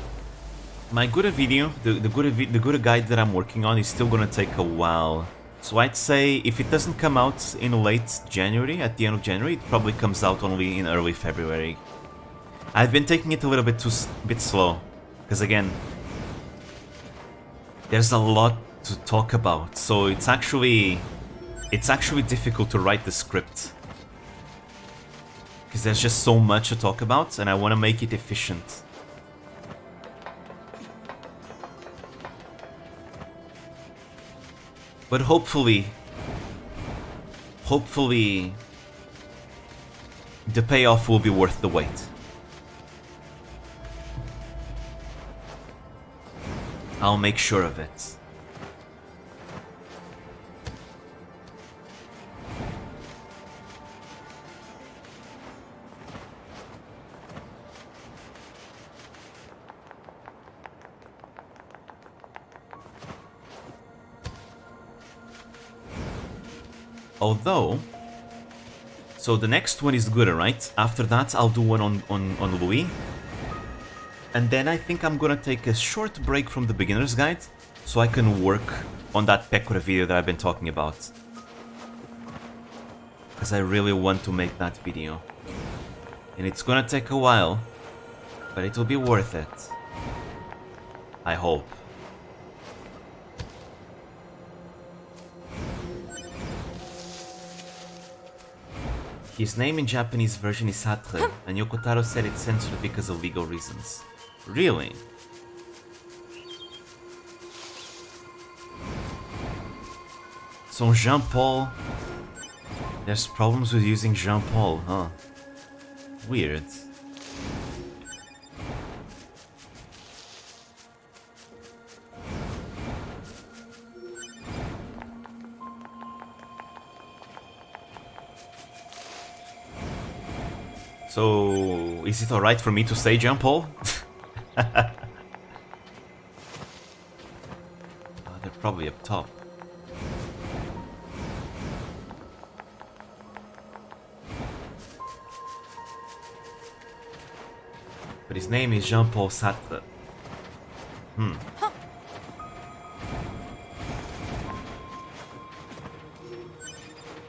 my Gura video, the Gura guide that I'm working on is still gonna take a while. So I'd say if it doesn't come out in late January, at the end of January, it probably comes out only in early February. I've been taking it a little bit slow, because again, there's a lot to talk about. So it's actually difficult to write the script. Because there's just so much to talk about, and I want to make it efficient. But hopefully, the payoff will be worth the wait. I'll make sure of it. Although, so the next one is Gura, right? After that, I'll do one on Louis. And then I think I'm gonna take a short break from the beginner's guide so I can work on that Pekora video that I've been talking about. Because I really want to make that video. And it's gonna take a while, but it'll be worth it. I hope. His name in Japanese version is Satre, and Yokotaro said it's censored because of legal reasons. Really? So Jean-Paul... There's problems with using Jean-Paul, huh? Weird. So, is it alright for me to say Jean-Paul? Oh, they're probably up top. But his name is Jean-Paul Sartre.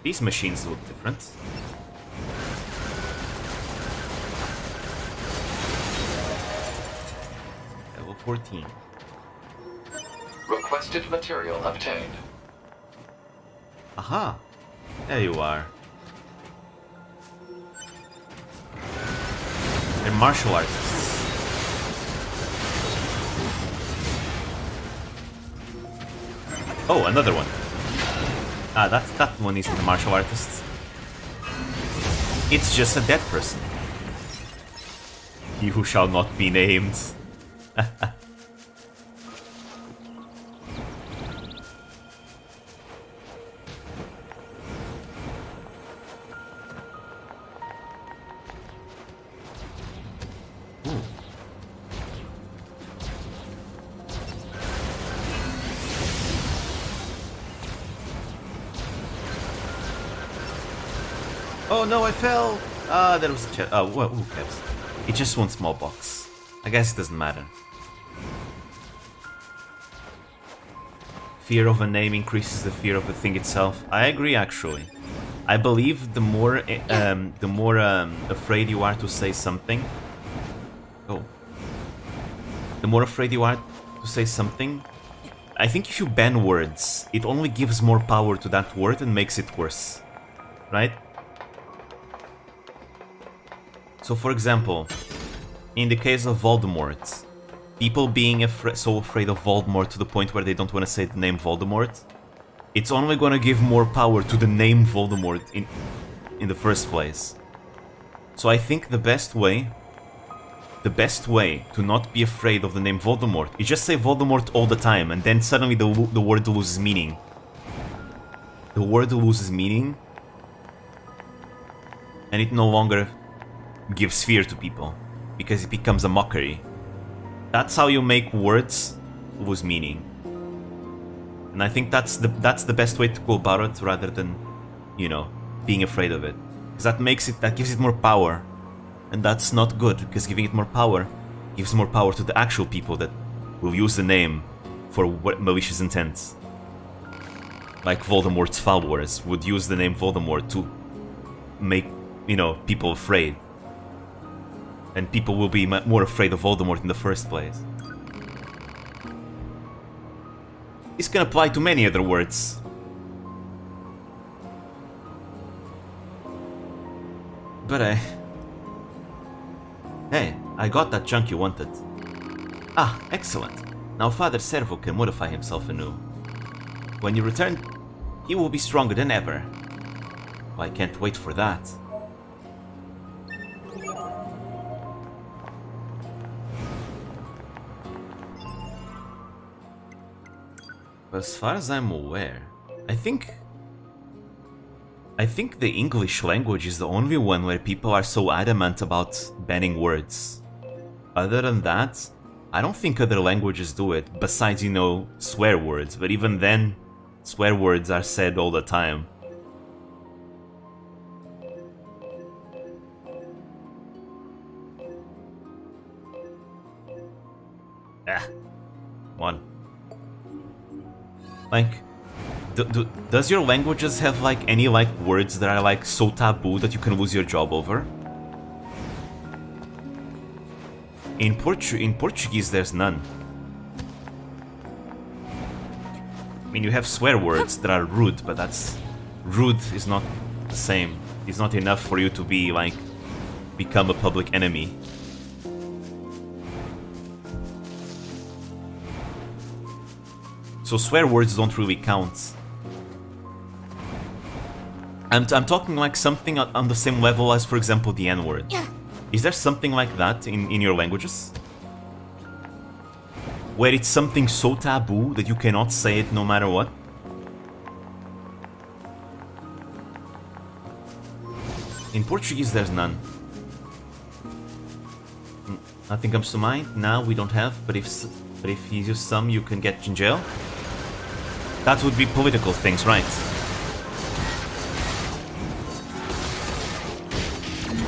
These machines look different. Level 14. Requested material obtained. Aha! There you are. They're martial artists. Oh, another one. Ah, that one isn't a martial artist. It's just a dead person. He who shall not be named. Oh no, I fell! Ah, that was a chest. Oh, well, who cares? It's just one small box. I guess it doesn't matter. Fear of a name increases the fear of the thing itself. I agree, actually. I believe the more afraid you are to say something. Oh. The more afraid you are to say something. I think if you ban words, it only gives more power to that word and makes it worse. Right? So, for example, in the case of Voldemort, people being so afraid of Voldemort to the point where they don't want to say the name Voldemort, it's only gonna give more power to the name Voldemort in the first place. So I think the best way to not be afraid of the name Voldemort is just say Voldemort all the time, and then suddenly the word loses meaning. The word loses meaning, and it no longer gives fear to people, because it becomes a mockery. That's how you make words lose meaning. And I think that's the best way to go about it, rather than, you know, being afraid of it. Because that gives it more power. And that's not good, because giving it more power gives more power to the actual people that will use the name for malicious intents. Like Voldemort's followers would use the name Voldemort to make, you know, people afraid. And people will be more afraid of Voldemort in the first place. This can apply to many other words. But Hey, I got that chunk you wanted. Ah, excellent. Now Father Servo can modify himself anew. When you return, he will be stronger than ever. I can't wait for that. As far as I'm aware, I think the English language is the only one where people are so adamant about banning words. Other than that, I don't think other languages do it, besides, you know, swear words, but even then, swear words are said all the time. One. Like, does your languages have like any like words that are like so taboo that you can lose your job over? In Portuguese, there's none. I mean, you have swear words that are rude, but that's rude is not the same. It's not enough for you to be like become a public enemy. So swear words don't really count. I'm talking like something on the same level as, for example, the N-word. Yeah. Is there something like that in your languages? Where it's something so taboo that you cannot say it no matter what? In Portuguese, there's none. Nothing comes to mind. Now we don't have, but if you use some, you can get in jail. That would be political things, right?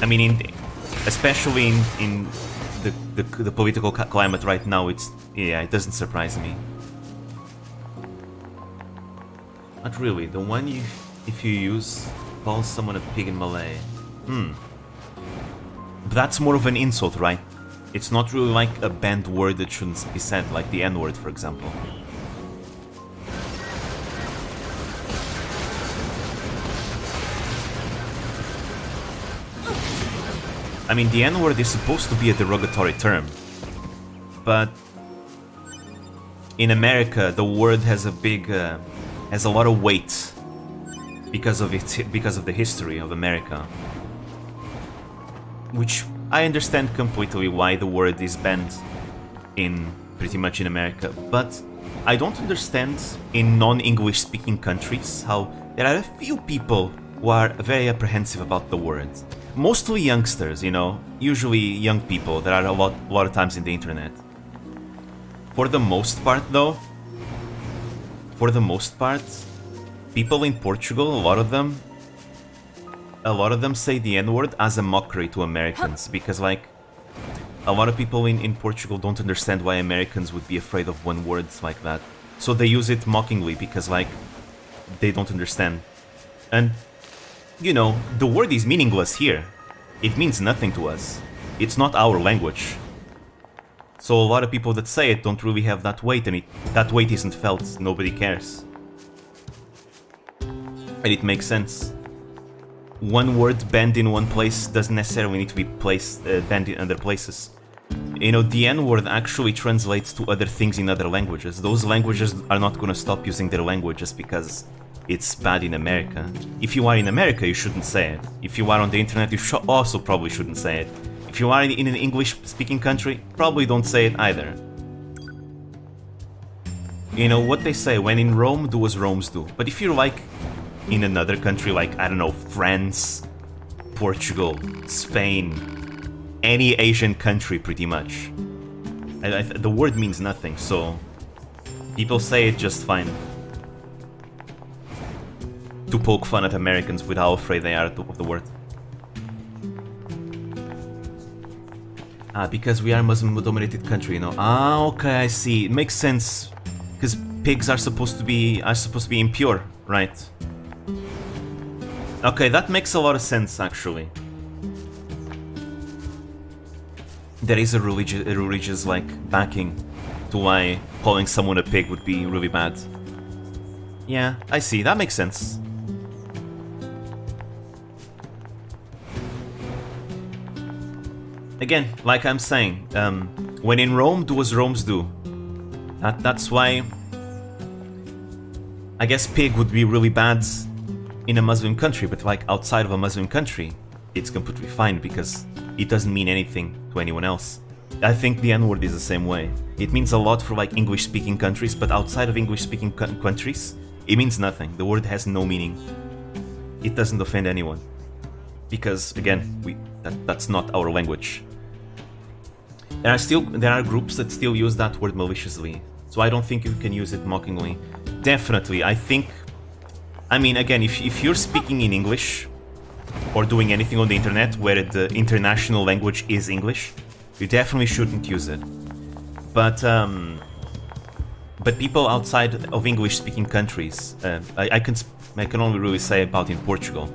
I mean, especially in the political climate right now, it doesn't surprise me. Not really. The one if you use call someone a pig in Malay. But that's more of an insult, right? It's not really like a banned word that shouldn't be said, like the N-word, for example. I mean, the N-word is supposed to be a derogatory term, but in America, the word has a lot of weight because of the history of America, which I understand completely why the word is banned in pretty much in America, but I don't understand in non-English speaking countries how there are a few people who are very apprehensive about the word. Mostly youngsters, you know, usually young people that are a lot of times in the internet. For the most part, though, people in Portugal, a lot of them, a lot of them say the N-word as a mockery to Americans, because like a lot of people in Portugal don't understand why Americans would be afraid of one word like that. So they use it mockingly because like they don't understand. And you know, the word is meaningless here. It means nothing to us. It's not our language. So a lot of people that say it don't really have that weight, and that weight isn't felt. Nobody cares. And it makes sense. One word banned in one place doesn't necessarily need to be banned in other places. You know, the N-word actually translates to other things in other languages. Those languages are not gonna stop using their language just because it's bad in America. If you are in America, you shouldn't say it. If you are on the internet, you also probably shouldn't say it. If you are in an English-speaking country, probably don't say it either. You know, what they say, when in Rome, do as Romans do. But if you're like in another country, like, I don't know, France, Portugal, Spain, any Asian country pretty much, the word means nothing, so people say it just fine. To poke fun at Americans with how afraid they are of the word. Because we are a Muslim-dominated country, you know. Okay, I see. It makes sense. Because pigs are supposed to be impure, right? Okay, that makes a lot of sense, actually. There is a religious like backing to why calling someone a pig would be really bad. Yeah, I see. That makes sense. Again, like I'm saying, when in Rome, do as Romans do. That's why I guess pig would be really bad in a Muslim country, but like outside of a Muslim country, it's completely fine because it doesn't mean anything to anyone else. I think the N-word is the same way. It means a lot for like English-speaking countries, but outside of English-speaking countries, it means nothing. The word has no meaning. It doesn't offend anyone. Because again, that's not our language. There are groups that still use that word maliciously, so I don't think you can use it mockingly. Definitely, I mean, again, if you're speaking in English or doing anything on the internet where the international language is English, you definitely shouldn't use it. But people outside of English-speaking countries, I can only really say about in Portugal,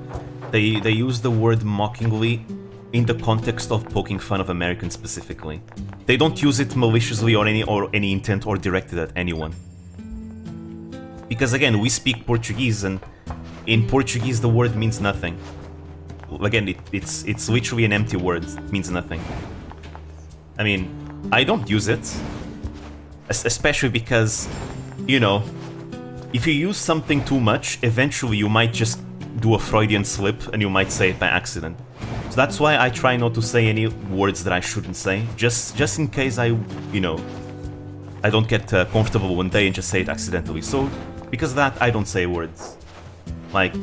they use the word mockingly in the context of poking fun of Americans specifically. They don't use it maliciously or any intent or directed at anyone. Because again, we speak Portuguese, and in Portuguese the word means nothing. Again, it's literally an empty word. It means nothing. I mean, I don't use it, especially because, you know, if you use something too much, eventually you might just do a Freudian slip and you might say it by accident. So that's why I try not to say any words that I shouldn't say, just in case I don't get comfortable one day and just say it accidentally. So because of that, I don't say words like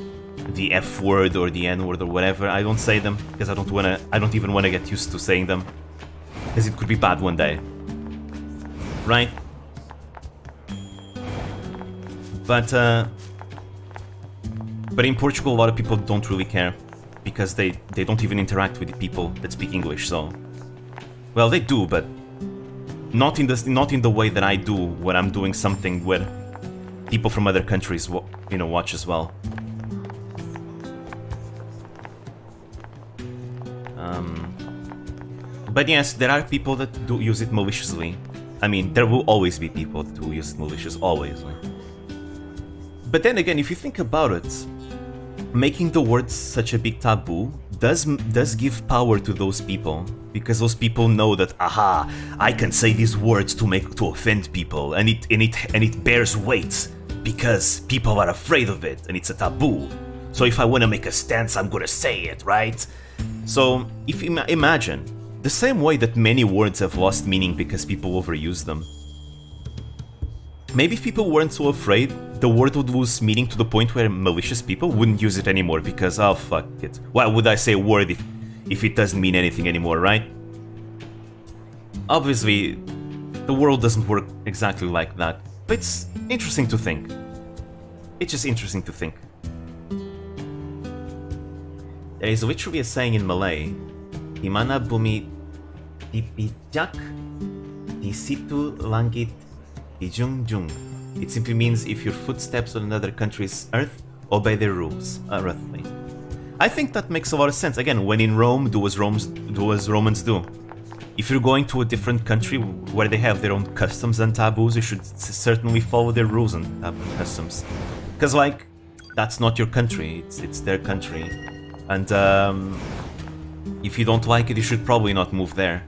the F word or the N word or whatever. I don't say them because I don't even wanna get used to saying them, because it could be bad one day, right? But in Portugal, a lot of people don't really care because they don't even interact with the people that speak English. So, well, they do, but not in the way that I do when I'm doing something where people from other countries, you know, watch as well. But yes, there are people that do use it maliciously. I mean, there will always be people that will use it malicious, always. But then again, if you think about it, making the word such a big taboo does give power to those people, because those people know that, aha, I can say these words to offend people, and it bears weight because people are afraid of it, and it's a taboo. So if I want to make a stance, I'm gonna say it, right? So if you imagine the same way that many words have lost meaning because people overuse them. Maybe if people weren't so afraid, the word would lose meaning to the point where malicious people wouldn't use it anymore because, oh, fuck it. Why would I say a word if it doesn't mean anything anymore, right? Obviously, the world doesn't work exactly like that, but it's interesting to think. It's just interesting to think. There is literally a saying in Malay, Di mana bumi dipijak, di situ langit dijunjung. It simply means if your footsteps on another country's earth, obey their rules, roughly. I think that makes a lot of sense. Again, when in Rome, do as Romans do. If you're going to a different country where they have their own customs and taboos, you should certainly follow their rules and customs. Because, like, that's not your country, it's their country. And if you don't like it, you should probably not move there.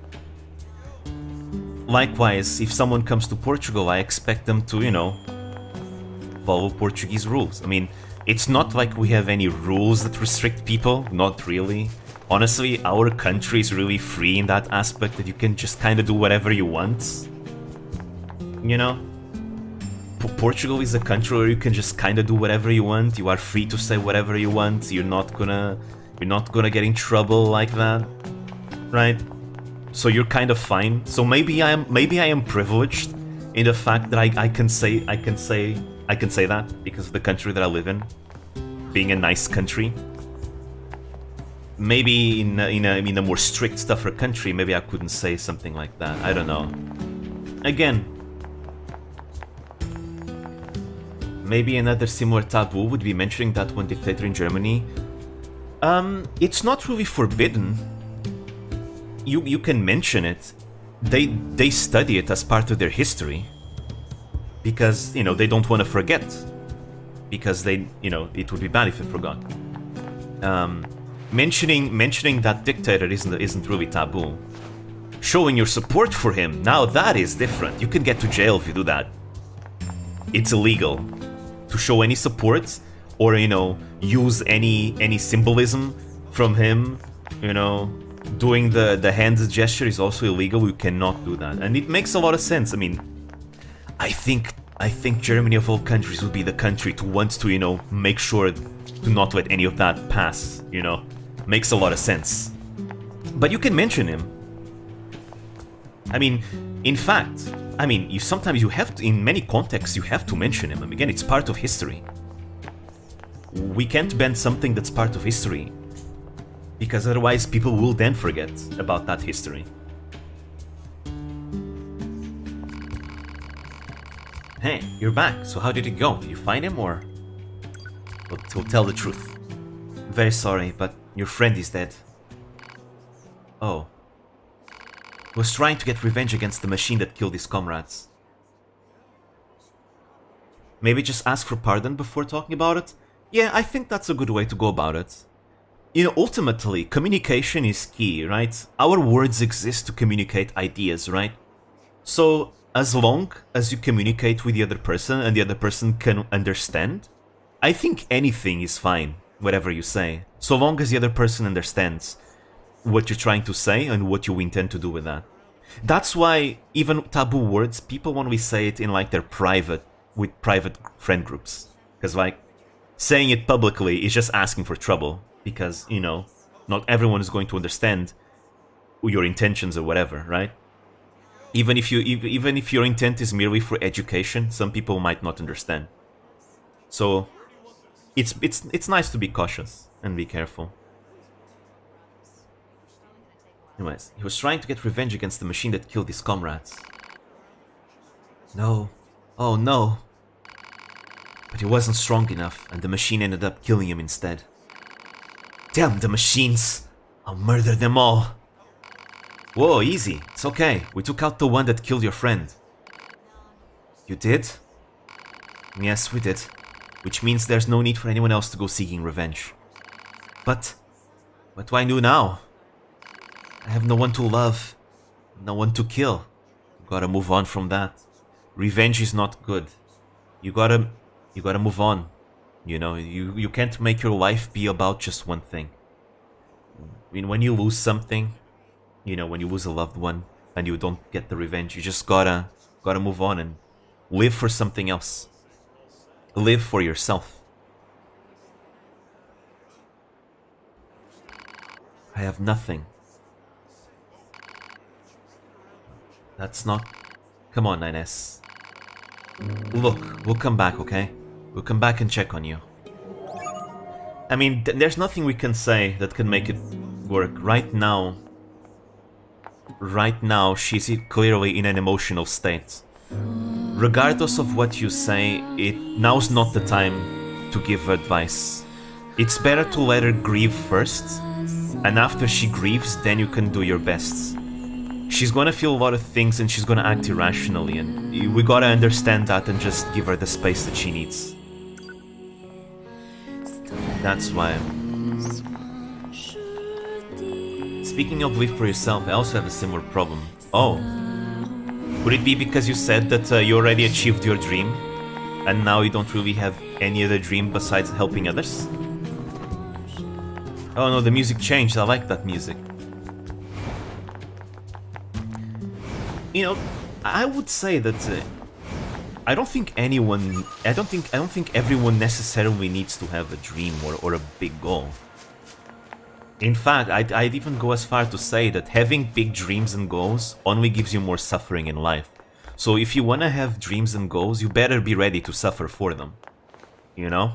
Likewise, if someone comes to Portugal, I expect them to, you know, follow Portuguese rules. I mean, it's not like we have any rules that restrict people, not really. Honestly, our country is really free in that aspect, that you can just kind of do whatever you want. You know? Portugal is a country where you can just kind of do whatever you want, you are free to say whatever you want, you're not gonna get in trouble like that, right? So you're kind of fine. So maybe I am privileged in the fact that I can say that because of the country that I live in, being a nice country. Maybe in a more strict, tougher country, maybe I couldn't say something like that. I don't know. Again, maybe another similar taboo would be mentioning that one dictator in Germany. It's not really forbidden. You can mention it. They study it as part of their history because, you know, they don't want to forget, because they, you know, it would be bad if they forgot. Mentioning that dictator isn't really taboo. Showing your support for him, now that is different. You can get to jail if you do that. It's illegal to show any support or, you know, use any symbolism from him, you know. Doing the hand gesture is also illegal. You cannot do that, and it makes a lot of sense. I mean, I think Germany of all countries would be the country to want to, you know, make sure to not let any of that pass. You know, makes a lot of sense. But you can mention him. I mean, in fact, I mean, sometimes you have to, in many contexts, you have to mention him. I mean, again, it's part of history. We can't ban something that's part of history, because otherwise people will then forget about that history. Hey, you're back. So how did it go? Did you find him, or? Well, tell the truth. Very sorry, but your friend is dead. Oh. He was trying to get revenge against the machine that killed his comrades. Maybe just ask for pardon before talking about it? Yeah, I think that's a good way to go about it. You know, ultimately, communication is key, right? Our words exist to communicate ideas, right? So, as long as you communicate with the other person and the other person can understand, I think anything is fine, whatever you say. So long as the other person understands what you're trying to say and what you intend to do with that. That's why even taboo words, people only say it in like their private friend groups. Because like, saying it publicly is just asking for trouble. Because, you know, not everyone is going to understand your intentions or whatever, right? Even if your intent is merely for education, some people might not understand. So, it's nice to be cautious and be careful. Anyways, he was trying to get revenge against the machine that killed his comrades. No. Oh no. But he wasn't strong enough, and the machine ended up killing him instead. Damn the machines! I'll murder them all! Whoa, easy. It's okay. We took out the one that killed your friend. You did? Yes, we did. Which means there's no need for anyone else to go seeking revenge. But what do I do now? I have no one to love. No one to kill. Gotta move on from that. Revenge is not good. You gotta move on. You know, you can't make your life be about just one thing. I mean, when you lose something, you know, when you lose a loved one and you don't get the revenge, you just gotta move on and live for something else. Live for yourself. I have nothing. That's not... Come on, 9S. Look, we'll come back, okay? We'll come back and check on you. I mean, there's nothing we can say that can make it work. Right now, she's clearly in an emotional state. Regardless of what you say, now's not the time to give advice. It's better to let her grieve first, and after she grieves, then you can do your best. She's gonna feel a lot of things and she's gonna act irrationally, and we gotta understand that and just give her the space that she needs. That's why. Speaking of live for yourself, I also have a similar problem. Oh. Would it be because you said that you already achieved your dream, and now you don't really have any other dream besides helping others? Oh no, the music changed. I like that music. You know, I would say that I don't think everyone necessarily needs to have a dream or a big goal. In fact, I'd even go as far to say that having big dreams and goals only gives you more suffering in life. So if you wanna have dreams and goals, you better be ready to suffer for them. You know?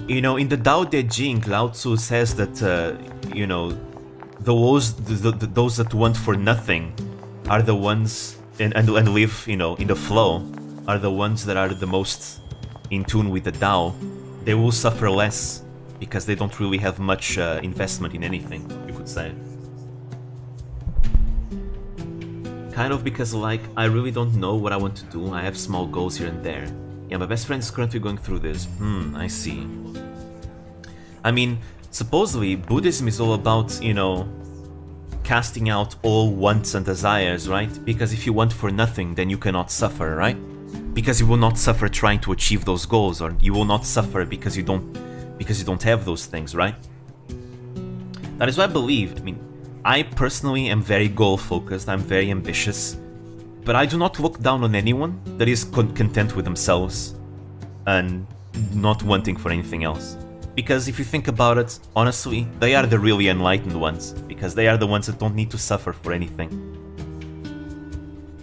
You know, in the Tao Te Ching, Lao Tzu says that, you know, those that want for nothing are the ones, and live, you know, in the flow, are the ones that are the most in tune with the Tao. They will suffer less, because they don't really have much investment in anything, you could say. Kind of because, like, I really don't know what I want to do. I have small goals here and there. Yeah, my best friend is currently going through this. I see. I mean, supposedly, Buddhism is all about, you know, casting out all wants and desires, right? Because if you want for nothing, then you cannot suffer, right? Because you will not suffer trying to achieve those goals, or you will not suffer because you don't have those things, right? That is what I believe. I mean, I personally am very goal-focused, I'm very ambitious, but I do not look down on anyone that is content with themselves and not wanting for anything else. Because if you think about it, honestly, they are the really enlightened ones, because they are the ones that don't need to suffer for anything.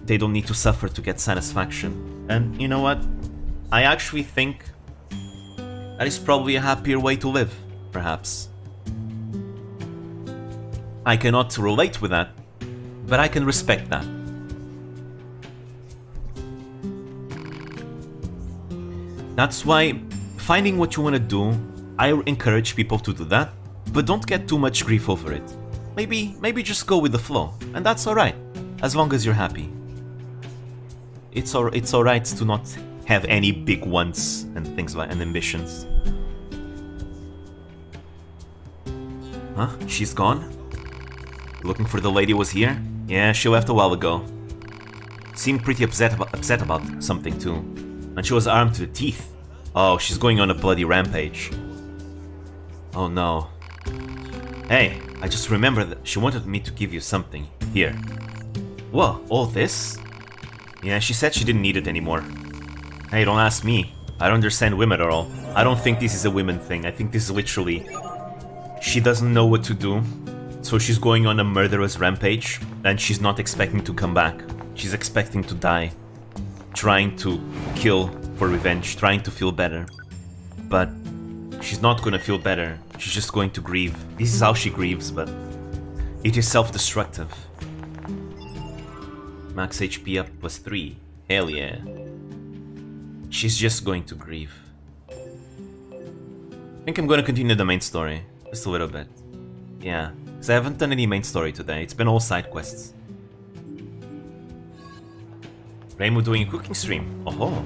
They don't need to suffer to get satisfaction. And you know what? I actually think that is probably a happier way to live, perhaps. I cannot relate with that, but I can respect that. That's why finding what you want to do, I encourage people to do that, but don't get too much grief over it. Maybe just go with the flow, and that's alright, as long as you're happy. It's alright to not have any big wants and things like and ambitions. Huh? She's gone? Looking for the lady who was here? Yeah, she left a while ago. Seemed pretty upset about something too. And she was armed to the teeth. Oh, she's going on a bloody rampage. Oh no. Hey, I just remembered that she wanted me to give you something. Here. Whoa, all this? Yeah, she said she didn't need it anymore. Hey, don't ask me. I don't understand women at all. I don't think this is a women thing. I think this is literally... She doesn't know what to do, so she's going on a murderous rampage, and she's not expecting to come back. She's expecting to die. Trying to kill for revenge, trying to feel better. But she's not gonna feel better. She's just going to grieve. This is how she grieves, but it is self-destructive. Max HP up +3. Hell yeah. She's just going to grieve. I think I'm gonna continue the main story. Just a little bit. Yeah, because I haven't done any main story today. It's been all side quests. Rainbow doing a cooking stream. Oh.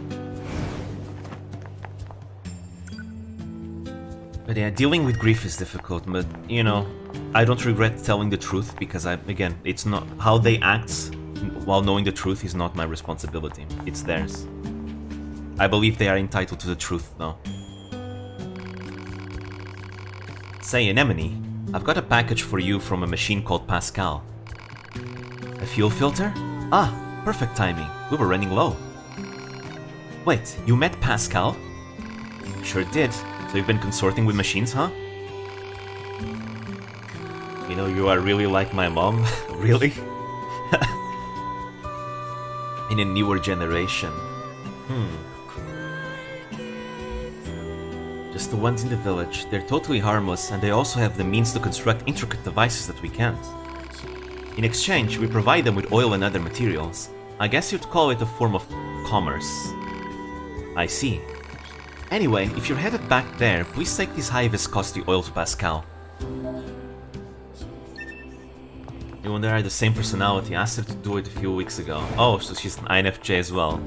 But yeah, dealing with grief is difficult, but, you know, I don't regret telling the truth because again, it's not... How they act while knowing the truth is not my responsibility. It's theirs. I believe they are entitled to the truth, though. Say, Anemone, I've got a package for you from a machine called Pascal. A fuel filter? Ah, perfect timing. We were running low. Wait, you met Pascal? Sure did. So you've been consorting with machines, huh? You know, you are really like my mom. Really? In a newer generation. Just the ones in the village. They're totally harmless, and they also have the means to construct intricate devices that we can't. In exchange, we provide them with oil and other materials. I guess you'd call it a form of commerce. I see. Anyway, if you're headed back there, please take this high viscosity oil to Pascal. You and I are the same personality. I asked her to do it a few weeks ago. Oh, so she's an INFJ as well.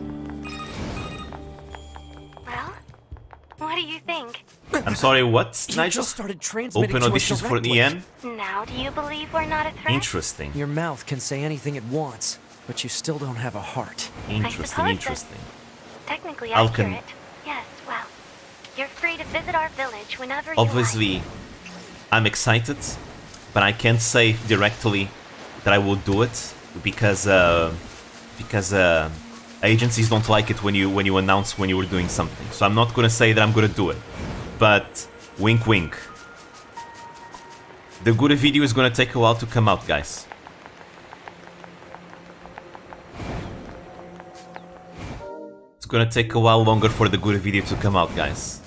Well, what do you think? I'm sorry, what, You Nigel? just started transmitting Open to us auditions for directly. EN? Now do you believe we're not a threat? Interesting. Your mouth can say anything it wants, but you still don't have a heart. Interesting, suppose interesting. Technically Alchem. accurate. Yes, well, you're free to visit our village whenever you Obviously, I'm excited, but I can't say directly that I will do it because agencies don't like it when you announce when you were doing something. So I'm not gonna say that I'm gonna do it, but wink, wink. The good video is gonna take a while to come out, guys. It's gonna take a while longer for the good video to come out, guys.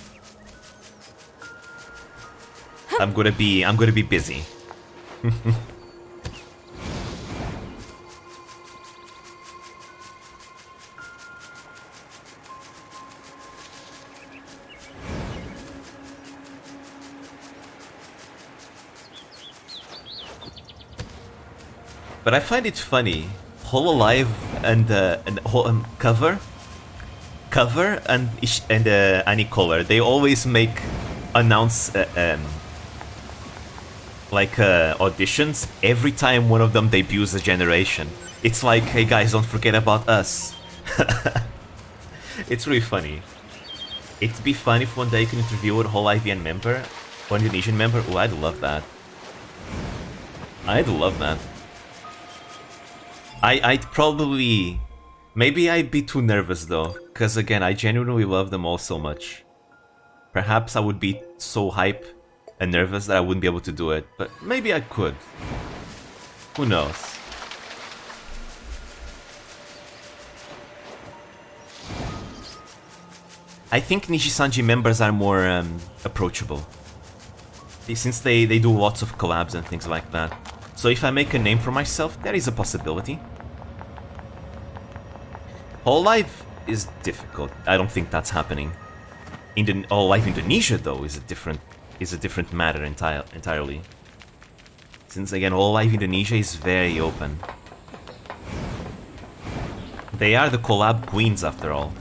I'm gonna be busy. But I find it funny. Hololive and cover and Anicolor, they always make announce auditions every time one of them debuts a generation. It's like, hey guys, don't forget about us. It's really funny. It'd be fun if one day you can interview a whole IVN member or Indonesian member. Oh, I'd love that. I'd love that. I'd probably... Maybe I'd be too nervous though, because again, I genuinely love them all so much. Perhaps I would be so hype and nervous that I wouldn't be able to do it, but maybe I could. Who knows? I think Nishi-Sanji members are more approachable. Since they do lots of collabs and things like that. So if I make a name for myself, there is a possibility. Whole Life is difficult. I don't think that's happening. Whole Life Indonesia though is a different matter entirely. Since again, Whole Life Indonesia is very open. They are the collab queens after all.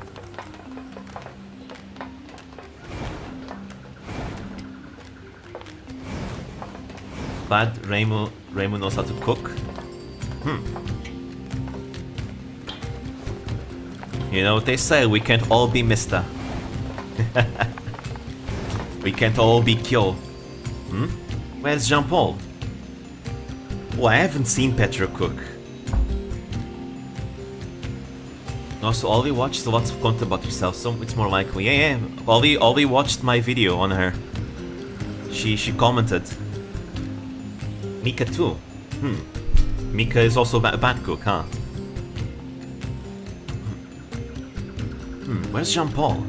But Reimu knows how to cook. You know what they say, we can't all be Mr. We can't all be Kyo. Where's Jean-Paul? Oh, I haven't seen Petra cook. Also, Ollie watched lots of content about herself, so it's more likely. Yeah. Ollie watched my video on her. She commented. Mika too. Mika is also a bad cook, huh? Where's Jean-Paul?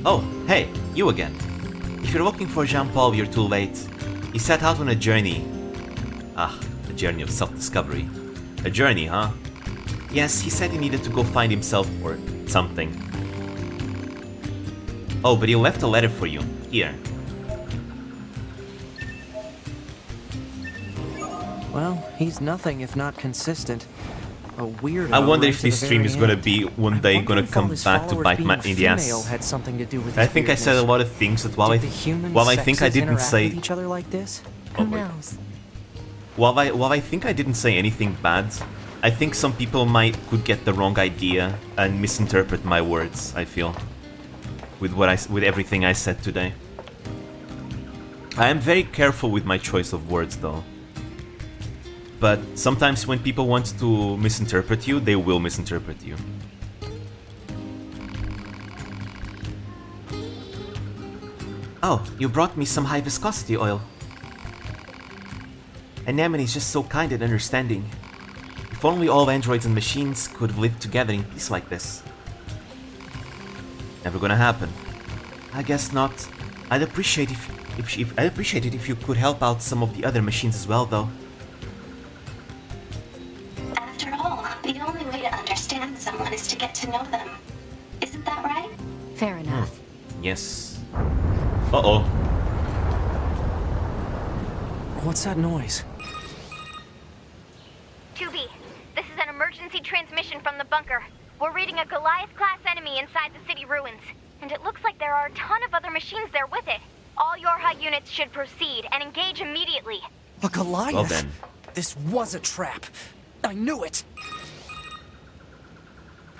Oh, hey, you again. If you're looking for Jean-Paul, you're too late. He set out on a journey. A journey of self-discovery. A journey, huh? Yes, he said he needed to go find himself or something. Oh, but he left a letter for you. Here. Well, he's nothing if not consistent. A weirdo. I wonder right if to this the stream very is gonna end. be one I day wonder gonna if all come his back to followers bite being me in the female ass. had something to do with I his think I said a weirdness. lot of things that while Did the human I think I sexes didn't interact say with each other like this? Who knows? while I think I didn't say anything bad, I think some people could get the wrong idea and misinterpret my words, I feel. With everything I said today. I am very careful with my choice of words though. But sometimes when people want to misinterpret you, they will misinterpret you. Oh, you brought me some high viscosity oil. Anemone is just so kind and understanding. If only all androids and machines could live together in peace like this. Never gonna happen. I guess not. I'd appreciate I'd appreciate it if you could help out some of the other machines as well, though. After all, the only way to understand someone is to get to know them. Isn't that right? Fair enough. Yes. Uh-oh. What's that noise? 2B, this is an emergency transmission from the bunker. We're reading a Goliath-class enemy inside the city ruins, and it looks like there are a ton of other machines there with it. All Yorha units should proceed and engage immediately. A Goliath? Well then. This was a trap. I knew it.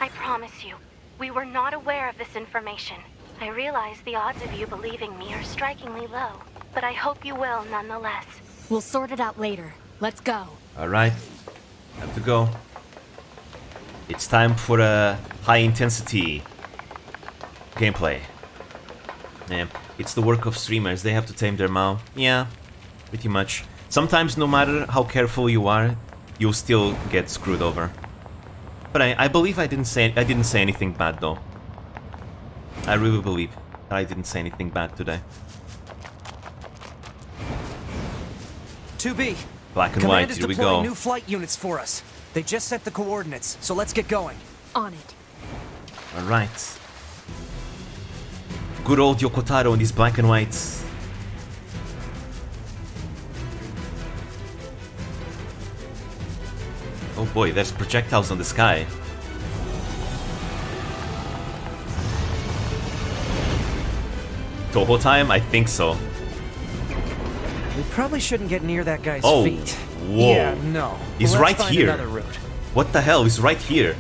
I promise you, we were not aware of this information. I realize the odds of you believing me are strikingly low, but I hope you will nonetheless. We'll sort it out later. Let's go. Alright. Have to go. It's time for a high-intensity gameplay. Yeah, it's the work of streamers. They have to tame their mouth. Yeah, pretty much. Sometimes, no matter how careful you are, you'll still get screwed over. But I believe I didn't say anything bad though. I really believe I didn't say anything bad today. 2B. Black and Command white. is Here we deploying go. new flight units for us. They just set the coordinates, so let's get going. On it. Alright. Good old Yokotaro in these black and whites. Oh boy, there's projectiles on the sky. Toho time? I think so. We probably shouldn't get near that guy's Oh, feet. whoa. Yeah, no. He's Let's right find here. Another route. What the hell? He's right here.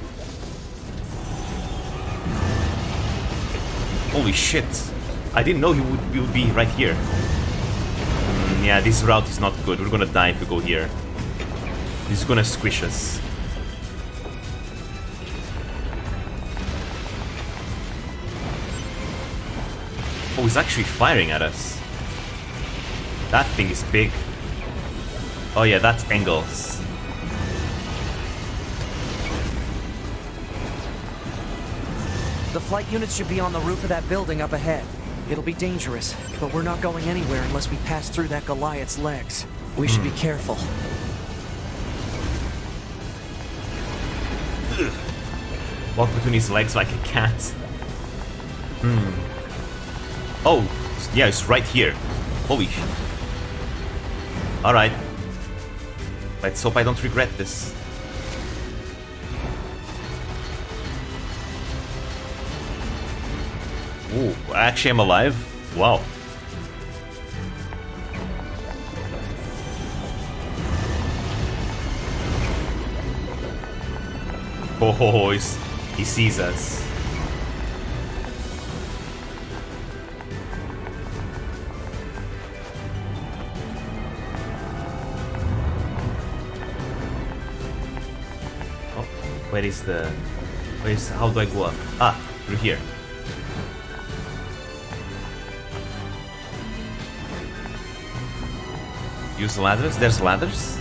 Holy shit. I didn't know he would be right here. Yeah, this route is not good. We're gonna die if we go here. He's gonna squish us. Oh, he's actually firing at us. That thing is big. Oh yeah, that's Engels. The flight units should be on the roof of that building up ahead. It'll be dangerous, but we're not going anywhere unless we pass through that Goliath's legs. We should be careful. Walk between his legs like a cat. Oh, yeah, it's right here. Holy shit. Alright. Let's hope I don't regret this. Ooh, actually I'm alive? Wow. Oh, he sees us. Oh, how do I go up? Ah, through here. Use ladders? There's ladders?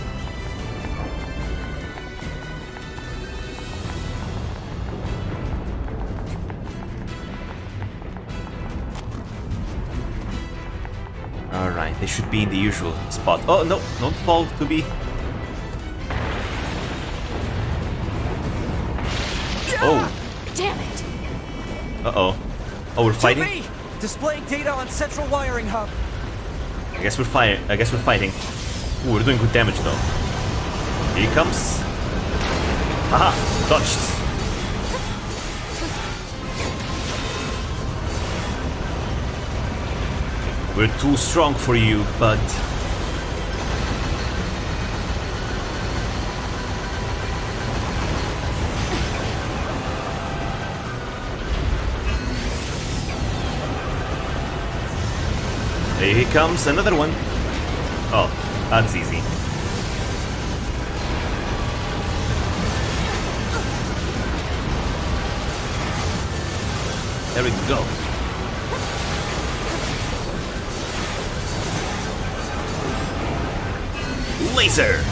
Alright, they should be in the usual spot. Oh, no, don't fall to be. Oh. Damn it! Uh-oh. Oh, we're fighting? 2B! Displaying data on central wiring hub. I guess we're fighting. Ooh, we're doing good damage though. Here he comes. Haha, dodged. We're too strong for you, bud. Here comes another one. Oh, that's easy. There we go. Laser!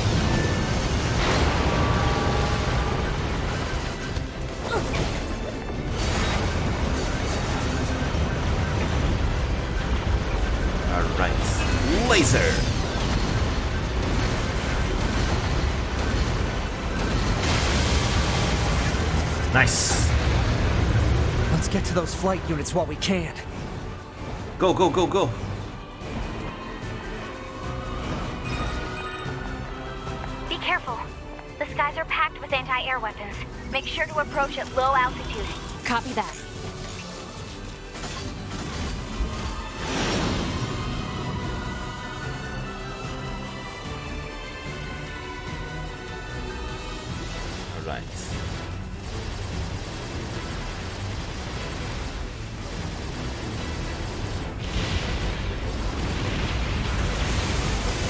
Alright. Laser! Nice. Let's get to those flight units while we can. Go, go, go, go. Be careful. The skies are packed with anti-air weapons. Make sure to approach at low altitude. Copy that. Alright.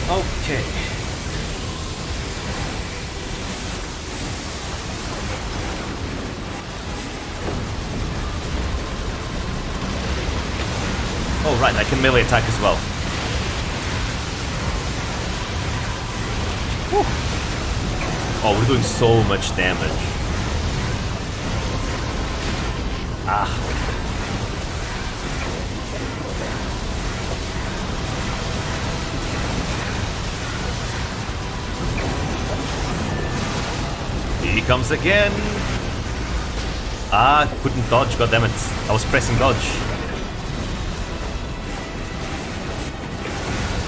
Okay. Oh, right, I can melee attack as well. Whew. Oh, we're doing so much damage. Ah. He comes again. Ah, couldn't dodge, goddammit. I was pressing dodge.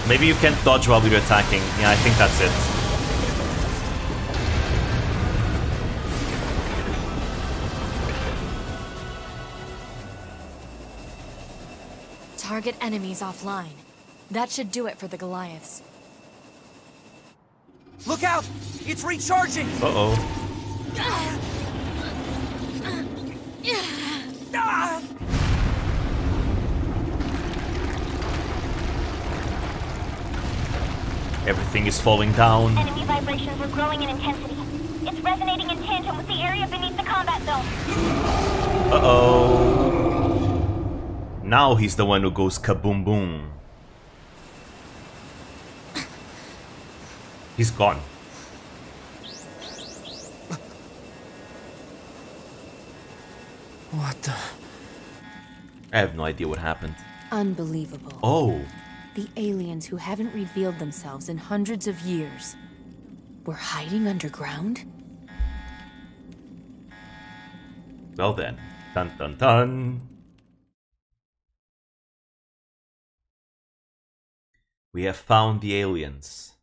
Maybe you can't dodge while you're attacking. Yeah, I think that's it. Target enemies offline. That should do it for the Goliaths. Look out! It's recharging! Uh-oh. Ah! Everything is falling down. Enemy vibrations are growing in intensity. It's resonating in tandem with the area beneath the combat zone. Uh-oh. Now he's the one who goes kaboom boom. He's gone. What the? I have no idea what happened. Unbelievable. Oh. The aliens who haven't revealed themselves in hundreds of years were hiding underground? Well then. Dun dun dun. We have found the aliens.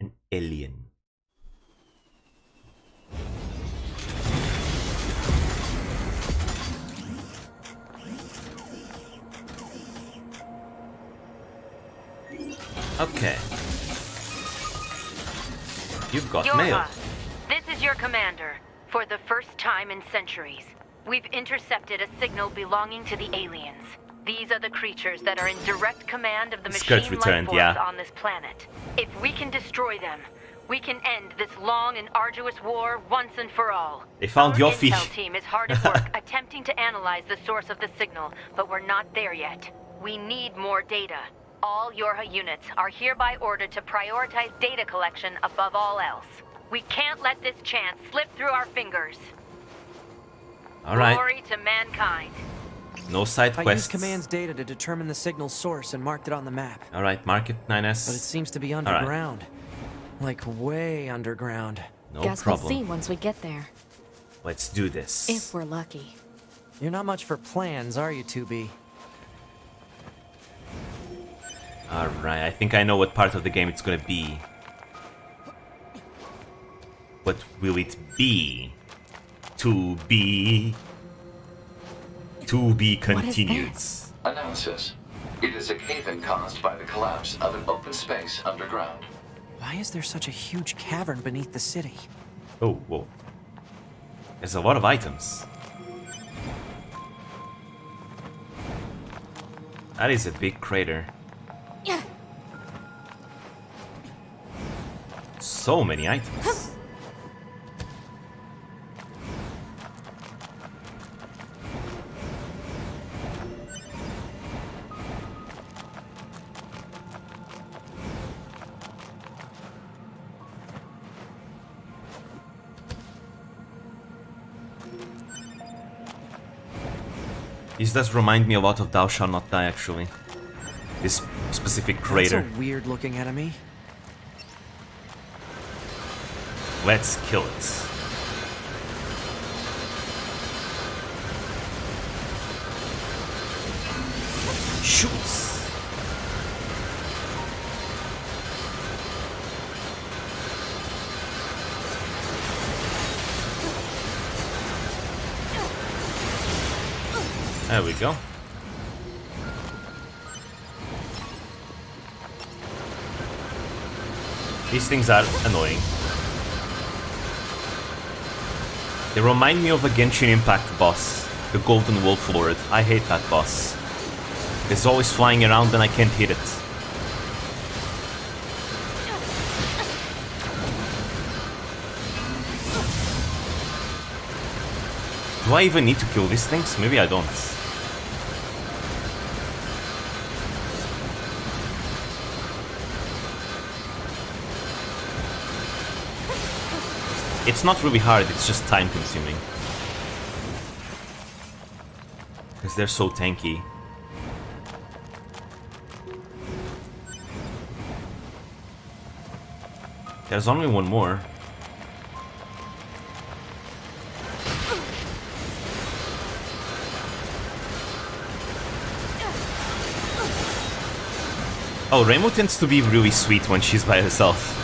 An alien. Okay. You've got mail. This is your commander. For the first time in centuries, we've intercepted a signal belonging to the aliens. These are the creatures that are in direct command of the machine life force on this planet. If we can destroy them, we can end this long and arduous war once and for all. They found Our Yofi. intel team is hard at work attempting to analyze the source of the signal, but we're not there yet. We need more data. All Yorha units are hereby ordered to prioritize data collection above all else. We can't let this chance slip through our fingers. Alright. Glory to mankind. No side I quests. used command's data to determine the signal's source and marked it on the map. Alright, mark it, 9S. But it seems to be underground. Like way underground. No Guess problem. we'll see once we get there. Let's do this. If we're lucky. You're not much for plans, are you, 2B? Alright, I think I know what part of the game it's gonna be. What will it be? To be continued. Analysis. It is a cave-in caused by the collapse of an open space underground. Why is there such a huge cavern beneath the city? Oh, whoa. There's a lot of items. That is a big crater. So many items. This does remind me a lot of Thou Shalt Not Die, actually. This specific crater. That's a weird-looking enemy. Let's kill it. Shoots. There we go. These things are annoying. They remind me of a Genshin Impact boss, the Golden Wolf Lord. I hate that boss. It's always flying around and I can't hit it. Do I even need to kill these things? Maybe I don't. It's not really hard, it's just time consuming. Because they're so tanky. There's only one more. Oh, Reimu tends to be really sweet when she's by herself.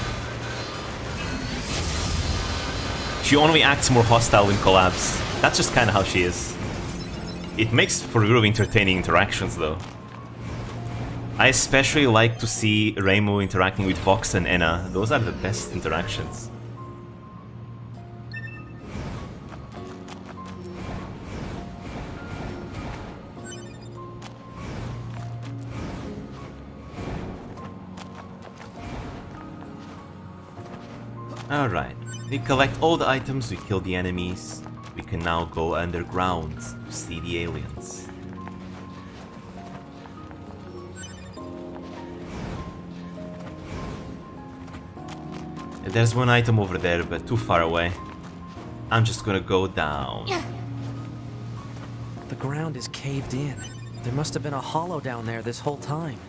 She only acts more hostile in collabs. That's just kind of how she is. It makes for really entertaining interactions, though. I especially like to see Reimu interacting with Vox and Enna. Those are the best interactions. Alright, we collect all the items, we kill the enemies. We can now go underground to see the aliens. There's one item over there, but too far away. I'm just gonna go down. The ground is caved in. There must have been a hollow down there this whole time.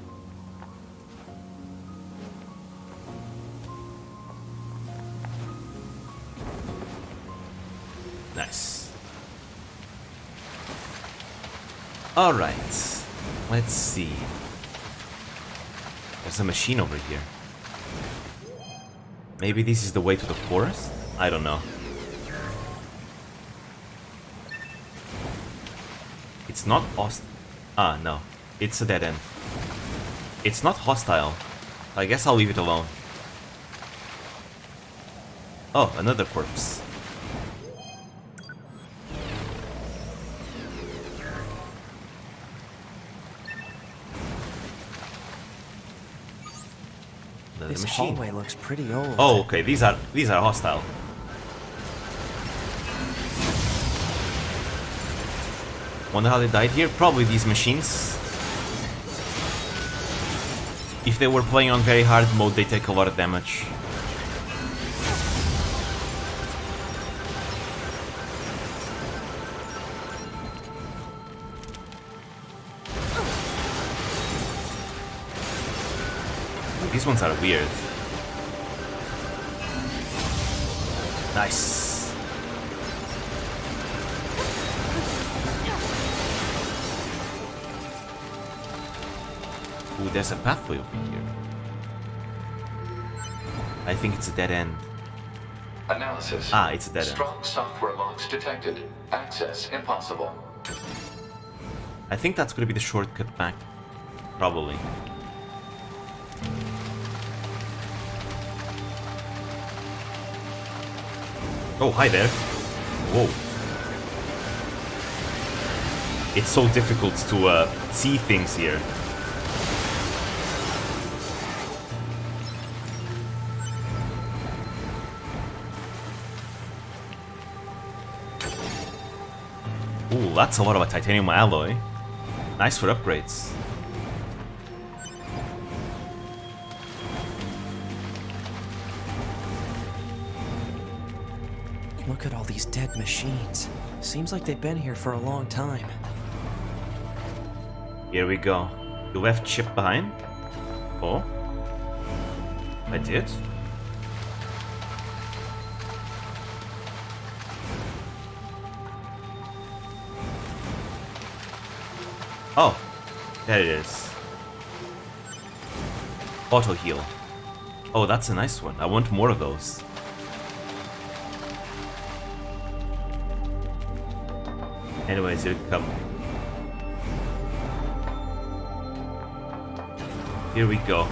Nice. Alright. Let's see. There's a machine over here. Maybe this is the way to the forest? I don't know. It's not Ah, no. It's a dead end. It's not hostile. I guess I'll leave it alone. Oh, another corpse. This hallway looks pretty old. Oh, okay. These are hostile. Wonder how they died here? Probably these machines. If they were playing on very hard mode, they take a lot of damage. These ones are weird. Nice. Ooh, there's a pathway over here. I think it's a dead end. Analysis. Ah, it's a dead end. Strong software logs detected. Access impossible. I think that's gonna be the shortcut back. Probably. Oh, hi there. Whoa. It's so difficult to see things here. Ooh, that's a lot of a titanium alloy. Nice for upgrades. Look at all these dead machines. Seems like they've been here for a long time. Here we go. You left Chip behind? Oh? I did? Oh, there it is. Auto heal. Oh, that's a nice one. I want more of those. Anyways, here it come. Here we go.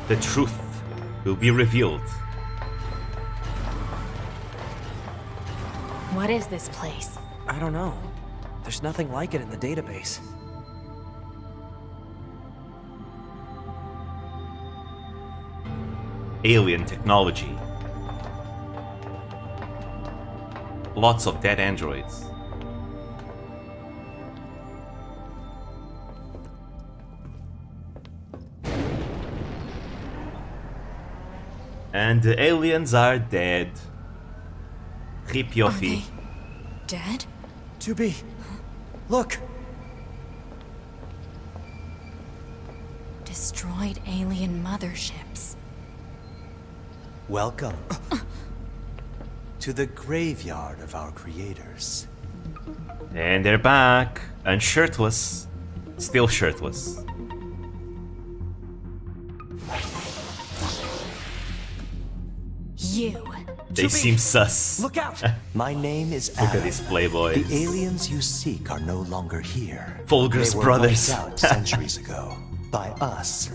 The truth will be revealed. What is this place? I don't know. There's nothing like it in the database. Alien technology. Lots of dead androids. And the aliens are dead. Rip your Are they feet. dead? 2B, look! Destroyed alien motherships. Welcome to the graveyard of our creators. And they're back. And shirtless. Still shirtless. You. They seem sus. Look out! My name is Look at Alan. these playboys. The aliens you seek are no longer here. Fulgur's They were brothers. wiped out centuries ago by us,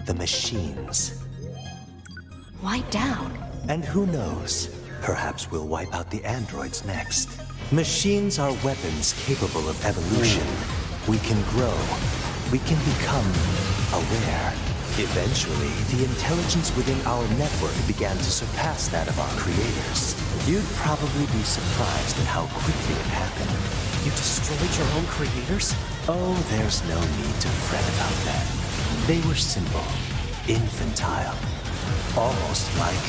the machines. Wiped out. And who knows? Perhaps we'll wipe out the androids next. Machines are weapons capable of evolution. We can grow. We can become aware. Eventually, the intelligence within our network began to surpass that of our creators. You'd probably be surprised at how quickly it happened. You destroyed your own creators? Oh, there's no need to fret about them. They were simple, infantile, almost like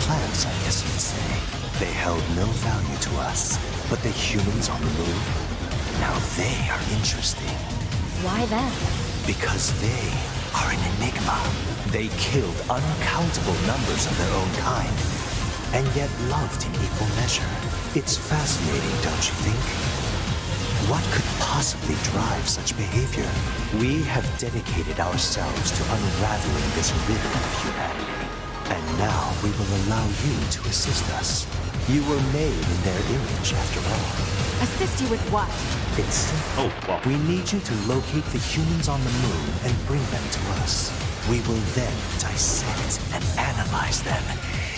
plants, I guess you'd say. They held no value to us, but the humans on the moon, now they are interesting. Why them? Because they are an enigma. They killed uncountable numbers of their own kind, and yet loved in equal measure. It's fascinating, don't you think? What could possibly drive such behavior? We have dedicated ourselves to unraveling this riddle of humanity, and now we will allow you to assist us. You were made in their image, after all. Assist you with what? It's simple. Oh, wow. We need you to locate the humans on the moon and bring them to us. We will then dissect and analyze them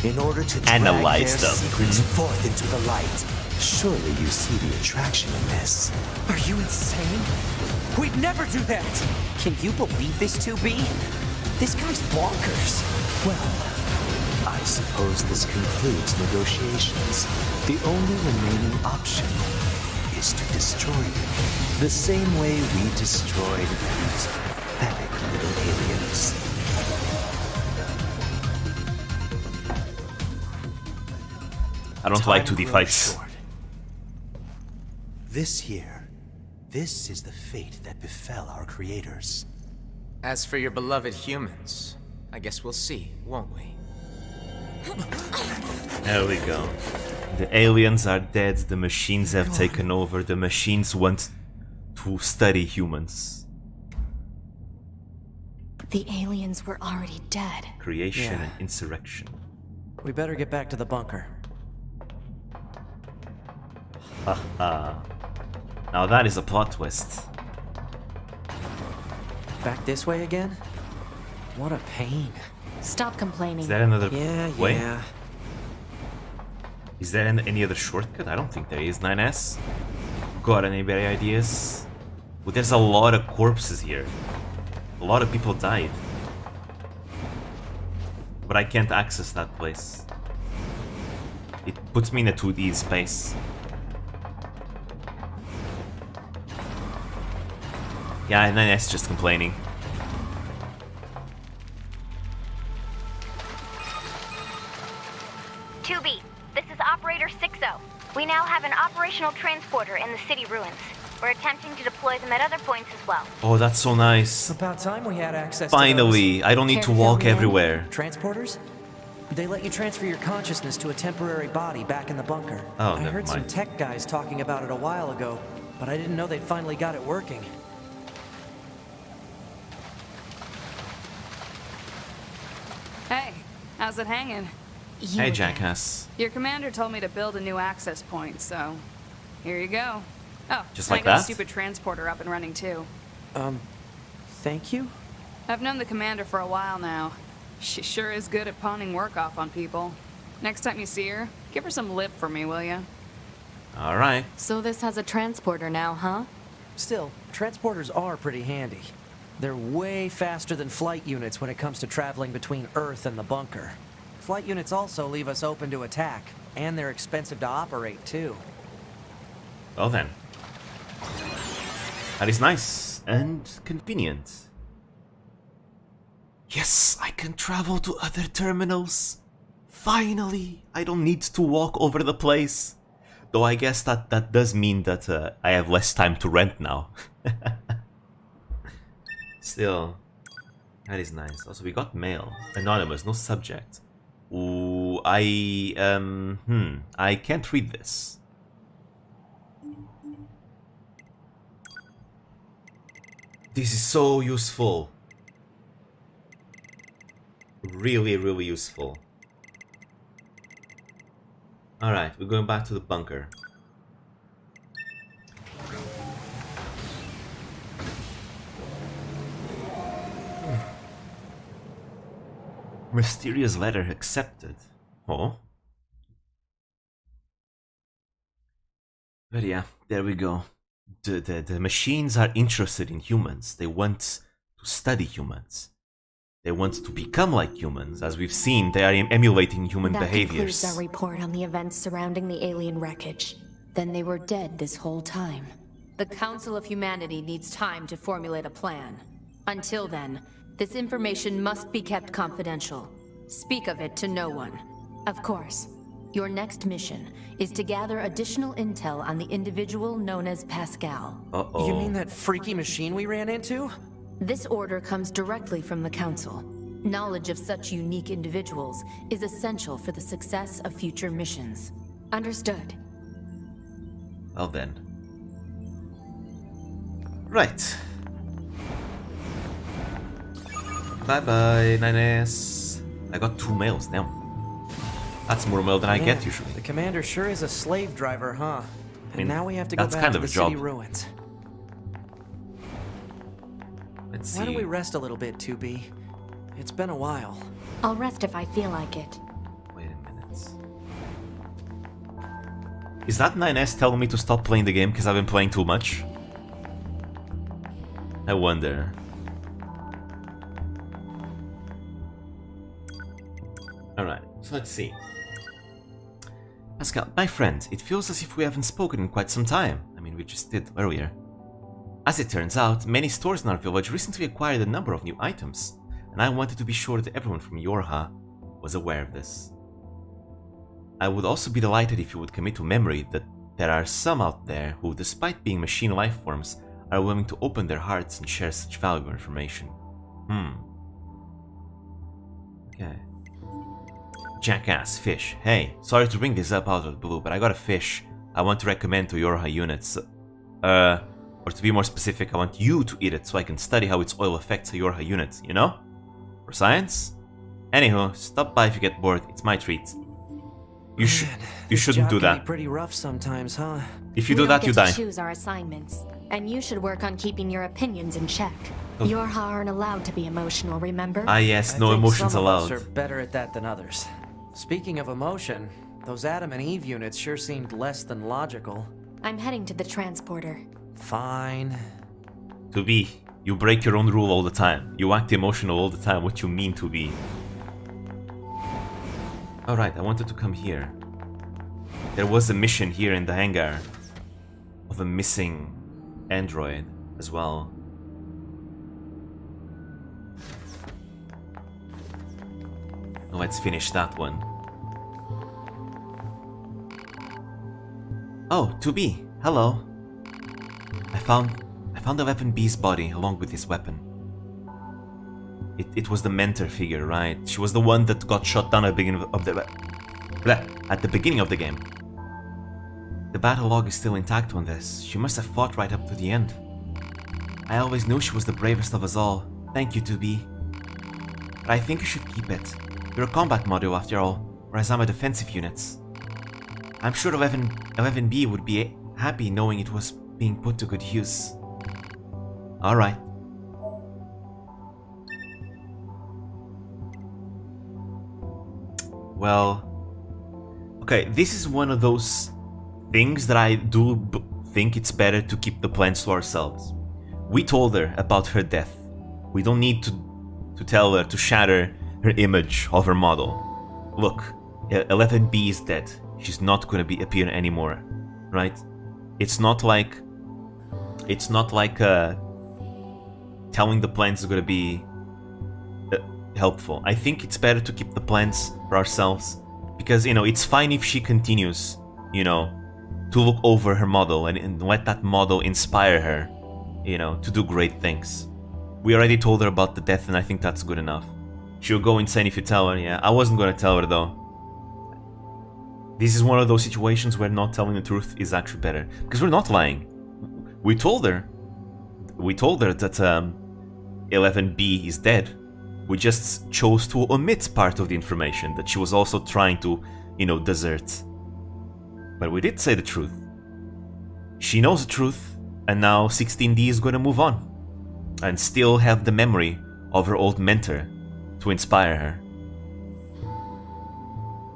in order to drag Analyze their them. secrets forth into the light. Surely you see the attraction in this. Are you insane? We'd never do that! Can you believe this, 2B? This guy's bonkers. Well, I suppose this concludes negotiations. The only remaining option is to destroy you. The same way we destroyed these pathetic little aliens. I don't like Time 2D grows fights. short. This year, this is the fate that befell our creators. As for your beloved humans, I guess we'll see, won't we? There we go. The aliens are dead, the machines have taken over, the machines want to study humans. The aliens were already dead. Creation Yeah. and insurrection. We better get back to the bunker. Haha. Now that is a plot twist. Back this way again? What a pain. Stop complaining. Is that another Yeah, way? yeah. Is there any other shortcut? I don't think there is. 9S? Got any better ideas? Well, there's a lot of corpses here. A lot of people died. But I can't access that place. It puts me in a 2D space. Yeah, 9S just complaining. This is Operator 60. We now have an operational transporter in the city ruins. We're attempting to deploy them at other points as well. Oh, that's so nice. About time we had access Finally, to I don't need to walk everywhere. Transporters? They let you transfer your consciousness to a temporary body back in the bunker. Oh, I heard some tech guys talking about it a while ago, but I didn't know they'd finally got it working. Hey, how's it hanging? Hey, jackass. Your commander told me to build a new access point, so here you go. Oh, just and like I got that? a stupid transporter up and running too. Thank you? I've known the commander for a while now. She sure is good at pawning work off on people. Next time you see her, give her some lip for me, will ya? Alright. So this has a transporter now, huh? Still, transporters are pretty handy. They're way faster than flight units when it comes to traveling between Earth and the bunker. Flight units also leave us open to attack, and they're expensive to operate, too. Well then. That is nice and convenient. Yes, I can travel to other terminals. Finally, I don't need to walk over the place. Though I guess that does mean that I have less time to rent now. Still, that is nice. Also, we got mail. Anonymous, no subject. Ooh, I can't read this. This is so useful. Really, really useful. Alright, we're going back to the bunker. Mysterious letter accepted. Oh. But yeah, there we go. The machines are interested in humans. They want to study humans. They want to become like humans. As we've seen, they are emulating human behaviors. That concludes our report on the events surrounding the alien wreckage. Then they were dead this whole time. The Council of Humanity needs time to formulate a plan. Until then, this information must be kept confidential. Speak of it to no one. Of course, your next mission is to gather additional intel on the individual known as Pascal. You mean that freaky machine we ran into? This order comes directly from the Council. Knowledge of such unique individuals is essential for the success of future missions. Understood. Well then. Right. Bye-bye, NieR. I got 2 mails now. That's more mail than I get usually. The commander sure is a slave driver, huh? And now we have to go back to the city ruins. Let's see. Why don't we rest a little bit, 2B? It's been a while. I'll rest if I feel like it. Wait a minute. Is that NieR telling me to stop playing the game because I've been playing too much? I wonder. Alright, so let's see. Pascal, my friend, it feels as if we haven't spoken in quite some time. I mean, we just did earlier. As it turns out, many stores in our village recently acquired a number of new items, and I wanted to be sure that everyone from Yorha was aware of this. I would also be delighted if you would commit to memory that there are some out there who, despite being machine life forms, are willing to open their hearts and share such valuable information. Okay. Jackass, fish. Hey, sorry to bring this up out of the blue, but I got a fish I want to recommend to Yorha units. Or to be more specific, I want you to eat it so I can study how its oil affects a Yorha unit, you know? For science? Anywho, stop by if you get bored, it's my treat. You shouldn't do that. Pretty rough sometimes, huh? If you do that, you die. We don't get to choose our assignments, and you should work on keeping your opinions in check. Yorha aren't allowed to be emotional, remember? Ah yes, no emotions allowed. Some of us are better at that than others. Speaking of emotion, those Adam and Eve units sure seemed less than logical. I'm heading to the transporter. Fine. To be, you break your own rule all the time. You act emotional all the time. What you mean to be? Alright, I wanted to come here. There was a mission here in the hangar of a missing android as well. Let's finish that one. Oh, 2B, hello. I found 11B's body along with his weapon. It was the mentor figure, right? She was the one that got shot down at the beginning of the game. The battle log is still intact on this. She must have fought right up to the end. I always knew she was the bravest of us all. Thank you, 2B. But I think you should keep it. You're a combat module after all, whereas I'm a defensive unit. I'm sure 11B would be happy knowing it was being put to good use. Alright. Well, okay, this is one of those things that I do think it's better to keep the plans to ourselves. We told her about her death. We don't need to tell her to shatter her image of her model. Look, 11B is dead. She's not going to be appearing anymore, right? It's not like telling the plans is going to be helpful. I think it's better to keep the plans for ourselves because, you know, it's fine if she continues, you know, to look over her model and let that model inspire her, you know, to do great things. We already told her about the death and I think that's good enough. She'll go insane if you tell her. Yeah, I wasn't gonna tell her though. This is one of those situations where not telling the truth is actually better because we're not lying. We told her that 11B is dead. We just chose to omit part of the information that she was also trying to, you know, desert. But we did say the truth. She knows the truth, and now 16D is gonna move on and still have the memory of her old mentor to inspire her.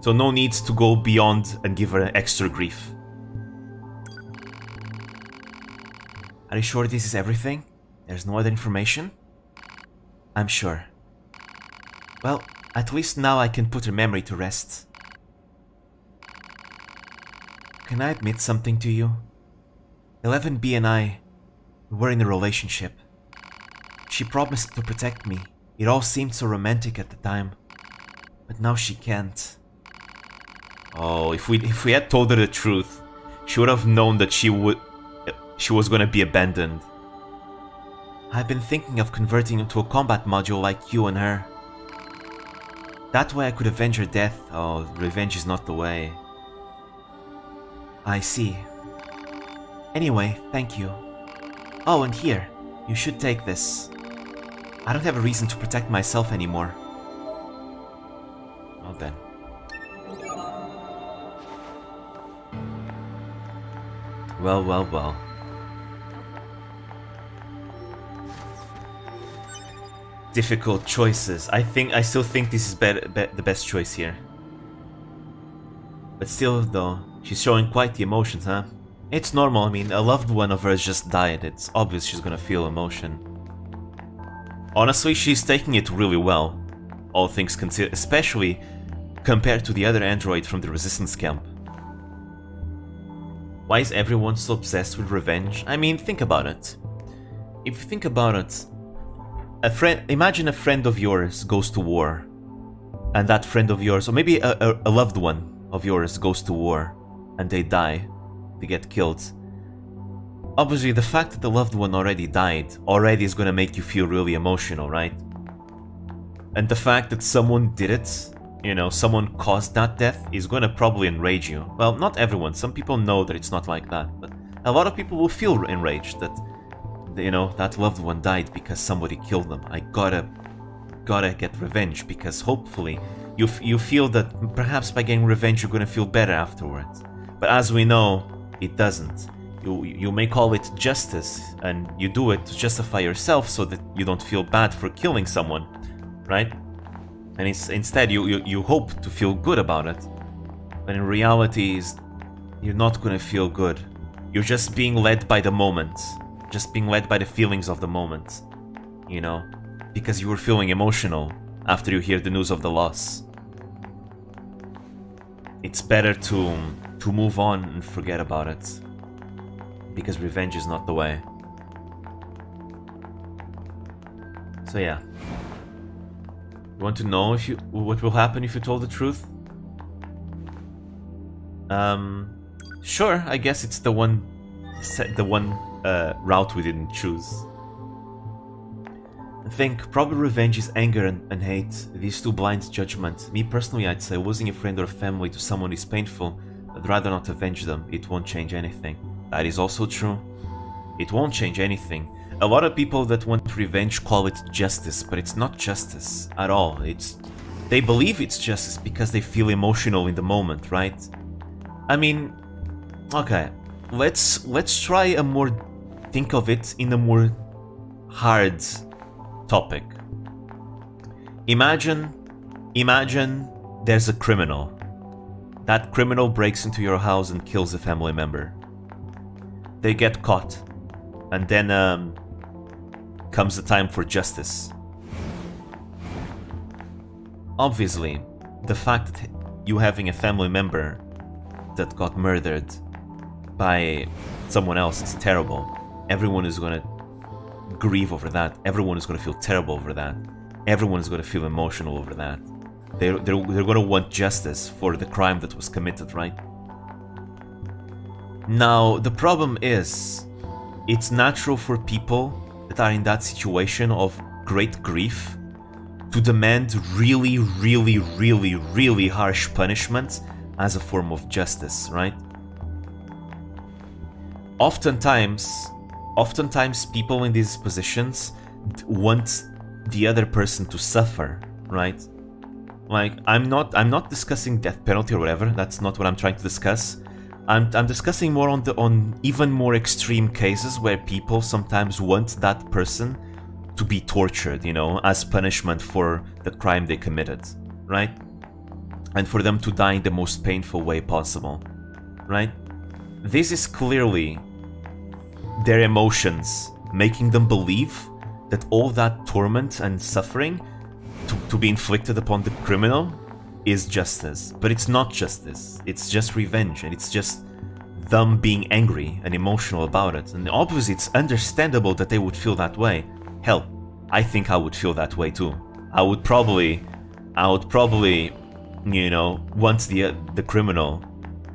So no need to go beyond and give her extra grief. Are you sure this is everything? There's no other information? I'm sure. Well, at least now I can put her memory to rest. Can I admit something to you? 11B and I were in a relationship. She promised to protect me. It all seemed so romantic at the time. But now she can't. Oh, if we had told her the truth, she would have known that she was gonna be abandoned. I've been thinking of converting into a combat module like you and her. That way I could avenge her death. Oh, revenge is not the way. I see. Anyway, thank you. Oh, and here, you should take this. I don't have a reason to protect myself anymore. Well then. Well, well, well. Difficult choices. I still think this is the best choice here. But still, though, she's showing quite the emotions, huh? It's normal. I mean, a loved one of hers just died. It's obvious she's gonna feel emotion. Honestly, she's taking it really well, all things considered, especially compared to the other android from the Resistance camp. Why is everyone so obsessed with revenge? I mean, think about it. If you think about it, imagine a friend of yours goes to war, and that friend of yours, or maybe a loved one of yours goes to war, and they die, they get killed. Obviously, the fact that the loved one already died already is gonna make you feel really emotional, right? And the fact that someone did it, you know, someone caused that death, is gonna probably enrage you. Well, not everyone. Some people know that it's not like that, but a lot of people will feel enraged that, you know, that loved one died because somebody killed them. I gotta get revenge, because hopefully you feel that perhaps by getting revenge you're gonna feel better afterwards. But as we know, it doesn't. You may call it justice, and you do it to justify yourself so that you don't feel bad for killing someone, right? And instead you hope to feel good about it. But in reality, you're not gonna feel good. You're just being led by the moment. Just being led by the feelings of the moment. You know? Because you were feeling emotional after you hear the news of the loss. It's better to move on and forget about it. Because revenge is not the way. So yeah. You want to know what will happen if you told the truth? Sure, I guess it's the one route we didn't choose. I think probably revenge is anger and hate. These two blind judgment. Me personally, I'd say losing a friend or family to someone is painful. I'd rather not avenge them. It won't change anything. That is also true. It won't change anything. A lot of people that want revenge call it justice, but it's not justice at all. They believe it's justice because they feel emotional in the moment, right? I mean, okay, let's try a more, think of it in a more hard topic. Imagine there's a criminal. That criminal breaks into your house and kills a family member. They get caught, and then comes the time for justice. Obviously, the fact that you having a family member that got murdered by someone else is terrible. Everyone is gonna grieve over that. Everyone is gonna feel terrible over that. Everyone is gonna feel emotional over that. They're gonna want justice for the crime that was committed, right? Now, the problem is, it's natural for people that are in that situation of great grief to demand really, really, really, really harsh punishment as a form of justice, right? Oftentimes people in these positions want the other person to suffer, right? Like, I'm not discussing death penalty or whatever. That's not what I'm trying to discuss. I'm discussing more on even more extreme cases where people sometimes want that person to be tortured, you know, as punishment for the crime they committed, right? And for them to die in the most painful way possible, right? This is clearly their emotions making them believe that all that torment and suffering to be inflicted upon the criminal is justice. But it's not justice. It's just revenge, and it's just them being angry and emotional about it. And obviously it's understandable that they would feel that way. Hell, I think I would feel that way too. I would probably, you know, want the criminal,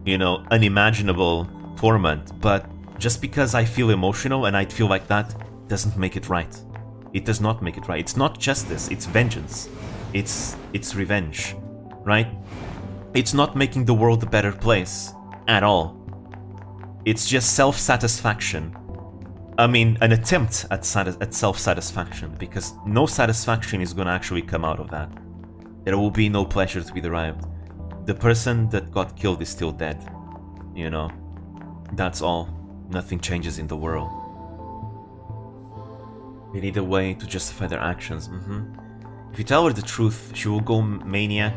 you know, unimaginable torment. But just because I feel emotional and I feel like that doesn't make it right. It does not make it right. It's not justice, it's vengeance. It's revenge, right? It's not making the world a better place at all. It's just self-satisfaction. I mean, an attempt at self-satisfaction, because no satisfaction is going to actually come out of that. There will be no pleasure to be derived. The person that got killed is still dead, you know? That's all. Nothing changes in the world. They need a way to justify their actions. If you tell her the truth, she will go maniac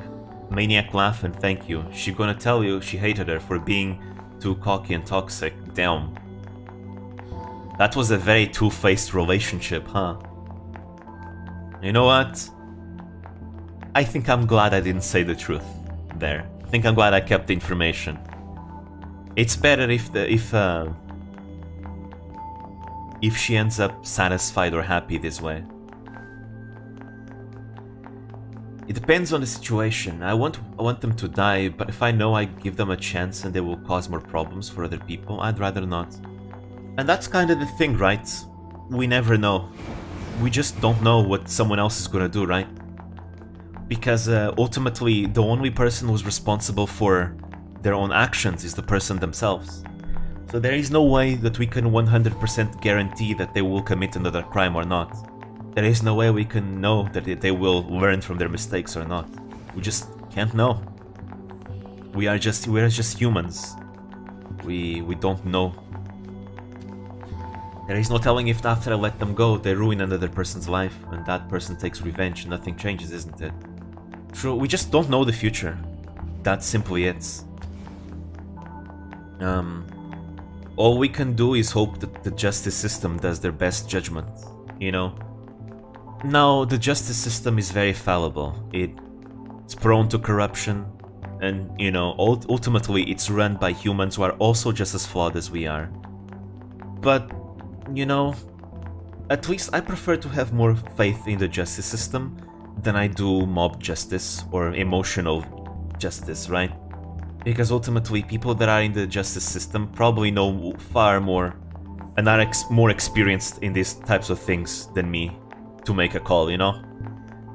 laugh and thank you. She's gonna tell you she hated her for being too cocky and toxic. Damn. That was a very two-faced relationship, huh? You know what? I think I'm glad I didn't say the truth there. I think I'm glad I kept the information. It's better if she ends up satisfied or happy this way. It depends on the situation. I want them to die, but if I know I give them a chance and they will cause more problems for other people, I'd rather not. And that's kind of the thing, right? We never know. We just don't know what someone else is gonna do, right? Because ultimately, the only person who's responsible for their own actions is the person themselves. So there is no way that we can 100% guarantee that they will commit another crime or not. There is no way we can know that they will learn from their mistakes or not. We just can't know. We are just humans. We don't know. There is no telling if after I let them go, they ruin another person's life and that person takes revenge. Nothing changes, isn't it? True, we just don't know the future. That's simply it. All we can do is hope that the justice system does their best judgment, you know? Now, the justice system is very fallible. It's prone to corruption, and, you know, ultimately it's run by humans who are also just as flawed as we are. But, you know, at least I prefer to have more faith in the justice system than I do mob justice or emotional justice, right? Because ultimately people that are in the justice system probably know far more and are more experienced in these types of things than me to make a call, you know?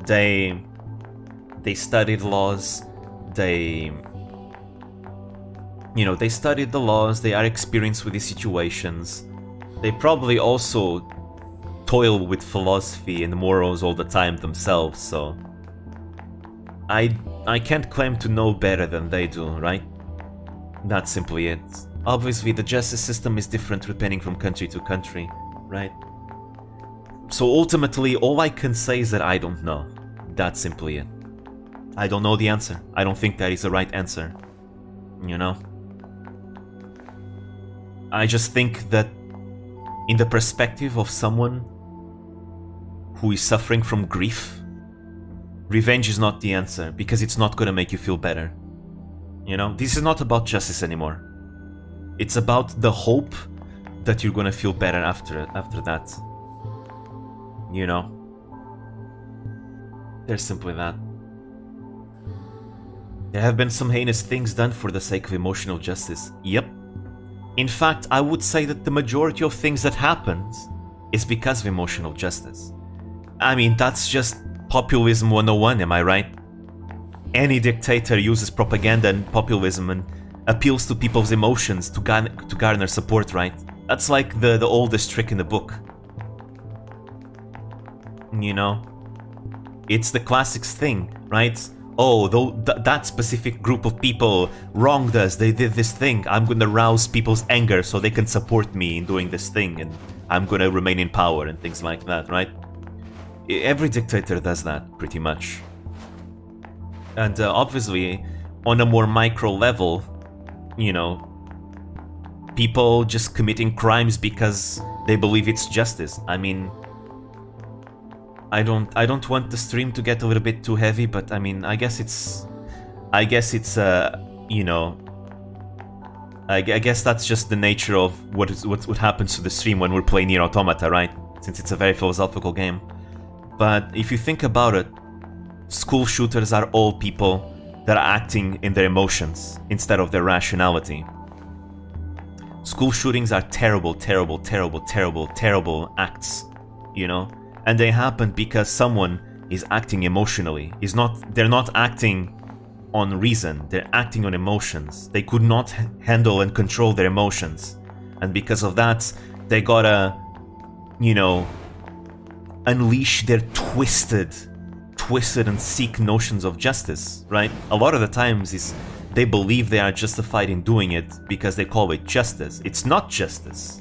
They studied laws, they studied the laws, they are experienced with these situations. They probably also toil with philosophy and morals all the time themselves, so I can't claim to know better than they do, right? That's simply it. Obviously, the justice system is different depending from country to country, right? So ultimately, all I can say is that I don't know. That's simply it. I don't know the answer. I don't think that is the right answer. You know? I just think that in the perspective of someone who is suffering from grief, revenge is not the answer, because it's not gonna make you feel better. You know? This is not about justice anymore. It's about the hope that you're gonna feel better after that. You know? There's simply that. There have been some heinous things done for the sake of emotional justice. Yep. In fact, I would say that the majority of things that happened is because of emotional justice. I mean, that's just populism 101, am I right? Any dictator uses propaganda and populism and appeals to people's emotions to garner support, right? That's like the oldest trick in the book. You know? It's the classics thing, right? Oh, that specific group of people wronged us, they did this thing, I'm gonna rouse people's anger so they can support me in doing this thing, and I'm gonna remain in power and things like that, right? Every dictator does that, pretty much. And obviously, on a more micro level, you know, people just committing crimes because they believe it's justice. I mean, I don't want the stream to get a little bit too heavy, but I mean, I guess it's you know, I guess that's just the nature of what happens to the stream when we're playing NieR Automata, right? Since it's a very philosophical game. But if you think about it, school shooters are all people that are acting in their emotions instead of their rationality. School shootings are terrible, terrible, terrible, terrible, terrible acts, you know? And they happen because someone is acting emotionally. They're not acting on reason, they're acting on emotions. They could not handle and control their emotions. And because of that, they gotta, you know, unleash their twisted and sick notions of justice, right? A lot of the times they believe they are justified in doing it because they call it justice. It's not justice.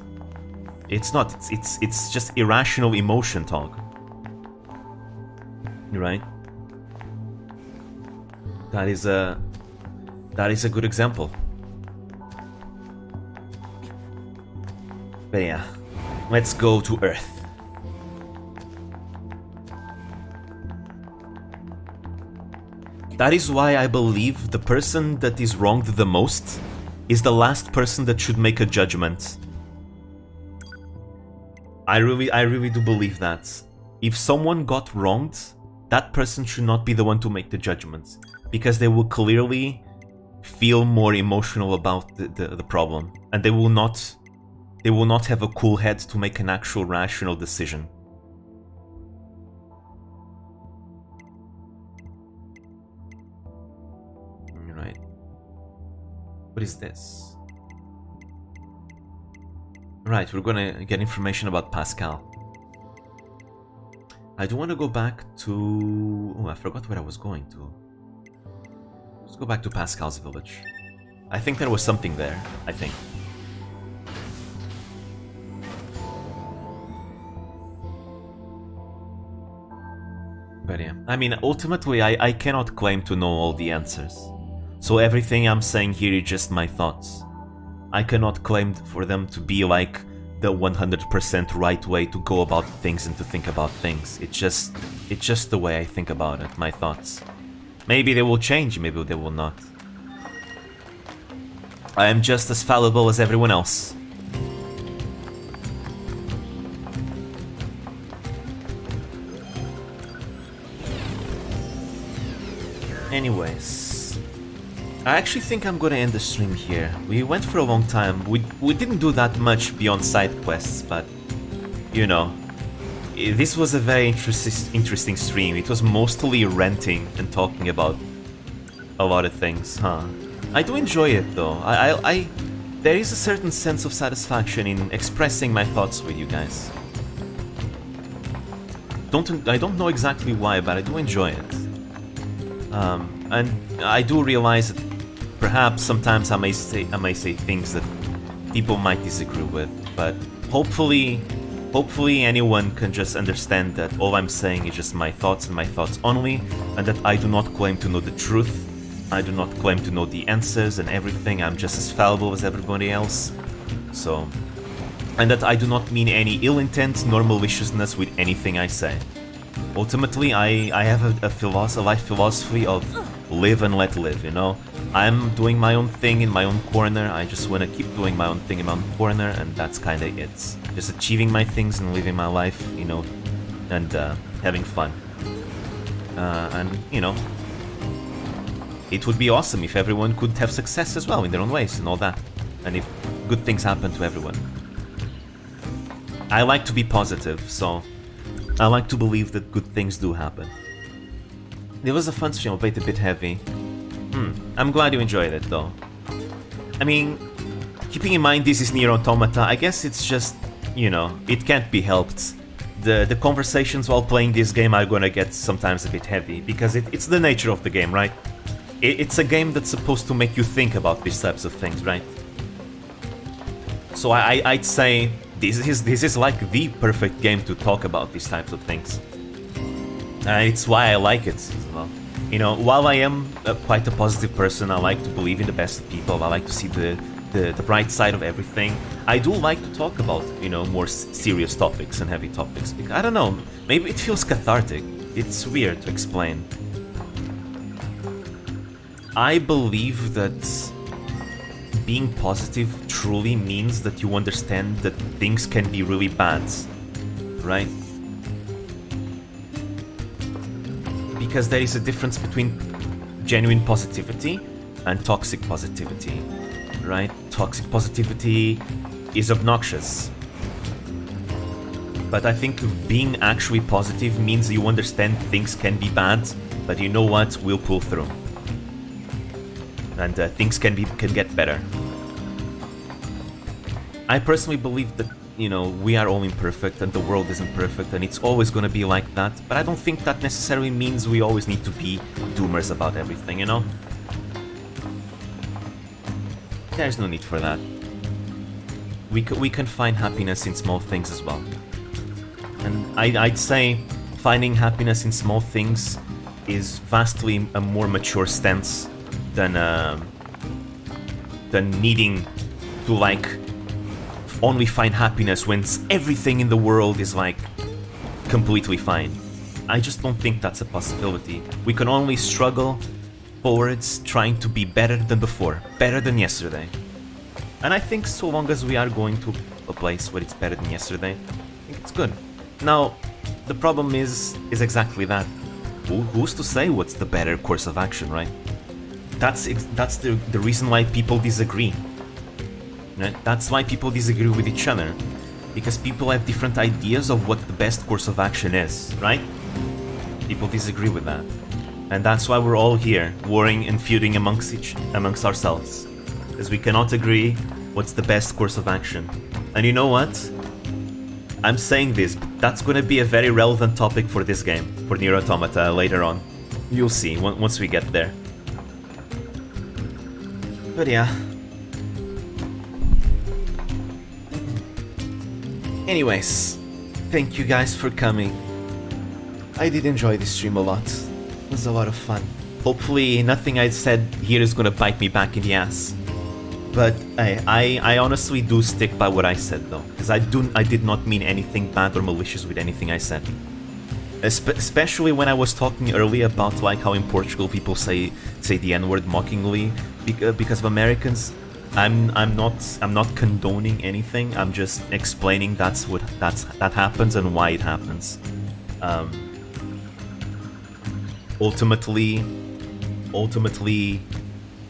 It's not. It's just irrational emotion talk. Right? That is a good example. But yeah, let's go to Earth. That is why I believe the person that is wronged the most is the last person that should make a judgment. I really do believe that. If someone got wronged, that person should not be the one to make the judgment, because they will clearly feel more emotional about the problem, and they will not have a cool head to make an actual rational decision. Right. What is this? Right, we're gonna get information about Pascal. I do want to go back to... Oh, I forgot where I was going to. Let's go back to Pascal's village. I think there was something there, I think. But yeah, I mean, ultimately, I cannot claim to know all the answers. So everything I'm saying here is just my thoughts. I cannot claim for them to be like the 100% right way to go about things and to think about things. It's just the way I think about it, my thoughts. Maybe they will change, maybe they will not. I am just as fallible as everyone else. Anyways, I actually think I'm gonna end the stream here. We went for a long time. We didn't do that much beyond side quests, but you know, this was a very interesting stream. It was mostly ranting and talking about a lot of things, huh? I do enjoy it though. There is a certain sense of satisfaction in expressing my thoughts with you guys. I don't know exactly why, but I do enjoy it. And I do realize that perhaps sometimes I may say things that people might disagree with, but hopefully anyone can just understand that all I'm saying is just my thoughts and my thoughts only, and that I do not claim to know the truth. I do not claim to know the answers and everything. I'm just as fallible as everybody else. So, and that I do not mean any ill intent nor maliciousness with anything I say. Ultimately, I have a life philosophy of live and let live, you know? I'm doing my own thing in my own corner. I just want to keep doing my own thing in my own corner, and that's kind of it. Just achieving my things and living my life, you know, and having fun. And, you know, it would be awesome if everyone could have success as well in their own ways and all that. And if good things happen to everyone. I like to be positive, so I like to believe that good things do happen. It was a fun stream, albeit a bit heavy. I'm glad you enjoyed it though. I mean, keeping in mind this is NieR Automata, I guess it's just, you know, it can't be helped. The conversations while playing this game are gonna get sometimes a bit heavy, because it's the nature of the game, right? It's a game that's supposed to make you think about these types of things, right? So I'd say this is like the perfect game to talk about these types of things. It's why I like it as well. You know, while I am quite a positive person, I like to believe in the best of people, I like to see the bright side of everything. I do like to talk about, you know, more serious topics and heavy topics. Because, I don't know, maybe it feels cathartic. It's weird to explain. I believe that being positive truly means that you understand that things can be really bad, right? Because there is a difference between genuine positivity and toxic positivity, right? Toxic positivity is obnoxious. But I think being actually positive means you understand things can be bad, but you know what? We'll pull through. And things can get better. I personally believe that, you know, we are all imperfect and the world isn't perfect and it's always gonna be like that, but I don't think that necessarily means we always need to be doomers about everything, you know? There's no need for that. We can find happiness in small things as well. And I'd say finding happiness in small things is vastly a more mature stance than needing to, like, only find happiness when everything in the world is, like, completely fine. I just don't think that's a possibility. We can only struggle forwards trying to be better than before, better than yesterday. And I think so long as we are going to a place where it's better than yesterday, I think it's good. Now, the problem is exactly that. Who's to say what's the better course of action, right? That's the reason why people disagree. Right? That's why people disagree with each other. Because people have different ideas of what the best course of action is, right? People disagree with that. And that's why we're all here, warring and feuding amongst ourselves. Because we cannot agree what's the best course of action. And you know what? I'm saying this, but that's gonna be a very relevant topic for this game, for NieR Automata later on. You'll see, once we get there. But yeah. Anyways, thank you guys for coming. I did enjoy this stream a lot. It was a lot of fun. Hopefully nothing I said here is gonna bite me back in the ass. But I honestly do stick by what I said though, because I did not mean anything bad or malicious with anything I said. Especially when I was talking earlier about like how in Portugal people say the N-word mockingly because of Americans. I'm not condoning anything. I'm just explaining that happens and why it happens. Ultimately,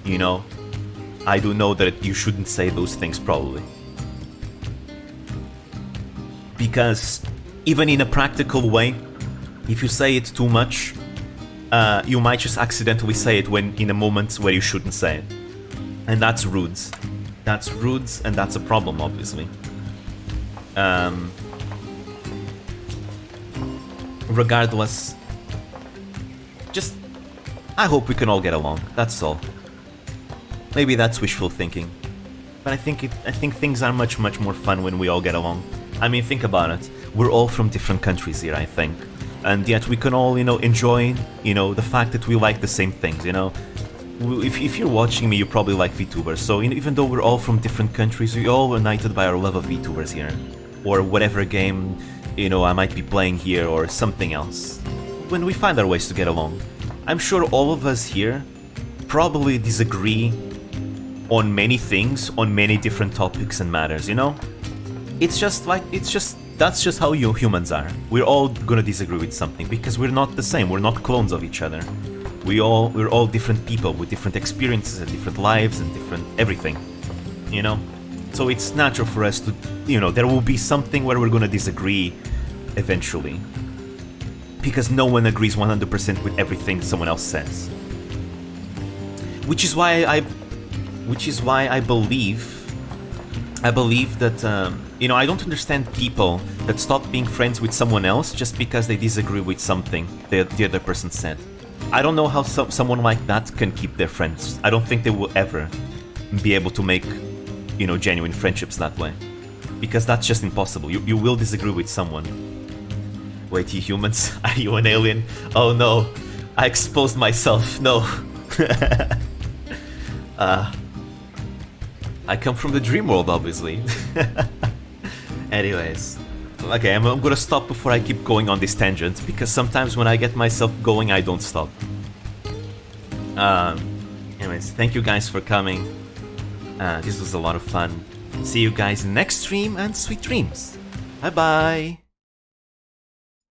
you know, I do know that you shouldn't say those things probably. Because even in a practical way, if you say it too much, you might just accidentally say it when in a moment where you shouldn't say it. And that's rude. That's rude, and that's a problem, obviously. Regardless, just I hope we can all get along. That's all. Maybe that's wishful thinking, but I think things are much more fun when we all get along. I mean, think about it. We're all from different countries here, I think, and yet we can all, you know, enjoy, you know, the fact that we like the same things. You know, if you're watching me, you probably like Vtubers. So even though we're all from different countries, we're all united by our love of Vtubers here, or whatever game, you know, I might be playing here or something else. When we find our ways to get along, I'm sure all of us here probably disagree on many things, on many different topics and matters, you know? That's just how you humans are. We're all gonna disagree with something because we're not the same, we're not clones of each other. We're all different people with different experiences and different lives and different everything, you know? So it's natural for us to, you know, there will be something where we're gonna disagree eventually. Because no one agrees 100% with everything someone else says. Which is why I believe that, you know, I don't understand people that stop being friends with someone else just because they disagree with something that the other person said. I don't know how someone like that can keep their friends. I don't think they will ever be able to make, you know, genuine friendships that way. Because that's just impossible. You will disagree with someone. Wait, you humans? Are you an alien? Oh no, I exposed myself. No. I come from the dream world, obviously. Anyways, okay, I'm gonna stop before I keep going on this tangent, because sometimes when I get myself going, I don't stop. Anyways, thank you guys for coming. This was a lot of fun. See you guys next stream, and sweet dreams. Bye bye.